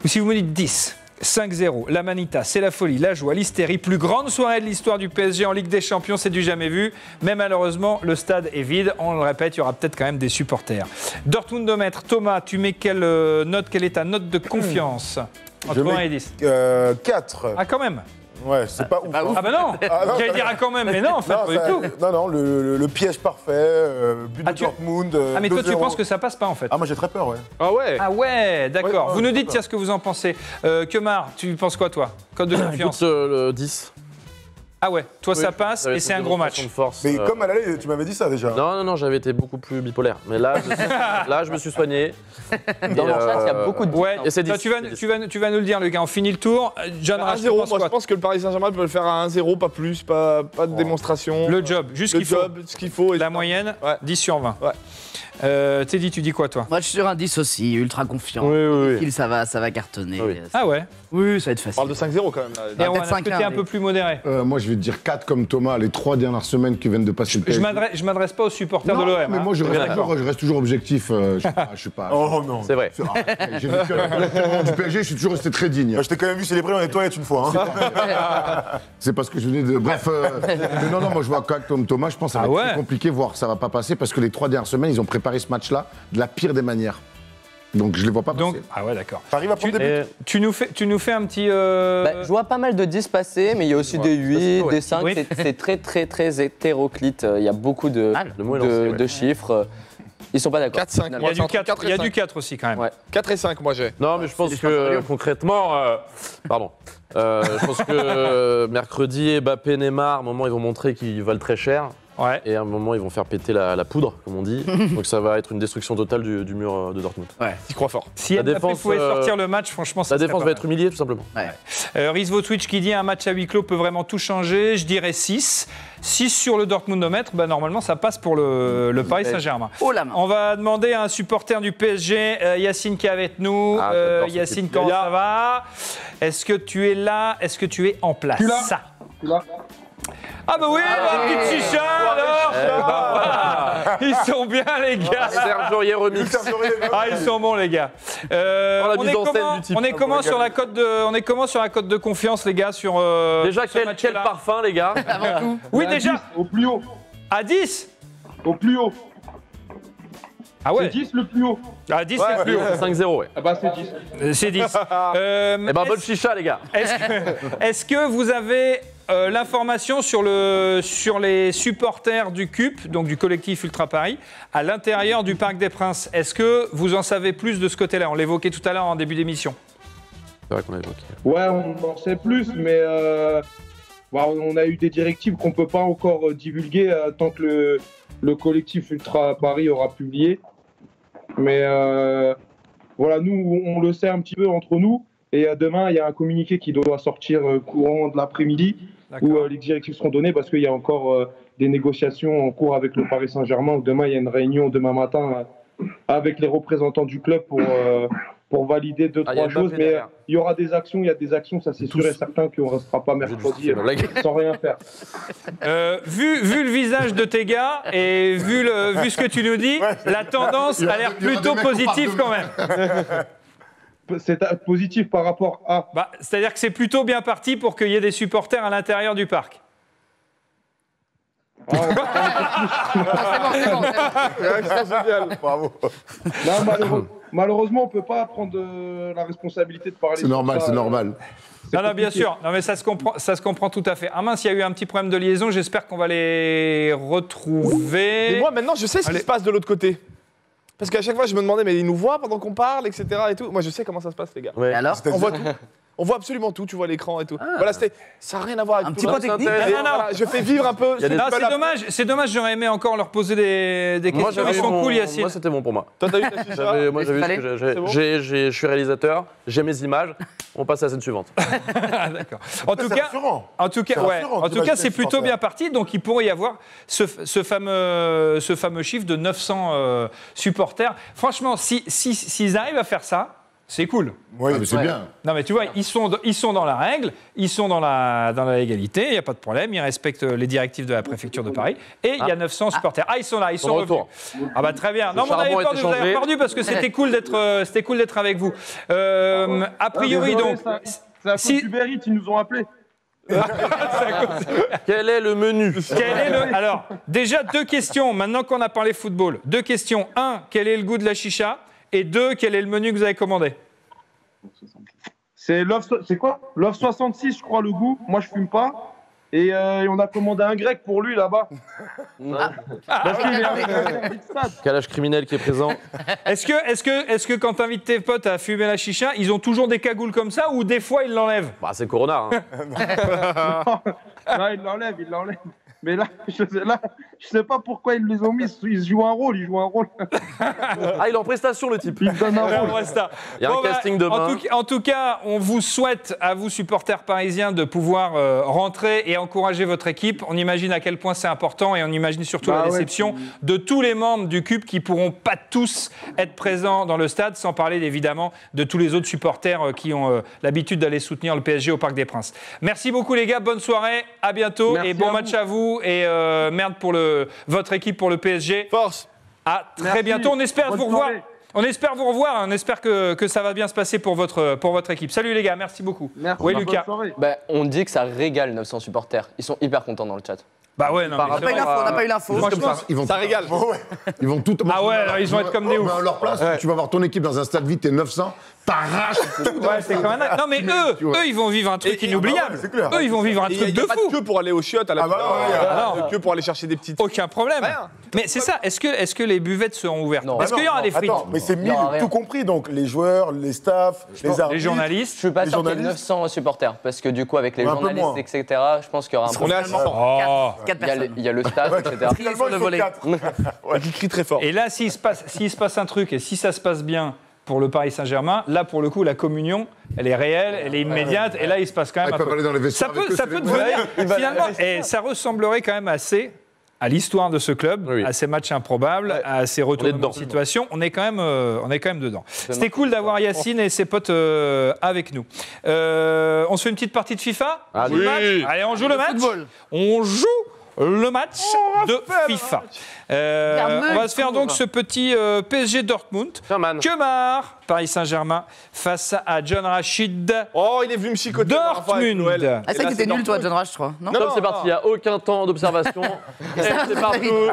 Ou si vous me dites 10, 5-0. La Manita, c'est la folie, la joie, l'hystérie. Plus grande soirée de l'histoire du PSG en Ligue des Champions, c'est du jamais vu. Mais malheureusement, le stade est vide. On le répète, il y aura peut-être quand même des supporters. Dortmundomètre, Thomas, tu mets quelle note? Quelle est ta note de confiance? Entre 1 et 10. 4. Ah, quand même. Ouais, c'est pas ouf. Ah bah non, j'allais dire quand même, mais non, en fait, pas du tout. Non, le piège parfait, but de Dortmund. Ah, mais toi, tu penses que ça passe pas, en fait? Ah, moi, j'ai très peur, ouais. Ah ouais? Ah ouais, d'accord. Vous nous dites, tiens, ce que vous en pensez. Kemar, tu penses quoi, toi? Code de confiance? Le 10. Ah ouais, toi, ça passe et c'est un gros match. Mais comme à l'aller, tu m'avais dit ça déjà. Non, j'avais été beaucoup plus bipolaire. Mais là, je me suis soigné. Dans le chat, il y a beaucoup de... Ouais, et c'est 10, tu vas nous le dire, le gars. On finit le tour. John Rash, 1-0, moi, je pense que le Paris Saint-Germain peut le faire à 1-0, pas plus, pas de démonstration. Le job, juste ce qu'il faut. La moyenne, 10 sur 20. Ouais. Teddy, tu dis quoi, toi? Moi, je suis sur un 10 aussi, ultra confiant. Oui. Ça va cartonner. Oui. Ah ouais? Oui, ça va être facile. On parle de 5-0 quand même. Là. Et on a un côté un peu plus modéré. Moi, je vais te dire 4 comme Thomas, les 3 dernières semaines qui viennent de passer. Je m'adresse pas aux supporters de l'OM. Mais moi, je reste toujours objectif. Je suis pas. Oh non. C'est vrai. J'ai vécu du PSG, je suis toujours resté très digne. Je t'ai quand même vu célébrer dans les toilettes une fois. C'est parce que je venais de. Bref. Mais non, moi, je vois 4 comme Thomas. Je pense que ça va être très compliqué, voire ça va pas passer, parce que les 3 dernières semaines, ils ont préparé ce match-là de la pire des manières. Donc je les vois pas passer. Ah ouais, d'accord. Paris va prendre des buts. Tu nous fais un petit... je vois pas mal de 10 passer, mais il y a aussi des 8, des 5. Oui. C'est très hétéroclite. Il y a beaucoup de chiffres. Ils sont pas d'accord. 4-5. Il y a du 4 aussi quand même. Ouais. 4 et 5, moi j'ai. Non, mais je pense que concrètement... pardon. Je pense que mercredi, Mbappé, Neymar, à un moment, ils vont montrer qu'ils valent très cher. Ouais. Et à un moment, ils vont faire péter la poudre, comme on dit. Donc ça va être une destruction totale du mur de Dortmund. Ouais. Tu crois fort. Si Mbappé pouvait sortir le match, franchement, ça la défense va être humiliée, tout simplement. Ouais. Rizvo Twitch qui dit un match à huis clos peut vraiment tout changer. Je dirais 6. 6 sur le Dortmundomètre, normalement, ça passe pour le Paris Saint-Germain. Oh la main. On va demander à un supporter du PSG, Yacine qui est avec nous. Yacine, comment ça va? Est-ce que tu es là? Est-ce que tu es en place? Là. Ah bah oui, petite chicha alors. Ils sont bien les gars. Serge remix. Ah ils sont bons les gars. On est comment sur la cote de confiance les gars sur déjà quel parfum les gars? Avant tout. Oui déjà. 10, au plus haut. À 10. Au plus haut. Ah ouais. C'est 10 le plus haut. Ah 10 c'est le plus haut. 5-0 ouais. Ah bah c'est 10. C'est 10. Bonne chicha les gars. Est-ce que vous avez l'information sur les supporters du CUP, donc du collectif Ultra Paris, à l'intérieur du Parc des Princes? Est-ce que vous en savez plus de ce côté-là? On l'évoquait tout à l'heure en début d'émission. C'est vrai qu'on a évoqué. Ouais, on en sait plus, mais on a eu des directives qu'on ne peut pas encore divulguer tant que le collectif Ultra Paris aura publié. Mais voilà, nous, on le sait un petit peu entre nous. Et demain, il y a un communiqué qui doit sortir courant de l'après-midi où les directives seront données parce qu'il y a encore des négociations en cours avec le Paris Saint-Germain. Où demain, il y a une réunion demain matin avec les représentants du club pour valider 2-3 choses. Mais il y aura des actions, il y a des actions, ça c'est sûr et certain qu'on ne restera pas mercredi sans rien faire. Vu le visage de tes gars et vu ce que tu nous dis, la tendance a l'air plutôt positive quand même. C'est positif par rapport à... c'est-à-dire que c'est plutôt bien parti pour qu'il y ait des supporters à l'intérieur du parc. Bravo. Non, malheureusement, on ne peut pas prendre la responsabilité de parler. C'est normal, c'est normal. Non, bien sûr. Non, mais ça se comprend tout à fait. Ah mince, il y a eu un petit problème de liaison. J'espère qu'on va les retrouver. Et moi, maintenant, je sais ce qui se passe de l'autre côté. Parce qu'à chaque fois, je me demandais, mais ils nous voient pendant qu'on parle, etc. et tout. Moi, je sais comment ça se passe, les gars. Ouais. Et alors on voit tout. On voit absolument tout, tu vois l'écran et tout. Voilà, ça n'a rien à voir avec un petit point technique. Voilà, je fais vivre un peu. C'est dommage, j'aurais aimé encore leur poser des questions. Ils sont cool, Yacine. Moi, c'était bon pour moi. Toi, t'as eu ta chicha? Moi, j'ai vu ce que je suis réalisateur, j'ai mes images. On passe à la scène suivante. D'accord. En tout cas, c'est plutôt bien parti. Donc, il pourrait y avoir ce fameux chiffre de 900 supporters. Franchement, s'ils arrivent à faire ça, c'est cool. Oui, mais c'est bien. Non, mais tu vois, ils sont dans la règle, ils sont dans la légalité, il n'y a pas de problème, ils respectent les directives de la préfecture de Paris, et il y a 900 supporters. Ah, ils sont là, ils sont revenus. Ah bah très bien. Non, mais on avait peur de vous avoir perdu parce que c'était cool d'être avec vous. A priori, donc, C'est à cause du Uber Eats, ils nous ont appelés. Quel est le menu? Alors, déjà, 2 questions, maintenant qu'on a parlé football. 2 questions. 1, quel est le goût de la chicha? Et 2, quel est le menu que vous avez commandé? C'est quoi? Love 66, je crois, le goût. Moi, je fume pas. Et on a commandé un grec pour lui, là-bas. Parce qu'il est avec Calage criminel qui est présent. Est-ce que quand tu invites tes potes à fumer la chicha, ils ont toujours des cagoules comme ça ou des fois ils l'enlèvent? Bah, c'est Corona. Hein. Non, ils l'enlèvent. Mais là, je sais pas pourquoi ils les ont mis. Ils jouent un rôle, Ah, il est en prestation, le type. Ils donnent un rôle. Il y a un casting demain. En tout cas, on vous souhaite, à vous supporters parisiens, de pouvoir rentrer et encourager votre équipe. On imagine à quel point c'est important et on imagine surtout la déception de tous les membres du CUP qui pourront pas tous être présents dans le stade, sans parler évidemment de tous les autres supporters qui ont l'habitude d'aller soutenir le PSG au Parc des Princes. Merci beaucoup les gars, bonne soirée, à bientôt. Merci et bon à match vous. à vous et merde pour votre équipe pour le PSG. Force. À très Merci. bientôt. On espère Bonne vous revoir. soirée. On espère vous revoir. On espère que ça va bien se passer pour votre équipe. Salut les gars, merci beaucoup. Merci. Oui Bonne Lucas. soirée. Bah, on dit que ça régale 900 supporters. Ils sont hyper contents dans le chat. Bah ouais, non, mais On n'a pas eu l'info. Franchement, Ça régale. Ils vont tout. Ah ouais, alors ils vont être comme des oufs. À leur place, tu vas voir ton équipe dans un stade vide, t'es 900, t'arraches. Ouais, c'est quand même. Non mais eux, ils vont vivre un truc inoubliable. c'est clair. Eux, ils vont vivre un Il truc n'y de a pas fou. de queue pour aller aux chiottes à la Ah bah fin. ouais, De queue pour aller chercher des petites. Aucun problème. Rien. Mais c'est ça. Est-ce que les buvettes seront ouvertes? Non. Est-ce qu'il y aura des frites? Attends, mais c'est Il y aura mille, rien. tout compris, donc les joueurs, les staffs, les arbitres. Les journalistes? Je suis pas Les sûr qu'il y ait journalistes 900 supporters parce que du coup avec les Un peu journalistes moins. etc. Je pense qu'il y aura un peu. On est à 600. Oh. 4 Il y a personnes. il y a le staff etc. Trier sur le volet. Qui crie très fort. Et là, s'il se passe un truc et si ça se passe bien pour le Paris Saint-Germain, là, pour le coup, la communion, elle est réelle, elle est immédiate, et là, il se passe quand même Ils un peuvent truc. aller dans les vestiaires. Ça peut devenir, finalement, et ça ressemblerait quand même assez à l'histoire de ce club, Oui. à ces matchs improbables, à ces retournements de situation. On est quand même dedans. C'était cool d'avoir Yacine et ses potes avec nous. On se fait une petite partie de FIFA? Ah, On joue le oui. match Allez, on joue le match. On joue le match de FIFA. On va se faire donc ce petit PSG Dortmund. Kemar, Paris Saint-Germain, face à John Rachid. Oh, il est venu me chicoter. Dortmund. Ah, c'est vrai que t'étais nul, toi, John Rush, je crois. Non, Top, c'est parti, il n'y a aucun temps d'observation. Et c'est partout.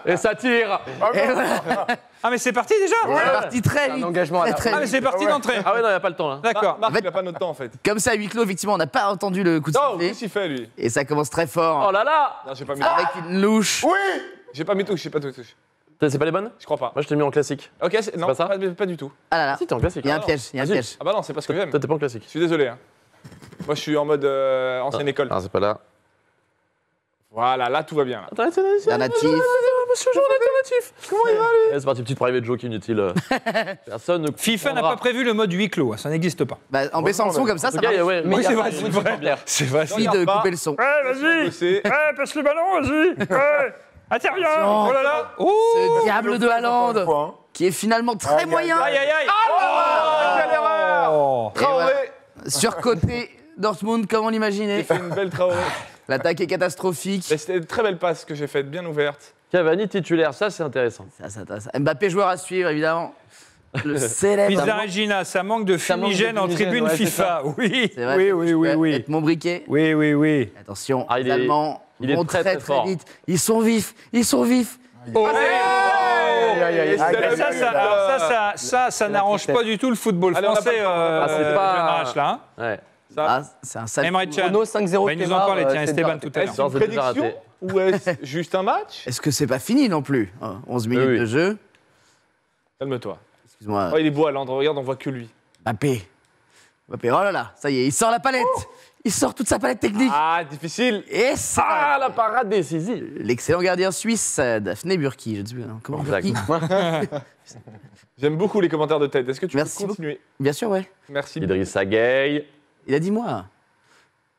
Et ça tire. Et voilà. Ah, mais c'est parti déjà? C'est parti très vite. engagement à la Très, Ah, mais c'est parti d'entrée. Ah ouais, non, il n'y a pas le temps là. D'accord. Marc, il n'a pas notre temps en fait. Comme ça, à huis clos, effectivement, on n'a pas entendu le coup de Non, sifflet. qu'est-ce qu'il fait lui? Et ça commence très fort. Oh là là. Non, j'ai pas mis. Avec une louche. Oui. J'ai pas mis touche, j'ai pas de touche. C'est pas les bonnes? Je crois pas. Moi je t'ai mis en classique. Ok, non, pas ça pas du tout. Ah là là. Si, t'es en classique. Il y a un piège, il y a un Vas-y. piège. Ah bah non, c'est pas ce que j'aime. Toi t'es pas en classique. Je suis désolé. Hein. Moi, je suis en mode ancienne école. Ah, c'est pas là. Voilà, là tout va bien. Là. Attends, Un natif. Monsieur Jean alternatif. Comment il va lui? C'est parti, petite private joke inutile. Personne ne FIFA n'a comprendra. pas prévu le mode huis clos, ça n'existe pas. Bah, en baissant le son comme ça, En ça tout cas, marche. ouais, Mais Oui, il y a c'est pas vrai, de c'est bruit vrai. exemplaire. C'est vrai. Merci de couper le son. Vas-y. C'est. Passe le ballon, vas-y. Interviens. Oh là là. Ce diable de Haaland, qui est finalement très moyen. Aïe, aïe, aïe. Quelle erreur! Et voilà. Traoré! Surcoté Dortmund, comme on J'ai l'imaginait. fait une belle Traoré. L'attaque est catastrophique. Mais c'était une très belle passe que j'ai faite, bien ouverte. Cavani titulaire, ça c'est intéressant. Ça. Mbappé joueur à suivre, évidemment. Le célèbre. Pizza Regina, ça manque de Ça manque de fumigène en fumigène, tribune ouais, c'est FIFA. Oui, C'est vrai, oui. Être mon briquet. Oui. Attention, Ah, les Allemands il est vont très, très très fort. vite. Ils sont vifs. Oh, ça n'arrange pas du tout le football Allez, on a français. pas- c'est pas- Jeune H, là. Ouais. Ah, c'est un sale. Emre Can. Renault 5-0 Il nous en Kemar, parlait, tiens, c'est Esteban, déjà tout à l'heure. Est-ce une Non, c'est déjà prédiction raté. ou est-ce juste un match? Est-ce que c'est pas fini non plus 11 minutes Oui. de jeu. Calme-toi. Excuse-moi. Oh, il est beau, Haaland. Regarde, on voit que lui. Mbappé, oh là là, ça y est, il sort la palette. Il sort toute sa palette technique. Ah, difficile. Et ça. Ah, la parade décisive. L'excellent gardien suisse, Daphné Burki. Je ne sais plus comment Exact. Burki. J'aime beaucoup les commentaires de tête. Est-ce que tu Merci peux continuer? Bien sûr, ouais. Merci. Idrissa Gueye. Il a dit moi.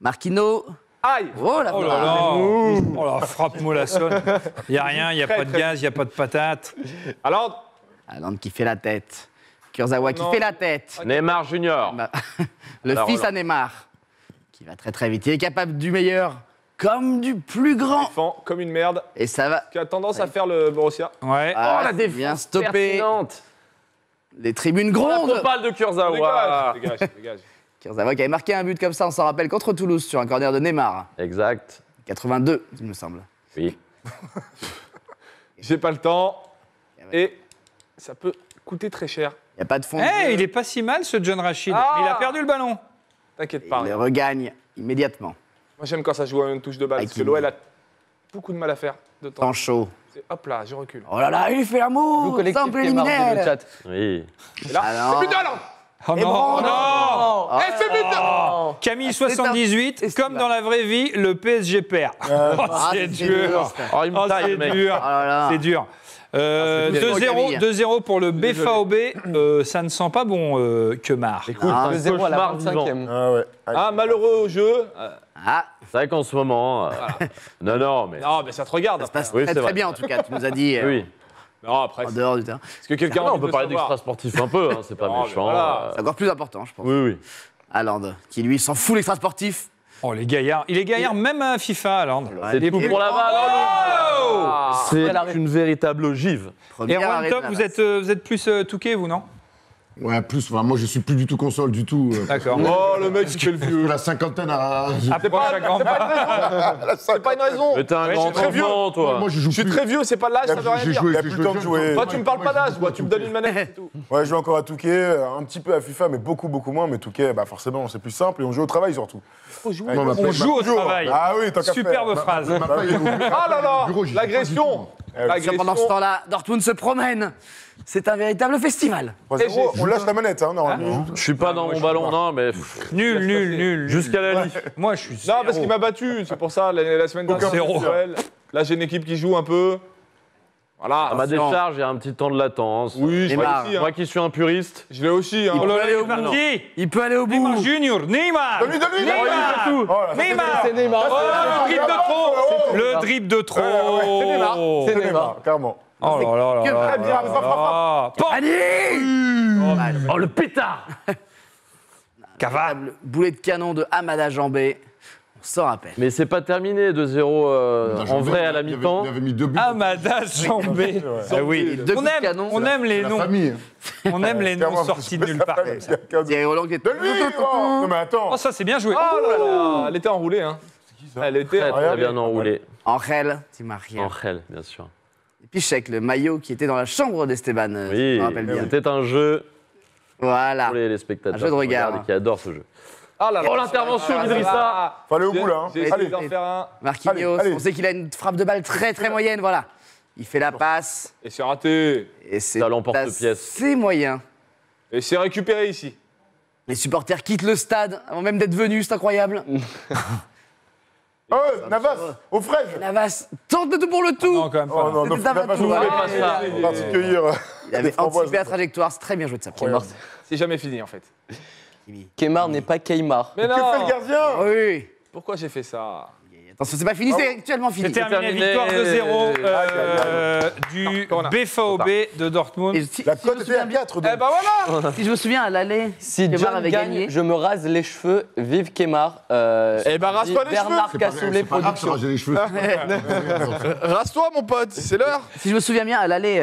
Marquino. Aïe! Oh la Oh là là. Oh là, frappe Molasson. Il n'y a rien, il n'y a pas de gaz, il n'y a pas de patate. Alors, Haaland qui fait la tête. Kurzawa qui Non. fait la tête. Neymar Junior. Bah, le Alors, fils alors. à Neymar. Qui va très très vite. Il est capable du meilleur comme du plus grand. défend comme une merde. Et ça va. Qui a tendance à faire le Borussia. Ouais. Ah, la défense bien stoppé. pertinente. Les tribunes On grondent. parle de Kurzawa. Dégage. Kurzawa qui avait marqué un but comme ça, on s'en rappelle, contre Toulouse sur un corner de Neymar. Exact. 82, il me semble. Oui. J'ai pas le temps. Et ça peut coûter très cher. Il n'y a pas de fond. Il est pas si mal ce John Rachid. Il a perdu le ballon. T'inquiète pas. Il le regagne immédiatement. Moi j'aime quand ça joue à une touche de balle, parce que l'OL a beaucoup de mal à faire de temps. Temps chaud. Hop là, je recule. Oh là là, il fait l'amour, simple liminaire. Oui. Et là, c'est but de Haaland. Oh non, non. Eh, c'est but de... Camille 78, comme dans la vraie vie, le PSG perd. C'est dur. C'est dur. C'est dur. 2-0 pour le BVB, ça ne sent pas bon Kemar. Écoute, 2-0 à la 25e. Malheureux au jeu. C'est vrai qu'en ce moment... Non, mais ça te regarde. Ça se passe très bien en tout cas, tu nous as dit. Oui. Non, après, en dehors du terrain. Est-ce que quelqu'un on peut parler d'extra sportif un peu, c'est pas méchant. Voilà. C'est encore plus important, je pense. Oui. Haaland, qui lui s'en fout l'extra sportif. Oh, les gaillards. Il est gaillard même à FIFA, Haaland. C'est tout pour la balle. C'est une véritable ogive. Et Erwan Top, vous êtes plus touqué, vous, non? Ouais, plus. Enfin, moi, je suis plus du tout console du tout. D'accord. Oh, le mec, c'est le vieux. La cinquantaine à. C'est pas une raison. Mais t'es un grand très vieux, toi. Moi, Je suis très vieux, c'est pas de l'âge, ça veut rien dire. Il n'y a plus le temps de jouer. Toi, tu me parles pas d'âge, tu me donnes une manette, c'est tout. Ouais, je joue encore à Touquet, un petit peu à FIFA, mais beaucoup moins. Mais Touquet, forcément, c'est plus simple et on joue au travail surtout. On joue au travail. Ah oui, tant qu'à faire. Superbe phrase. Ah là là, l'agression. Pendant ce temps-là, Dortmund se promène. C'est un véritable festival. On lâche la manette, normalement. Je suis pas dans mon ballon, non, mais... Nul. Jusqu'à la lie. Moi, je suis Non, parce qu'il m'a battu, c'est pour ça, la semaine dernière. Là, j'ai une équipe qui joue un peu. Voilà. À ma décharge, il y a un petit temps de latence. Oui, je l'ai aussi. Moi qui suis un puriste. Je l'ai aussi. Il peut aller au bout. Neymar Junior, Neymar. Neymar. C'est Neymar. Oh, le dribble de trop. Le dribble de trop. C'est Neymar, carrément. Oh là là là là. Oh, le pétard. Cavale. Boulet de canon de Hamada Jambé. On s'en rappelle. Mais c'est pas terminé, 2-0 en vrai à la mi-temps. Il avait mis 2 buts. Hamada Jambé. Oui. On aime les noms. On aime les noms sortis de nulle part comme ça. Thierry Roland qui est... Non, mais attends. Oh, ça, c'est bien joué. Oh là là. Elle était enroulée, hein. Elle était très bien enroulée. Angel, Di Maria. Angel, bien sûr. Et Pichek, le maillot qui était dans la chambre d'Esteban. Oui, je me rappelle bien. c'était un jeu voilà. pour les spectateurs un jeu de regard. qui adorent ce jeu. Oh là là. Oh, l'intervention d'Idrissa. Faut aller au bout, là. Allez, d'en faire un. Marquinhos, on sait qu'il a une frappe de balle très moyenne, voilà. Il fait la passe. Et c'est raté. Et c'est ça l'emporte-pièce. C'est moyen. Et c'est récupéré ici. Les supporters quittent le stade avant même d'être venus, c'est incroyable. Oh, Navas, aux fraises. Navas tente de tout pour le tout. Non, quand même pas. Oh non, Navas, on allait pas ça. Il avait anticipé la trajectoire, c'est très bien joué de sa part. C'est jamais fini, en fait. Kemar n'est pas Keymar. Mais non. Que fait le gardien? Oui. Pourquoi j'ai fait ça? Attention, c'est pas fini, c'est actuellement fini. C'est terminé, victoire 2-0 du BVB de Dortmund. La cote était à 4. Eh ben voilà. Si je me souviens, à l'aller, si Kemar John avait gagne, gagné. je me rase les cheveux. Vive Kemar. Eh ben rase-toi les cheveux. Bernard Cassoulet Productions. Raser les cheveux. Rase-toi, mon pote, c'est l'heure. Si je me souviens bien, à l'aller,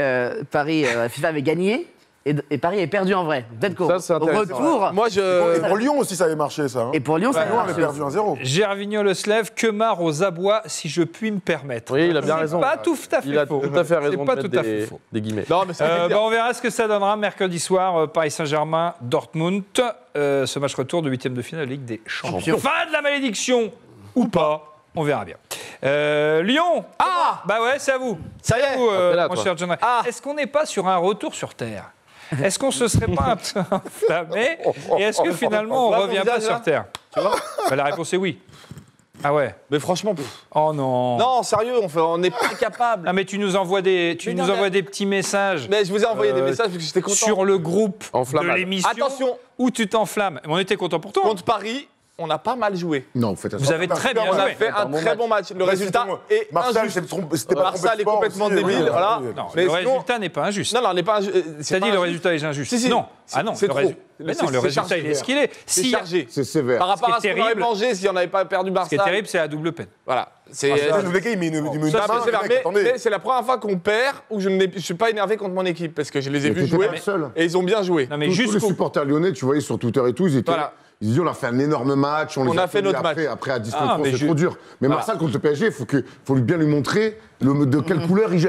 Paris, FIFA avait gagné. Et Paris est perdu en vrai. Peut-être qu'au retour. Moi, Et pour Lyon aussi, ça avait marché, ça. Et pour Lyon, ça Lyon avait perdu 1-0. Gervinho le Slève, Kemar aux abois, si je puis me permettre. Oui, il a bien raison. C'est pas tout à fait faux. Il a tout à fait raison. C'est pas tout à fait faux. Des guillemets. Non, mais on verra ce que ça donnera mercredi soir, Paris Saint-Germain, Dortmund. Ce match retour de 8e de finale de Ligue des Champions. Fin de la malédiction ou pas. On verra bien. Lyon. Bah ouais, c'est à vous. Ça y est. Mon cher John. Est-ce qu'on n'est pas sur un retour sur Terre? Est-ce qu'on se serait pas un peu enflammé? Et est-ce que finalement on revient pas sur Terre? Tu vois? La réponse est oui. Ah ouais. Mais franchement, oh non. Non, sérieux, on n'est pas capable. Ah mais tu nous envoies des petits messages. Mais je vous ai envoyé des messages parce que j'étais content. Sur le groupe de l'émission. Attention. Où tu t'enflammes. On était content pour toi. Contre Paris. On n'a pas mal joué. Non, faites attention. Vous avez très bien joué. On a fait un très bon match. Le résultat est injuste. Marsal est complètement débile. Voilà. Non, le résultat n'est pas injuste. Non, n'est pas injuste. C'est dit le résultat est injuste. Si. Non. Ah non, c'est trop. Mais non, le résultat il est ce qu'il est. C'est chargé. C'est sévère. Par rapport à ce qu'on aurait mangé si on n'avait pas perdu Barça. Ce qui est terrible, c'est la double peine. Voilà. C'est la première fois qu'on perd où je ne suis pas énervé contre mon équipe parce que je les ai vus jouer et ils ont bien joué. Tous les supporters lyonnais, tu voyais sur Twitter et tout, Ils disent on a fait un énorme match, on a fait notre match. Après à distance, c'est trop dur. Mais Marsal contre le PSG, il faut bien lui montrer de quelle couleur il joue.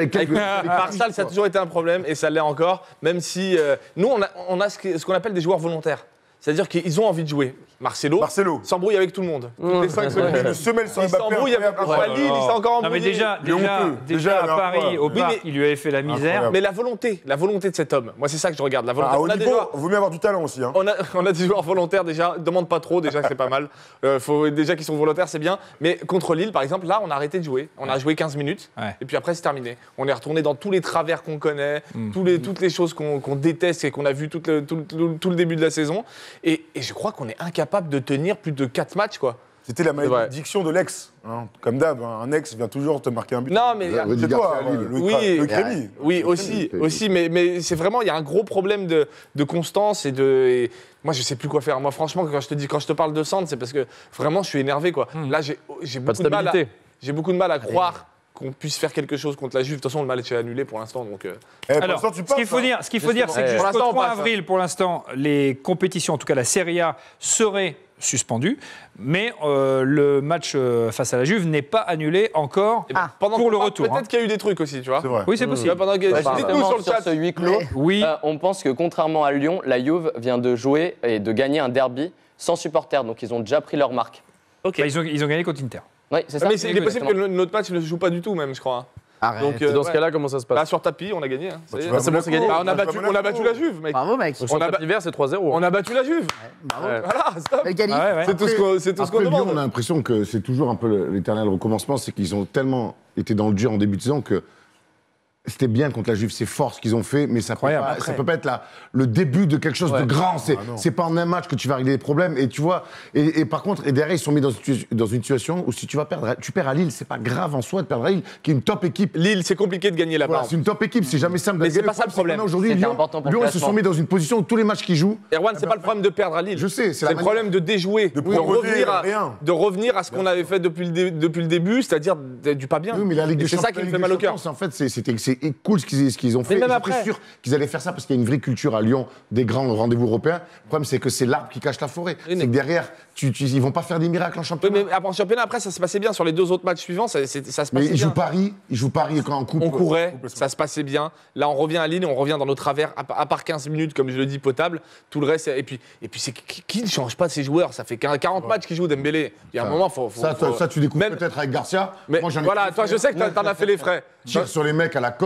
Marsal, ça a toujours été un problème et ça l'est encore, même si nous on a ce qu'on appelle des joueurs volontaires. C'est-à-dire qu'ils ont envie de jouer. Marcelo s'embrouille avec tout le monde. Les 5 semelles sans il s'embrouille avec Lille, il s'est encore embrouillé. Non mais déjà à Paris, au parc, il lui avait fait la misère. Mais la volonté de cet homme, moi c'est ça que je regarde. La volonté. Il vaut mieux avoir du talent aussi. Hein. On a des joueurs volontaires déjà, demande pas trop, déjà c'est pas mal. Faut déjà qu'ils sont volontaires, c'est bien. Mais contre Lille, par exemple, là on a arrêté de jouer. On a joué 15 minutes et puis après c'est terminé. On est retourné dans tous les travers qu'on connaît, toutes les choses qu'on déteste et qu'on a vu tout le début de la saison. Et je crois qu'on est incapable de tenir plus de 4 matchs, quoi. C'était la malédiction de l'ex. Hein. Comme d'hab, un ex vient toujours te marquer un but. Non, mais c'est toi, le Crémy. Oui, aussi, mais c'est vraiment, il y a un gros problème de constance et moi, je sais plus quoi faire. Moi, franchement, quand je te parle de Sand, c'est parce que vraiment, je suis énervé, quoi. Là, j'ai beaucoup de mal à croire qu'on puisse faire quelque chose contre la Juve. De toute façon, le match est annulé pour l'instant. Donc, Alors, ce qu'il faut dire, c'est que jusqu'au 3 avril, pour l'instant, les compétitions, en tout cas la Serie A, seraient suspendues. Mais le match face à la Juve n'est pas annulé encore pour le retour. Peut-être qu'il y a eu des trucs aussi, tu vois. Oui, c'est possible. Dites-nous sur le chat. Ce huis clos, on pense que contrairement à Lyon, la Juve vient de jouer et de gagner un derby sans supporters. Donc, ils ont déjà pris leur marque. Ils ont gagné contre Inter. Oui, c'est ça. Mais il est possible que notre match ne se joue pas du tout, même, je crois. Arrête. Donc, dans ce cas-là, comment ça se passe? Sur tapis, on a gagné. C'est bon, c'est gagné. On a battu la Juve, mec. Bravo, mec. Sur tapis vert, c'est 3-0. On a battu la Juve. Bravo. Voilà, stop. C'est tout ce qu'on demande. On a l'impression que c'est toujours un peu l'éternel recommencement, c'est qu'ils ont tellement été dans le dur en début de saison que c'était bien contre la Juve, c'est fort ce qu'ils ont fait, mais ça peut pas être le début de quelque chose de grand. C'est pas en un match que tu vas régler les problèmes. Et tu vois, et par contre, derrière, ils sont mis dans une situation où si tu vas perdre, tu perds à Lille, c'est pas grave en soi de perdre à Lille, qui est une top équipe. Lille, c'est compliqué de gagner là-bas. Voilà, c'est une top équipe, c'est jamais simple. Mais c'est pas ça le problème. Aujourd'hui, Lyon, ils se sont mis dans une position où tous les matchs qu'ils jouent. Erwan, c'est pas le problème de perdre à Lille. Je sais, c'est le problème de déjouer, de revenir à ce qu'on avait fait depuis le début, c'est-à-dire du pas bien. C'est ça qui me fait mal au cœur. En fait, c'est cool ce qu'ils ont fait. J'étais sûr qu'ils allaient faire ça parce qu'il y a une vraie culture à Lyon des grands rendez-vous européens. Le problème, c'est que c'est l'arbre qui cache la forêt. C'est que derrière, ils vont pas faire des miracles en championnat. Oui, mais en championnat, après, ça se passait bien. Sur les 2 autres matchs suivants, ça se passait bien. Ils jouent Paris quand en coupe. On courait, ça se passait bien. Là, on revient à Lille, on revient dans nos travers, à part 15 minutes, comme je le dis, potable. Tout le reste, et puis c'est qui ne change pas de ses joueurs? Ça fait 40 matchs qu'ils jouent Dembélé. Il y a un moment, ça, tu découvres peut-être avec Garcia. Moi, voilà, toi, je sais que t'en as fait les frais. Tire sur les mecs à la corne.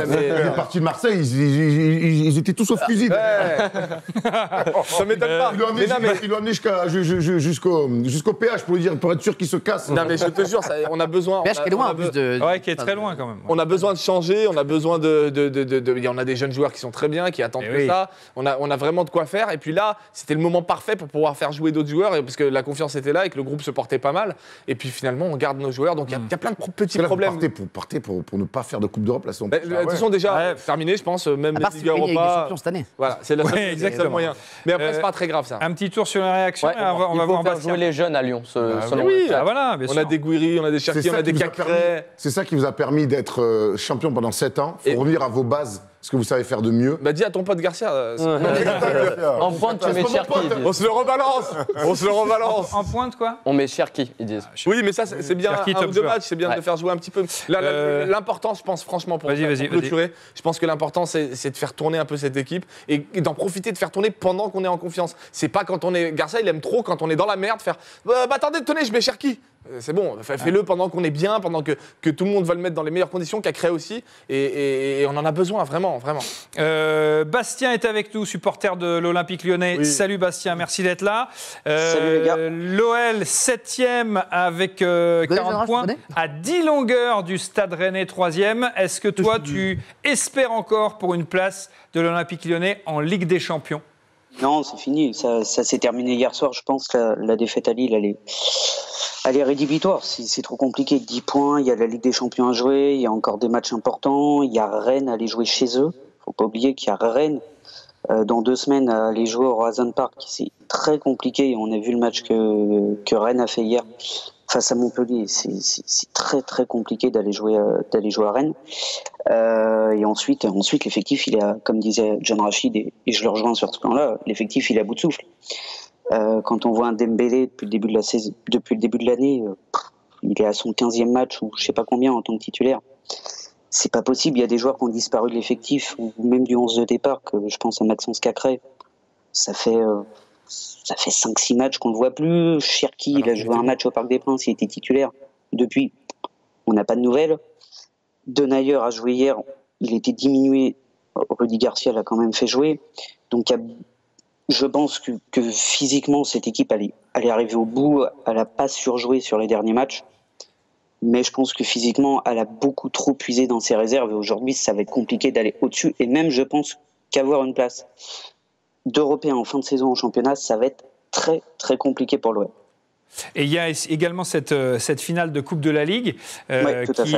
Les partis de Marseille, ils étaient tous au fusil. Ça m'étonne pas. Il doit amener jusqu'au péage pour être sûr qu'il se casse. Non, mais je te jure, on a besoin. Péage qui est loin en plus de. Ouais, qui est très loin quand même. On a besoin de changer, on a besoin on a des jeunes joueurs qui sont très bien, qui attendent que ça. On a vraiment de quoi faire. Et puis là, c'était le moment parfait pour pouvoir faire jouer d'autres joueurs, parce que la confiance était là et que le groupe se portait pas mal. Et puis finalement, on garde nos joueurs. Donc il y a plein de petits problèmes. Partez pour ne pas faire de Coupe d'Europe la saison prochaine. De toute façon, déjà terminé, je pense. Même les Ligue Europa. Cette année. Voilà, c'est le seul moyen. Mais après, c'est pas très grave ça. Un petit tour sur la réaction. On va voir faire jouer les jeunes à Lyon. Oui, voilà. On a des Gouiri, on a des Cherki, on a des Cacré. C'est ça qui vous a permis d'être champion pendant 7 ans. Il faut revenir à vos bases. Ce que vous savez faire de mieux. Dis à ton pote Garcia. En pointe, tu mets Cherki. On se le rebalance. En pointe, quoi? On met Cherki, ils disent. Oui, mais ça, c'est bien. Un ou 2 matchs, c'est bien de faire jouer un petit peu. L'important, je pense, franchement, pour clôturer, je pense que l'important, c'est de faire tourner un peu cette équipe et d'en profiter de faire tourner pendant qu'on est en confiance. C'est pas quand on est. Garcia, il aime trop quand on est dans la merde faire. Attendez, tenez, je mets Cherki. C'est bon, fais-le pendant qu'on est bien, pendant que tout le monde va le mettre dans les meilleures conditions, qu'a créé aussi, et on en a besoin, vraiment. Bastien est avec nous, supporter de l'Olympique Lyonnais. Oui. Salut Bastien, merci d'être là. Salut les gars. L'OL 7e avec 40 points, à 10 longueurs du Stade Rennais 3e. Est-ce que toi, tu espères encore pour une place de l'Olympique Lyonnais en Ligue des Champions? Non, c'est fini. Ça s'est terminé hier soir, je pense. La défaite à Lille, elle est rédhibitoire. C'est trop compliqué. 10 points, il y a la Ligue des Champions à jouer, il y a encore des matchs importants, il y a Rennes à aller jouer chez eux. Faut pas oublier qu'il y a Rennes dans 2 semaines à aller jouer au Roazhon Park. C'est très compliqué. On a vu le match que Rennes a fait hier face à Montpellier. C'est très très compliqué d'aller jouer à Rennes. Et ensuite l'effectif, il est comme disait John Rachid, et je le rejoins sur ce plan-là, l'effectif il est à bout de souffle. Quand on voit un Dembélé depuis le début de l'année, il est à son 15e match ou je sais pas combien en tant que titulaire. C'est pas possible. Il y a des joueurs qui ont disparu de l'effectif ou même du 11 de départ, que je pense à Maxence Cacré. Ça fait 5-6 matchs qu'on le voit plus. Cherki, il a joué un match au Parc des Princes, il était titulaire. Depuis, on n'a pas de nouvelles. Denayer a joué hier, il était diminué. Rudy Garcia l'a quand même fait jouer. Donc je pense que physiquement, cette équipe allait arriver au bout. Elle n'a pas surjoué sur les derniers matchs. Mais je pense que physiquement, elle a beaucoup trop puisé dans ses réserves. Et aujourd'hui, ça va être compliqué d'aller au-dessus. Et même, je pense qu'avoir une place d'Européens en fin de saison en championnat, ça va être très, très compliqué pour l'OM. Et il y a également cette finale de Coupe de la Ligue qui,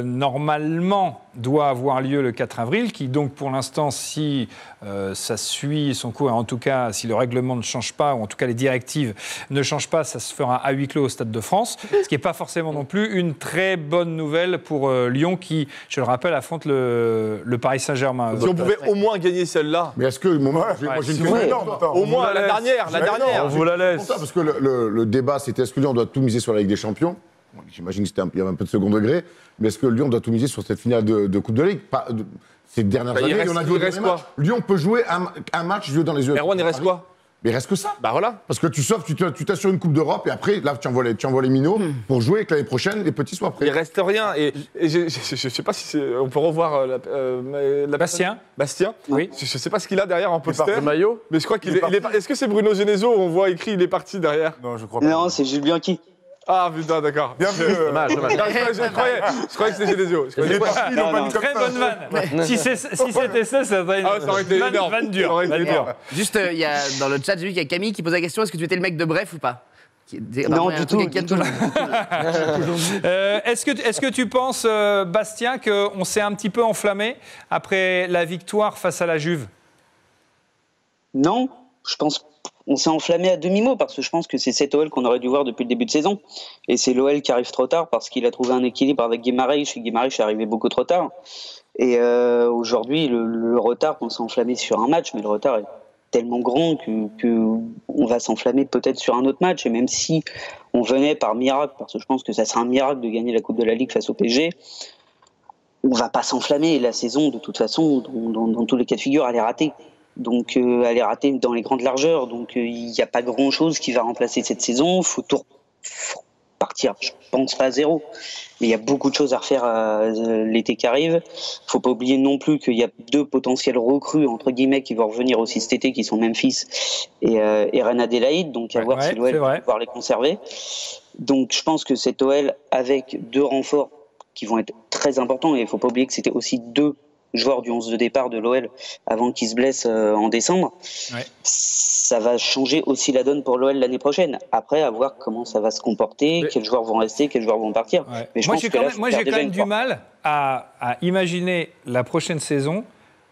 normalement, doit avoir lieu le 4 avril, qui donc, pour l'instant, si ça suit son cours, en tout cas, si le règlement ne change pas, ou en tout cas les directives ne changent pas, ça se fera à huis clos au Stade de France, ce qui n'est pas forcément non plus une très bonne nouvelle pour Lyon, qui, je le rappelle, affronte le Paris Saint-Germain. Si on pouvait au moins gagner celle-là. Mais est-ce que, moi j'ai une question. Au moins la dernière. On vous la laisse. Parce que le débat, c'était est-ce que Lyon doit tout miser sur la Ligue des Champions? J'imagine qu'il y avait un peu de second degré, mais est-ce que Lyon doit tout miser sur cette finale de Coupe de Ligue? Ces dernières années, il reste quoi? Lyon peut jouer un match joué dans les yeux. Erwan, il reste quoi? Mais il reste que ça. Bah voilà. Parce que tu t'assures une Coupe d'Europe et après, là, tu envoies les minots pour jouer et que l'année prochaine, les petits soient prêts. Il reste rien. Et je sais pas si on peut revoir Bastien. Bastien. Oui. Je sais pas ce qu'il a derrière en poster. Le maillot. Mais je crois qu'il est. Est-ce que c'est Bruno Genesio? On voit écrit il est parti derrière. Non, je crois pas. Non, c'est Jules Bianchi. Ah putain, d'accord. Bien vu. Dommage. Je croyais que c'était Genesio. Très bonne vanne. Si c'était ça serait une vanne dure. Juste, il y a, dans le chat, j'ai vu qu'il y a Camille qui pose la question, est-ce que tu étais le mec de Bref ou pas? Non, du tout. Est-ce que tu penses, Bastien, qu'on s'est un petit peu enflammé après la victoire face à la Juve? Non, je pense on s'est enflammé à demi-mot parce que je pense que c'est cet OL qu'on aurait dû voir depuis le début de saison. Et c'est l'OL qui arrive trop tard parce qu'il a trouvé un équilibre avec Guimarães. Guimarães est arrivé beaucoup trop tard. Et aujourd'hui, le retard, on s'est enflammé sur un match, mais le retard est tellement grand qu'on va s'enflammer peut-être sur un autre match. Et même si on venait par miracle, parce que je pense que ça sera un miracle de gagner la Coupe de la Ligue face au PSG, on va pas s'enflammer. La saison, de toute façon, dans tous les cas de figure, elle est ratée. Donc elle est ratée dans les grandes largeurs. Donc il n'y a pas grand-chose qui va remplacer cette saison. Il faut partir, je pense pas à zéro. Mais il y a beaucoup de choses à refaire l'été qui arrive. Il ne faut pas oublier non plus qu'il y a 2 potentiels recrues, entre guillemets, qui vont revenir aussi cet été, qui sont Memphis et Reine Adélaïde. Donc à voir si l'OL va pouvoir les conserver. Donc je pense que cet OL, avec 2 renforts qui vont être très importants, et il ne faut pas oublier que c'était aussi 2 joueur du 11 de départ de l'OL avant qu'il se blesse en décembre, ça va changer aussi la donne pour l'OL l'année prochaine. Après, à voir comment ça va se comporter, quels joueurs vont rester, quels joueurs vont partir. Mais moi, j'ai quand même du mal à imaginer la prochaine saison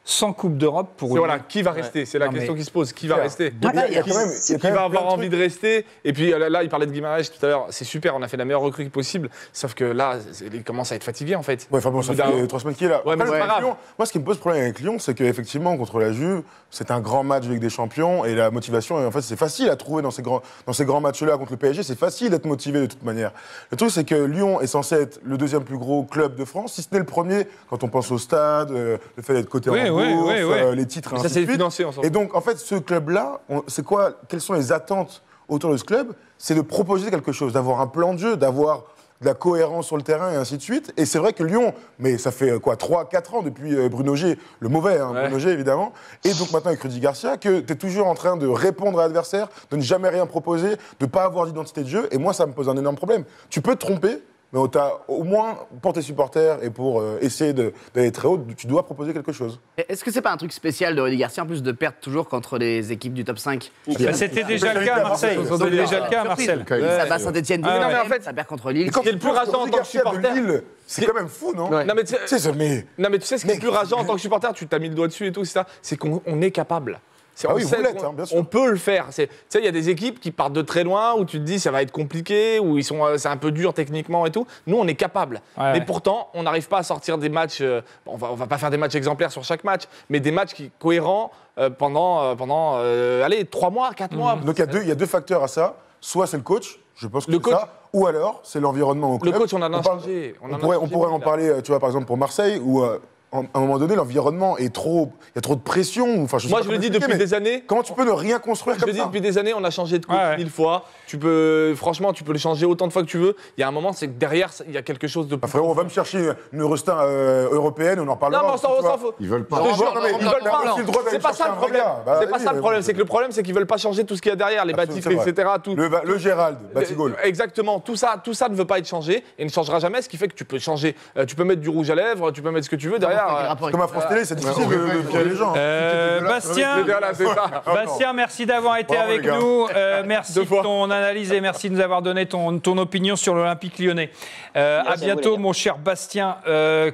sans Coupe d'Europe pour voilà, qui va rester? C'est la question qui se pose. Qui va rester? Qui va avoir envie de rester? Et puis là, il parlait de Guimarães tout à l'heure. C'est super, on a fait la meilleure recrue possible. Sauf que là, il commence à être fatigué en fait. Ouais, enfin bon, ça fait 3 semaines qu'il est là. Ouais, mais c'est pas grave. Lyon, moi, ce qui me pose problème avec Lyon, c'est qu'effectivement, contre la Juve, c'est un grand match avec des champions et la motivation, en fait, c'est facile à trouver dans ces grands matchs-là contre le PSG. C'est facile d'être motivé de toute manière. Le truc, c'est que Lyon est censé être le 2e plus gros club de France, si ce n'est le premier, quand on pense au stade, le fait d'être coté en bourse, les titres, ça c'est financé ensemble. Et donc, en fait, ce club-là, c'est quoi? Quelles sont les attentes autour de ce club? C'est de proposer quelque chose, d'avoir un plan de jeu, d'avoir de la cohérence sur le terrain et ainsi de suite. Et c'est vrai que Lyon, mais ça fait 3-4 ans depuis Bruno G, le mauvais, Bruno G évidemment, et donc maintenant avec Rudy Garcia, que tu es toujours en train de répondre à l'adversaire, de ne jamais rien proposer, de ne pas avoir d'identité de jeu. Et moi, ça me pose un énorme problème. Tu peux te tromper, mais au moins, pour tes supporters et pour essayer d'aller très haut, tu dois proposer quelque chose. Est-ce que c'est pas un truc spécial de Rudy Garcia, en plus de perdre toujours contre les équipes du top 5? C'était déjà le cas à Marseille. C'était déjà le cas à Marseille. Ça bat Saint-Etienne, ça perd contre Lille. Ce qui est le plus rageant en tant que supporter, c'est quand même fou, non? Non, mais tu sais ce qui est le plus rageant en tant que supporter, tu t'as mis le doigt dessus et tout, c'est qu'on est capable. On peut le faire. Tu sais, il y a des équipes qui partent de très loin, où tu te dis ça va être compliqué, où c'est un peu dur techniquement et tout. Nous, on est capable. Mais pourtant, on n'arrive pas à sortir des matchs. On va pas faire des matchs exemplaires sur chaque match, mais des matchs cohérents pendant 3 mois, 4 mois. Donc il y a deux facteurs à ça. Soit c'est le coach, je pense que c'est ça, ou alors c'est l'environnement au club. Le coach, on en a changé. On pourrait en parler, tu vois, par exemple pour Marseille, où à un moment donné, l'environnement est trop... Il y a trop de pression. Enfin, moi, je le dis depuis des années. Comment tu peux ne rien construire comme ça ? Je le dis depuis des années, on a changé de coach 1000 fois. Franchement, tu peux le changer autant de fois que tu veux. Il y a un moment, c'est que derrière, il y a quelque chose de... Frérot, on va me chercher une Eurostar européenne, on en parlera. Non, mais on s'en fout. Ils veulent pas. C'est pas ça le problème. C'est pas ça le problème. C'est que le problème, c'est qu'ils veulent pas changer tout ce qu'il y a derrière, les Batifs, etc. Le Gérald, Batigol. Exactement. Tout ça ne veut pas être changé et ne changera jamais, ce qui fait que tu peux changer. Tu peux mettre du rouge à lèvres, tu peux mettre ce que tu veux derrière. Comme à France Télé, c'est difficile de pirer les gens. Bastien, merci d'avoir été avec nous. Merci de ton analyse et merci de nous avoir donné ton opinion sur l'Olympique lyonnais. À bientôt, mon cher Bastien.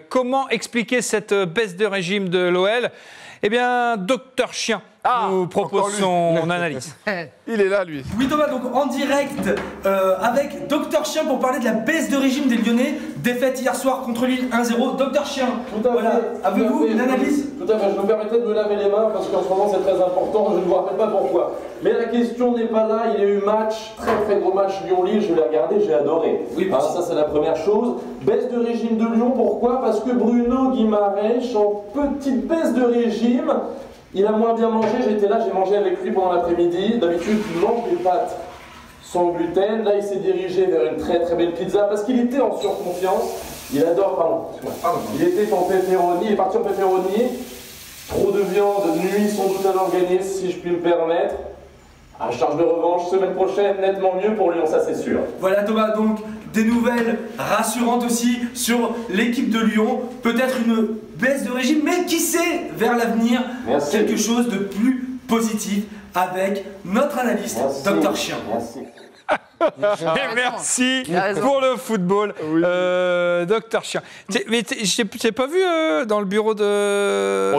Comment expliquer cette baisse de régime de l'OL ? Eh bien, Docteur Chien nous propose son analyse. Il est là, lui. Oui, Thomas, donc en direct avec Docteur Chien pour parler de la baisse de régime des Lyonnais. Défaite hier soir contre Lille 1-0. Docteur Chien, avez-vous une analyse ? Tout à fait, je me permettais de me laver les mains parce qu'en ce moment c'est très important, je ne vous rappelle pas pourquoi. Mais la question n'est pas là, il y a eu match, très gros match Lyon-Lille, je l'ai regardé, j'ai adoré. Oui, ça c'est la première chose. Baisse de régime de Lyon, pourquoi ? Parce que Bruno Guimaraes, en petite baisse de régime, il a moins bien mangé, j'étais là, j'ai mangé avec lui pendant l'après-midi. D'habitude, il mange des pâtes sans gluten. Là, il s'est dirigé vers une très belle pizza parce qu'il était en surconfiance. Il adore, il était en pepperoni, il est parti en pepperoni. Trop de viande, nuit sans doute à l'organisme, si je puis me permettre. À charge de revanche, semaine prochaine, nettement mieux pour Lyon, ça c'est sûr. Voilà Thomas, donc des nouvelles rassurantes aussi sur l'équipe de Lyon. Peut-être une baisse de régime, mais qui sait, vers l'avenir, quelque chose de plus positif avec notre analyste, Docteur Chien. Merci. Et merci pour le football, Docteur Chien. Mais je t'ai pas vu dans le bureau de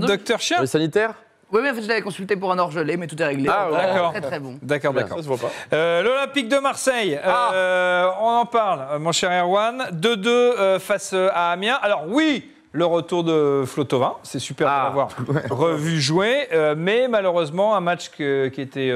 Docteur Chien. Le sanitaire. Oui, mais en fait, je l'avais consulté pour un orgelé, mais tout est réglé. D'accord. Très bon. D'accord. Ça se voit pas. L'Olympique de Marseille, on en parle, mon cher Erwan. 2-2 face à Amiens. Alors oui, le retour de Flo Thauvin, c'est super de l'avoir revu jouer, mais malheureusement un match qui était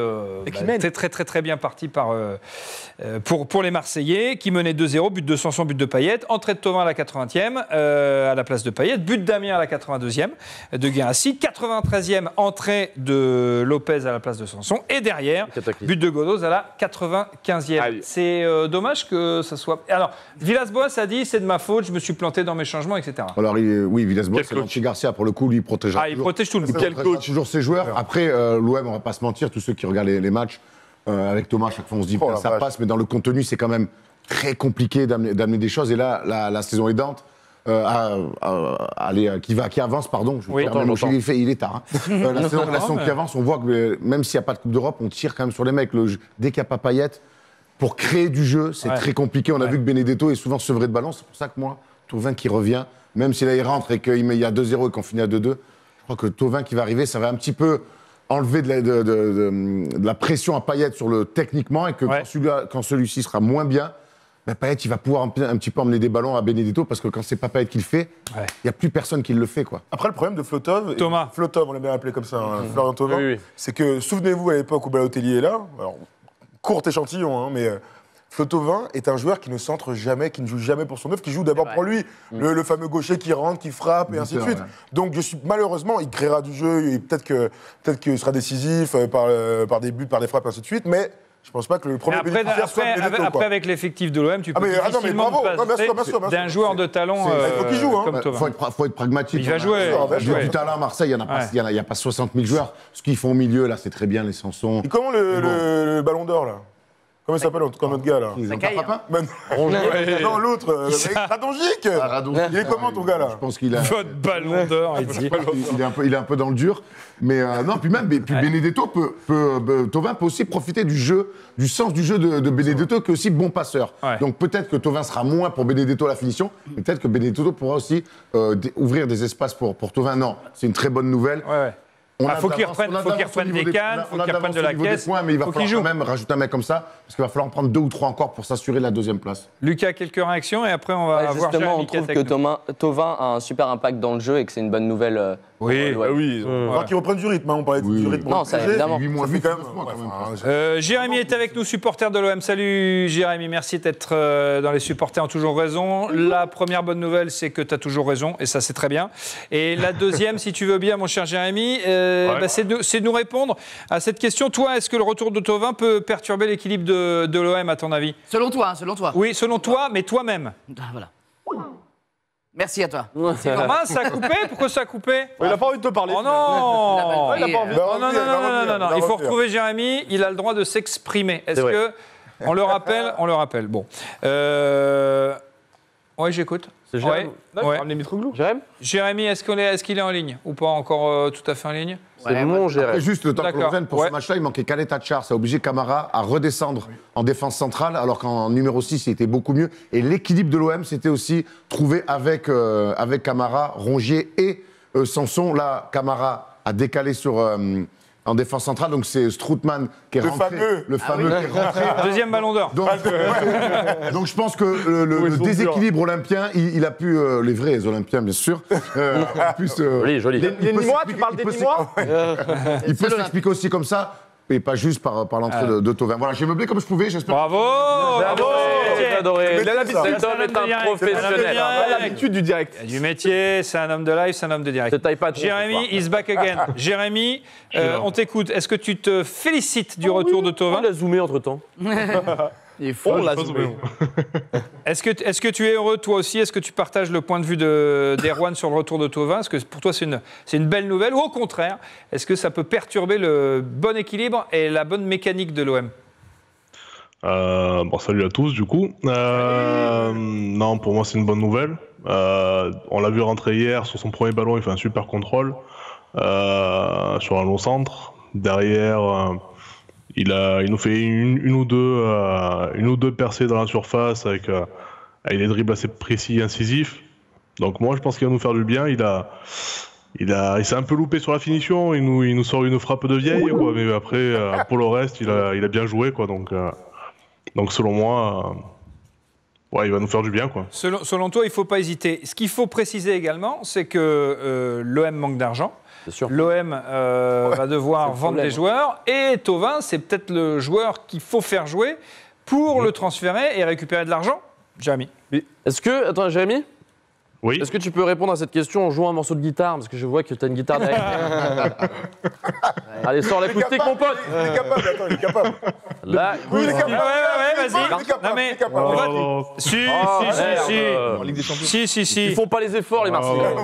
très bien parti pour les Marseillais, qui menait 2-0, but de Sanson, but de Payet, entrée de Thauvin à la 80e à la place de Payet, but d'Amiens à la 82e de Guirassy, 93e entrée de Lopez à la place de Sanson, et derrière, but de Godos à la 95e. C'est dommage que ça soit... Alors, Villas-Boas a dit, c'est de ma faute, je me suis planté dans mes changements, etc. Alors, oui, Villas-Boas, c'est l'anti-Garcia, pour le coup, lui, il protégera il protège tout le monde. Il protégera toujours ses joueurs. Après, l'OM, on va pas se mentir, tous ceux qui regardent les matchs, avec Thomas, à chaque fois, on se dit, ça passe, mais dans le contenu, c'est quand même très compliqué d'amener des choses. Et là, la saison aidante, qui avance, pardon, il est tard. La saison qui avance, on voit que même s'il n'y a pas de Coupe d'Europe, on tire quand même sur les mecs. Dès qu'il n'y a pas Payet, pour créer du jeu, c'est très compliqué. On a vu que Benedetto est souvent sevré de ballon. C'est pour ça que moi, Thauvin qui revient, même si là il rentre et qu'il y a 2-0 et qu'on finit à 2-2, je crois que Thauvin qui va arriver, ça va un petit peu enlever de la pression à Payet sur le techniquement, et que quand celui-ci sera moins bien, Payet il va pouvoir un petit peu emmener des ballons à Benedetto, parce que quand c'est pas Payet qui le fait, il n'y a plus personne qui le fait, quoi. Après, le problème de Flotov, on l'a bien appelé comme ça, Florian Thauvin, c'est que, souvenez-vous, à l'époque où Balotelli est là, alors, court échantillon, mais... Flo Thauvin est un joueur qui ne centre jamais, qui ne joue jamais pour son œuvre, qui joue d'abord pour lui. Le fameux gaucher qui rentre, qui frappe, et ainsi de suite. Donc, malheureusement, il créera du jeu, et peut-être qu'il sera décisif par des buts, par des frappes, et ainsi de suite, mais je ne pense pas que le premier bénéficiaire soit Benedetto. Après, avec l'effectif de l'OM, tu peux difficilement passer d'un joueur de talent comme Thauvin. Il faut être pragmatique. Il va jouer. Depuis tout à l'heure à Marseille, il n'y a pas 60 000 joueurs. Ce qu'ils font au milieu, là, c'est très bien, les Sanson. Et comment le Ballon d'Or, là ? Comment il s'appelle notre gars là ? Non, l'autre, Radonjic. Il est comment ton gars là ? Je pense qu'il a. Votre Ballon d'Or, il dit. Il est un peu dans le dur. Mais non, puis Benedetto Thauvin peut aussi profiter du jeu, du sens du jeu de Benedetto, qui est aussi bon passeur. Donc peut-être que Thauvin sera moins pour Benedetto à la finition, mais peut-être que Benedetto pourra aussi ouvrir des espaces pour Thauvin. Non, c'est une très bonne nouvelle. Il faut qu'ils reprennent des cannes, faut qu'ils reprennent de la caisse. Mais il va falloir quand même rajouter un mec comme ça, parce qu'il va falloir en prendre 2 ou 3 encore pour s'assurer de la deuxième place. Lucas, quelques réactions et après on va voir justement, on trouve que Thauvin a un super impact dans le jeu et que c'est une bonne nouvelle. Oui. On va qu'ils reprennent du rythme, on parlait du rythme. Non, ça évidemment. 8 mois, Jérémy est avec nous, supporter de l'OM. Salut Jérémy, merci d'être dans les supporters ont toujours raison. La première bonne nouvelle, c'est que tu as toujours raison, et ça c'est très bien. Et la deuxième, si tu veux bien, mon cher Jérémy, c'est de nous répondre à cette question. Toi, est-ce que le retour de Thauvin peut perturber l'équilibre de l'OM, à ton avis? Selon toi, selon toi. Oui, selon toi, mais toi-même. Voilà. Merci à toi. C'est normal, ça a coupé? Pourquoi ça a coupé? Il n'a pas envie de te parler. Oh non! Il a pas envie. Non. Il faut retrouver Jérémy, il a le droit de s'exprimer. Est-ce que... On le rappelle. Bon. Oui, j'écoute. C'est Jérémy. Jérémy, est-ce qu'il est en ligne? Ou pas encore tout à fait en ligne? C'est mon Jérémy. Juste le temps que l'on revienne, pour ce match-là, il manquait Caleta Char. Ça a obligé Camara à redescendre en défense centrale, alors qu'en numéro 6, il était beaucoup mieux. Et l'équilibre de l'OM, c'était aussi trouvé avec Camara, Rongier et Sanson. Là, Camara a décalé en défense centrale, donc c'est Strootman qui est rentré. Le fameux qui est rentré. Deuxième ballon d'or. Donc je pense que le déséquilibre olympien, il a pu, les vrais Olympiens bien sûr, joli. Les Nîmois, tu parles des Nîmois? Il peut s'expliquer aussi comme ça. Et pas juste par l'entrée de Thauvin. Voilà, j'ai meublé comme je pouvais, j'espère. Bravo! J'ai adoré. Cet homme est un professionnel. Il a l'habitude du direct. Du métier, c'est un homme de live, c'est un homme de direct. Jérémy is back again. Jérémy, on t'écoute. Est-ce que tu te félicites du retour de Thauvin? On l'a zoomé entre-temps. Il faut. On l'a zoomé. Est-ce que tu es heureux, toi aussi? Est-ce que tu partages le point de vue d'Erwan sur le retour de Thauvin? Est-ce que pour toi, c'est une belle nouvelle? Ou au contraire, est-ce que ça peut perturber le bon équilibre et la bonne mécanique de l'OM? Salut à tous, du coup. Non, pour moi, c'est une bonne nouvelle. On l'a vu rentrer hier sur son premier ballon, il fait un super contrôle sur un long centre. Derrière... Il nous fait une ou deux percées dans la surface avec des dribbles assez précis et incisifs. Donc moi je pense qu'il va nous faire du bien. Il s'est un peu loupé sur la finition. Il nous sort une frappe de vieille, quoi. Mais après pour le reste il a bien joué, quoi. Donc selon moi il va nous faire du bien, quoi. Selon toi, il ne faut pas hésiter. Ce qu'il faut préciser également, c'est que l'OM manque d'argent. L'OM va devoir vendre des joueurs et Thauvin, c'est peut-être le joueur qu'il faut faire jouer pour le transférer et récupérer de l'argent. Jérémy. Attends, Jérémy? Oui. Est-ce que tu peux répondre à cette question en jouant un morceau de guitare? Parce que je vois que tu as une guitare derrière. Allez, sors l'acoustique, mon pote. Il est capable, attends, il est capable. Là, oui, il est capable. Ouais, vas-y. Non, mais. Si. Ils font pas les efforts, les Marseillais.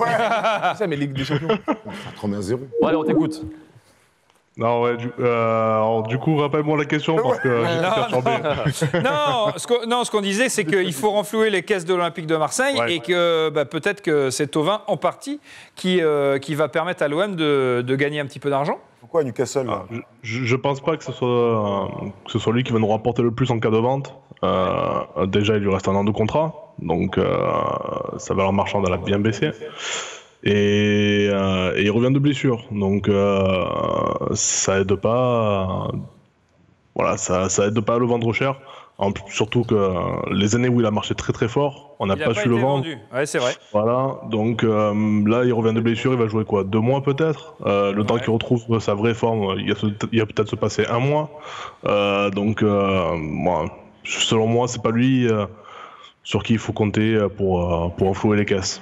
Ça, mais Ligue des Champions. Ça te 0. Bon, allez, on t'écoute. Non, du coup, rappelle-moi la question parce que j'ai perturbé. Non, ce qu'on disait, c'est qu'il faut renflouer les caisses de l'Olympique de Marseille et que peut-être que c'est Thauvin en partie qui va permettre à l'OM de gagner un petit peu d'argent. Pourquoi Newcastle là? Je pense pas que ce soit lui qui va nous rapporter le plus en cas de vente. Déjà, il lui reste 1 an de contrat, donc sa valeur marchande elle a bien baissé. Et il revient de blessure, donc ça aide pas. Ça aide pas à le vendre cher. Surtout que les années où il a marché très très fort, on n'a pas su le vendre. Ouais, c'est vrai. Voilà, donc là il revient de blessure, il va jouer quoi, 2 mois peut-être. Le temps qu'il retrouve sa vraie forme, il va peut-être se passer 1 mois. Selon moi, c'est pas lui sur qui il faut compter pour enflouer les caisses.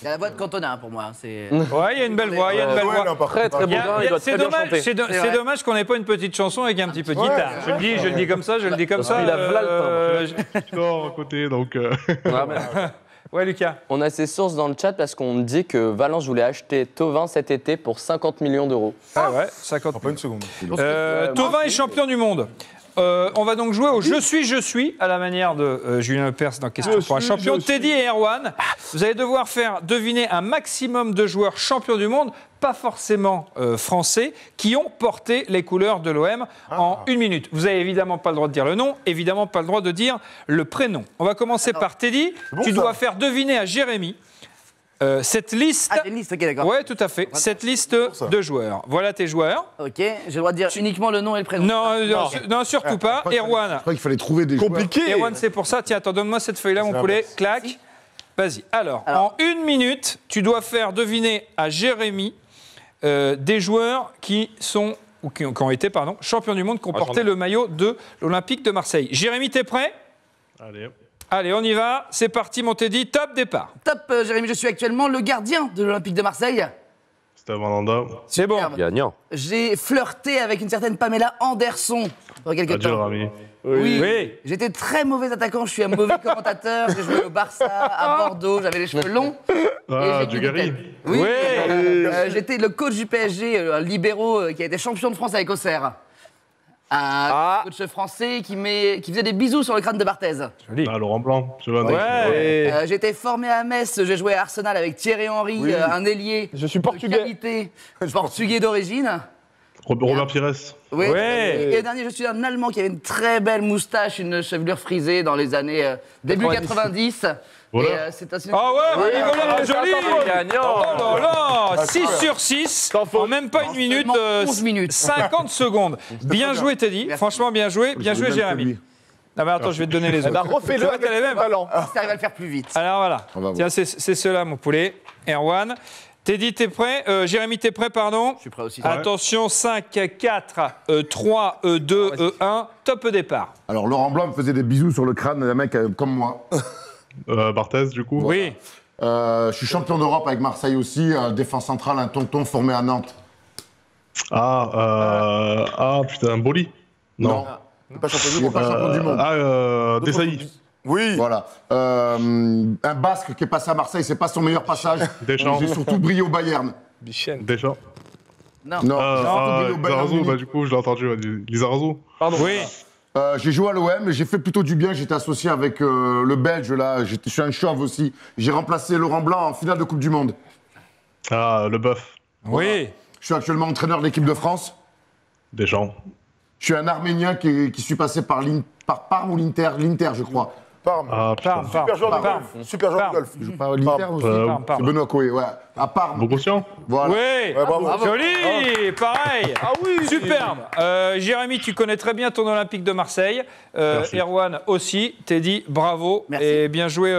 Il y a la voix de Cantona pour moi. Ouais, il y a une belle voix. Très très bon. C'est dommage qu'on n'ait pas une petite chanson avec un petit peu de guitare. Je le dis comme ça. Il a Vlad. Je dors à côté, donc. Ouais, Lucas. On a ces sources dans le chat parce qu'on dit que Valence voulait acheter Thauvin cet été pour 50 millions d'euros. Ah ouais, 50 millions. Pas une seconde. Thauvin est champion du monde. On va donc jouer au Je suis à la manière de Julien Lepers dans Question pour un champion. Teddy et Erwan, vous allez devoir faire deviner un maximum de joueurs champions du monde, pas forcément français, qui ont porté les couleurs de l'OM en 1 minute. Vous n'avez évidemment pas le droit de dire le nom, évidemment pas le droit de dire le prénom. On va commencer par Teddy. Tu dois faire deviner à Jérémy cette liste. Ah, une liste, ok, d'accord. Oui, tout à fait. Cette liste de joueurs. Voilà tes joueurs. Ok, j'ai le droit de dire uniquement le nom et le prénom. Non, surtout pas. Erwan. Je crois qu'il fallait trouver des compliqué. Erwan, c'est pour ça. Tiens, attends, donne-moi cette feuille-là, mon poulet. Clac. Vas-y. Alors, en 1 minute, tu dois faire deviner à Jérémy des joueurs qui sont, ou qui ont été, champions du monde, qui ont porté le maillot de l'Olympique de Marseille. Jérémy, t'es prêt? Allez, on y va. C'est parti, mon Teddy. Top départ. Top, Jérémy, je suis actuellement le gardien de l'Olympique de Marseille. C'était Mandanda. C'est bon. Gagnant. J'ai flirté avec une certaine Pamela Anderson pendant quelques temps. Oui. J'étais très mauvais attaquant, je suis un mauvais commentateur. J'ai joué au Barça, à Bordeaux, j'avais les cheveux longs. Ah, Dugarry. Oui. J'étais le coach du PSG, un libéraux qui a été champion de France avec Auxerre. Un coach français qui faisait des bisous sur le crâne de Barthez. Joli. Ah, Laurent Blanc. J'ai été formé à Metz, j'ai joué à Arsenal avec Thierry Henry, un ailier. Je suis portugais. De qualité, portugais d'origine. Robert Pires. Oui. Et dernier, je suis un Allemand qui avait une très belle moustache, une chevelure frisée dans les années début 90. Voilà. Et c'est assez... Ah ouais, voilà, joli. Gagnant. Oh là là, 6 sur 6, en même pas une minute, 11 minutes. 50 secondes. Bien joué, Teddy. Franchement, bien joué, Jérémy. Non mais attends, je vais te donner les autres. Refais-le avec les mêmes talents. Si t'arrives à le faire plus vite. Alors voilà. Tiens, c'est ceux-là, mon poulet. Erwan. Teddy, t'es prêt? Jérémy, t'es prêt, pardon? Je suis prêt aussi. Attention, 5, 4, 3, 2, 1. Top départ. Alors, Laurent Blanc me faisait des bisous sur le crâne d'un mec comme moi. Barthez, du coup. Oui. Je suis champion d'Europe avec Marseille aussi, défense centrale, un tonton formé à Nantes. Putain, Boli. Non. Pas champion du monde. Desailly. Oui. Voilà. Un Basque qui est passé à Marseille, c'est pas son meilleur passage. Deschamps. J'ai surtout brillé au Bayern. Deschamps. Non. Lizarazu, du coup, je l'ai entendu. Lizarazu. Pardon. Oui. J'ai joué à l'OM et j'ai fait plutôt du bien. J'étais associé avec le Belge, là. Je suis un chauve aussi. J'ai remplacé Laurent Blanc en finale de Coupe du Monde. Ah, Le Boeuf. Voilà. Oui. Je suis actuellement entraîneur de l'équipe de France. Deschamps. Je suis un Arménien qui suis passé par Parme ou l'Inter, je crois. Parme. Parme. Super joueur de golf. Super joueur de golf. Je joue pas à l'Inter aussi. C'est Benoît Coé, ouais. À Parme. Bogossian. Voilà. Oui. Bravo. Joli. Pareil. Ah oui. Superbe. Jérémy, tu connais très bien ton Olympique de Marseille. Erwan aussi. Teddy, bravo. Merci. Et bien joué,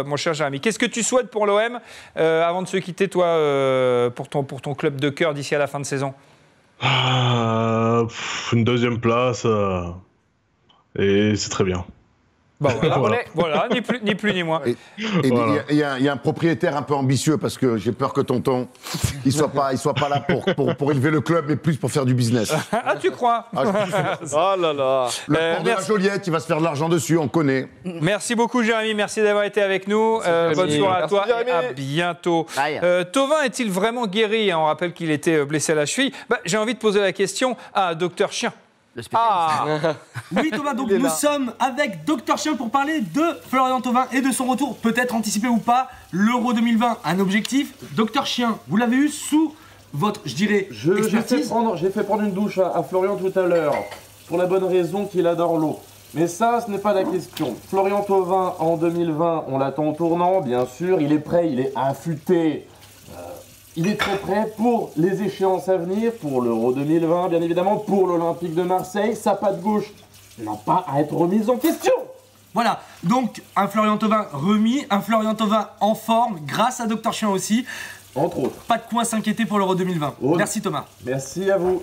mon cher Jérémy. Qu'est-ce que tu souhaites pour l'OM avant de se quitter, toi, pour ton club de cœur d'ici à la fin de saison? Une deuxième place. Et c'est très bien. Bon, voilà, ni plus ni moins. Il y a un propriétaire un peu ambitieux parce que j'ai peur que tonton il soit pas là pour élever le club, mais plus pour faire du business. Ah, tu crois? Oh là là. Le port de la Joliette, il va se faire de l'argent dessus, on connaît. Merci beaucoup, Jérémy. Merci d'avoir été avec nous. Bonne soirée à toi et à bientôt. Thauvin est-il vraiment guéri? On rappelle qu'il était blessé à la cheville. J'ai envie de poser la question à Docteur Chien. Oui, Thomas, donc nous sommes avec Docteur Chien pour parler de Florian Thauvin et de son retour, peut-être anticipé ou pas, l'Euro 2020. Un objectif. Docteur Chien, vous l'avez eu sous votre, expertise. J'ai fait prendre une douche à Florian tout à l'heure, pour la bonne raison qu'il adore l'eau. Mais ça, ce n'est pas la question. Florian Thauvin, en 2020, on l'attend au tournant, bien sûr. Il est prêt, il est affûté. Il est très prêt pour les échéances à venir, pour l'Euro 2020, bien évidemment, pour l'Olympique de Marseille. Sa patte gauche n'a pas à être remise en question. Voilà, donc un Florian Thauvin remis, un Florian Thauvin en forme, grâce à Docteur Chien aussi. Entre autres. Pas de quoi s'inquiéter pour l'Euro 2020. Merci Thomas. Merci à vous.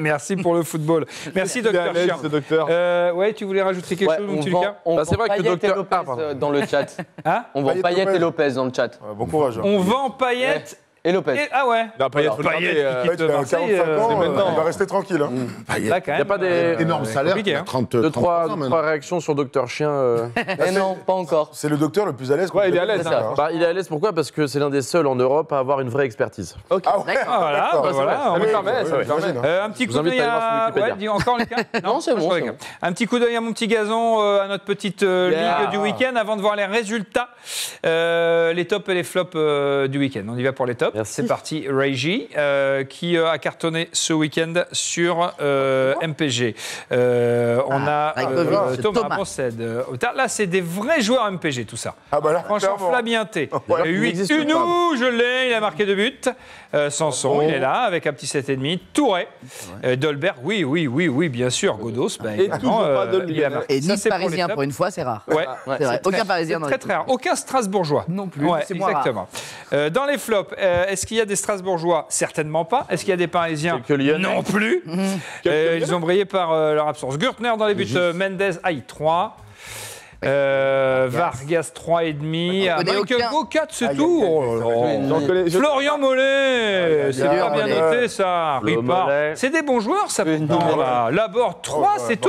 Merci pour le football. Merci Docteur Chien. Ouais, tu voulais rajouter quelque chose, mon petit Lucas? C'est vrai que Docteur dans le chat. On vend Payet et Lopez dans le chat. Bon courage. On vend Payet et Lopez. Ah ouais. Non, Payet, il a 45 ans, il va rester tranquille. Il n'y a pas des énorme salaire. 2-3 réactions sur Docteur Chien. Non, pas encore. C'est le docteur le plus à l'aise. Ouais, il est à l'aise. Il est à l'aise pourquoi? Parce que c'est l'un des seuls en Europe à avoir une vraie expertise. Ok. Voilà. Un petit coup d'œil à... Encore les cas? Non, c'est bon. Un petit coup d'œil à mon petit gazon, à notre petite ligue du week-end, avant de voir les résultats, les tops et les flops du week-end. On y va pour les tops. C'est parti, Régie, qui a cartonné ce week-end sur MPG. On a Thomas Ponced. Là, c'est des vrais joueurs MPG, tout ça. Ah bah là, franchement, Flabienté. 8 Unou, je l'ai, il a marqué 2 buts. Sanson, il est là, avec un petit 7,5. Touré. Dolberg, oui, bien sûr. Godos, et toujours pas de lui. Et Nice parisien, pour une fois, c'est rare. Ouais, c'est vrai. Aucun parisien dans très très rare. Aucun Strasbourgeois. Non plus, ouais, c'est moins exactement. Dans les flops, est-ce qu'il y a des Strasbourgeois? Certainement pas. Est-ce qu'il y a des Parisiens? Non plus. Ils ont brillé par leur absence. Gürtner dans les buts, Mendes, 3. Vargas 3,5. Michael Bocat, c'est tout. Florian Mollet, c'est pas bien noté ça. Ripard, c'est des bons joueurs ça. Laborde 3, c'est tout.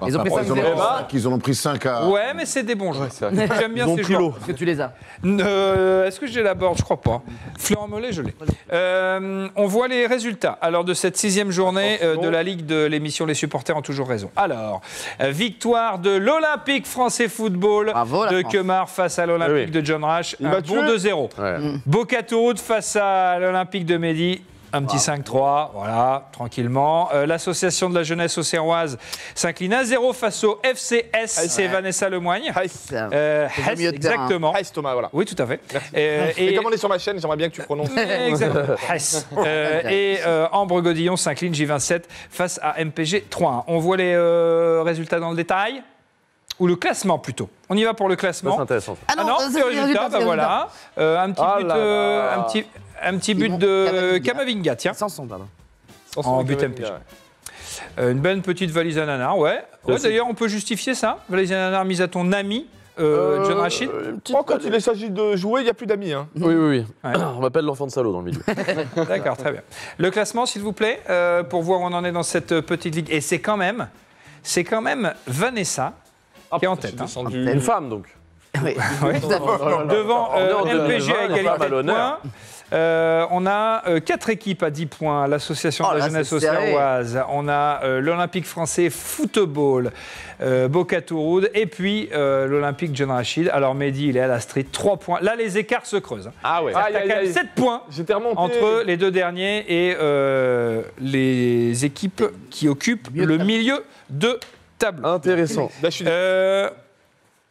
Ils ont pris 5 Ils en ont pris 5 à. Ouais, mais c'est des bons joueurs. J'aime bien ces joueurs. Est-ce que tu les as? Est-ce que j'ai Laborde? Je crois pas. Florian Mollet, je l'ai. On voit les résultats alors de cette 6e journée de la Ligue de l'émission Les supporters ont toujours raison. Alors, victoire de l'Olympique français football de Kemar face à l'Olympique de John Rash, un bon 2-0. Boca Toulouse face à l'Olympique de Mehdi, un petit 5-3, voilà, tranquillement. L'association de la jeunesse auxerroise s'incline 1-0 face au FCS, c'est Vanessa Lemoigne. Exactement. Thomas, voilà. Oui, tout à fait. Et comme on est sur ma chaîne, j'aimerais bien que tu prononces. Exactement. Et Ambre Godillon s'incline J27 face à MPG 3-1. On voit les résultats dans le détail. Ou le classement plutôt. On y va pour le classement. C'est intéressant. Ah non, c'est le résultat, voilà. Un petit but de Kamavinga, tiens. Sanson, pardon. En but MPG. Une bonne petite valise à nanar, ouais. D'ailleurs, on peut justifier ça. Valise à nanar mise à ton ami, John Rachid. Quand il s'agit de jouer, il n'y a plus d'amis. Hein. Oui. Ouais. On m'appelle l'enfant de salaud dans le milieu. D'accord, très bien. Le classement, s'il vous plaît, pour voir où on en est dans cette petite ligue. Et c'est quand même Vanessa qui est en tête. Une femme, donc. Oui. Devant MPG à égalité de points. On a 4 équipes à 10 points. L'association de la jeunesse auxerroise. On a l'Olympique français football, Boca Toulouse, et puis l'Olympique John Rachid. Alors Mehdi, il est à la street, 3 points. Là, les écarts se creusent. Ah ouais. Il y a quand même 7 points entre les deux derniers et les équipes qui occupent le milieu de tableau. Intéressant.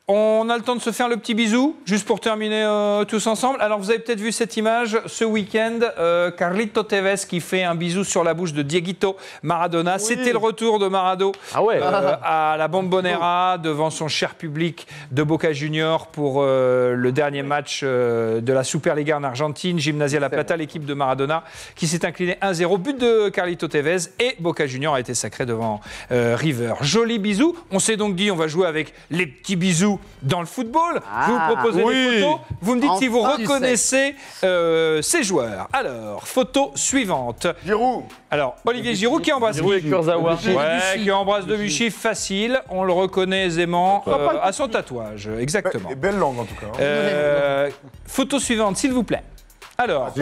On a le temps de se faire le petit bisou, juste pour terminer tous ensemble. Alors, vous avez peut-être vu cette image ce week-end, Carlito Tevez qui fait un bisou sur la bouche de Dieguito Maradona. Oui. C'était le retour de Marado à la Bombonera devant son cher public de Boca Juniors pour le dernier match de la Superliga en Argentine. Gimnasia La Plata, l'équipe de Maradona qui s'est inclinée 1-0. But de Carlito Tevez et Boca Juniors a été sacré devant River. Joli bisou. On s'est donc dit, on va jouer avec les petits bisous dans le football. Je vous propose des photos. Vous me dites si vous reconnaissez ces joueurs. Alors, photo suivante. Giroud. Alors, Olivier Giroud qui embrasse Kurzawa. Qui embrasse Debuchy, facile. On le reconnaît aisément à son tatouage. Exactement. Et belle langue en tout cas. Photo suivante, s'il vous plaît. Alors,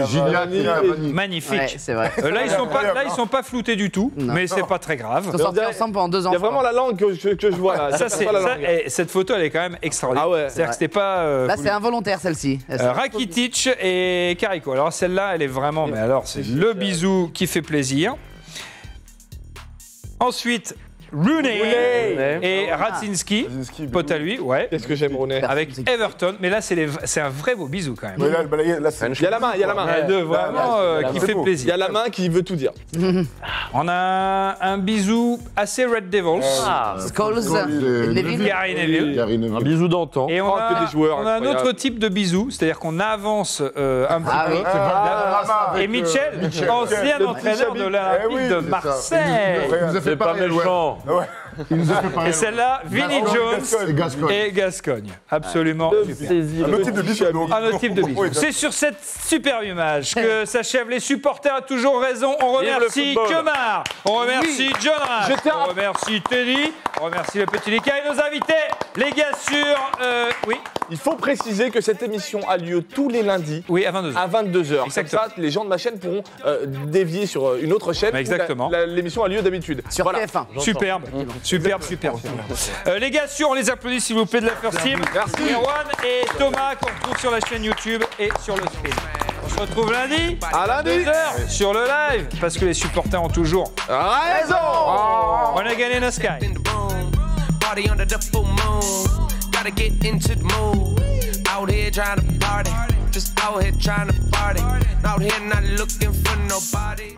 magnifique. Ouais, c'est vrai. Là, ils sont pas floutés du tout, mais c'est pas très grave. Ils sont sortis ensemble pendant 2 ans. Il y a vraiment la langue que je vois là. Cette photo, elle est quand même extraordinaire. Ah ouais. C'est-à-dire que c'était pas. Là, c'est involontaire celle-ci. Rakitic et Carrico. Alors celle-là, elle est vraiment. Mais alors, c'est le bisou qui fait plaisir. Ensuite. Rooney et Radzinski, pote à lui, ouais. Qu'est-ce que j'aime Rooney. Avec Everton, mais là c'est un vrai beau bisou quand même. Mais là, il y a la main, il y a la main. Vraiment qui fait plaisir. Il y a la main qui veut tout dire. On a un bisou assez Red Devils. Scholes, Gary Neville. Un bisou d'antan. Et on a un autre type de bisou, c'est-à-dire qu'on avance un petit peu. Et Mitchell, ancien entraîneur de l'Olympique de Marseille. C'est pas méchant. Ouais. Et celle-là, Vinnie Jones et Gascogne. Absolument. Un autre type de bisou. Un autre type de bisou. C'est sur cette superbe image que s'achèvent les supporters à toujours raison. On remercie Kemar, on remercie John Rash, on remercie Teddy, on remercie le petit Lika et nos invités, les gars sur... oui. Il faut préciser que cette émission a lieu tous les lundis. Oui, à 22h. À 22h. Comme ça, les gens de ma chaîne pourront dévier sur une autre chaîne. Exactement. L'émission a lieu d'habitude. Sur TF1. Superbe. Superbe. Les gars, on les applaudit s'il vous plaît de la First Team. Merci. Erwan et Thomas qu'on retrouve sur la chaîne YouTube et sur le stream. retrouve lundi. À lundi. 2h sur le live. Parce que les supporters ont toujours raison. On a gagné the sky. Party under the full moon. Gotta get into the mood. Out here trying to party. Just out here trying to party. Out here not looking for nobody.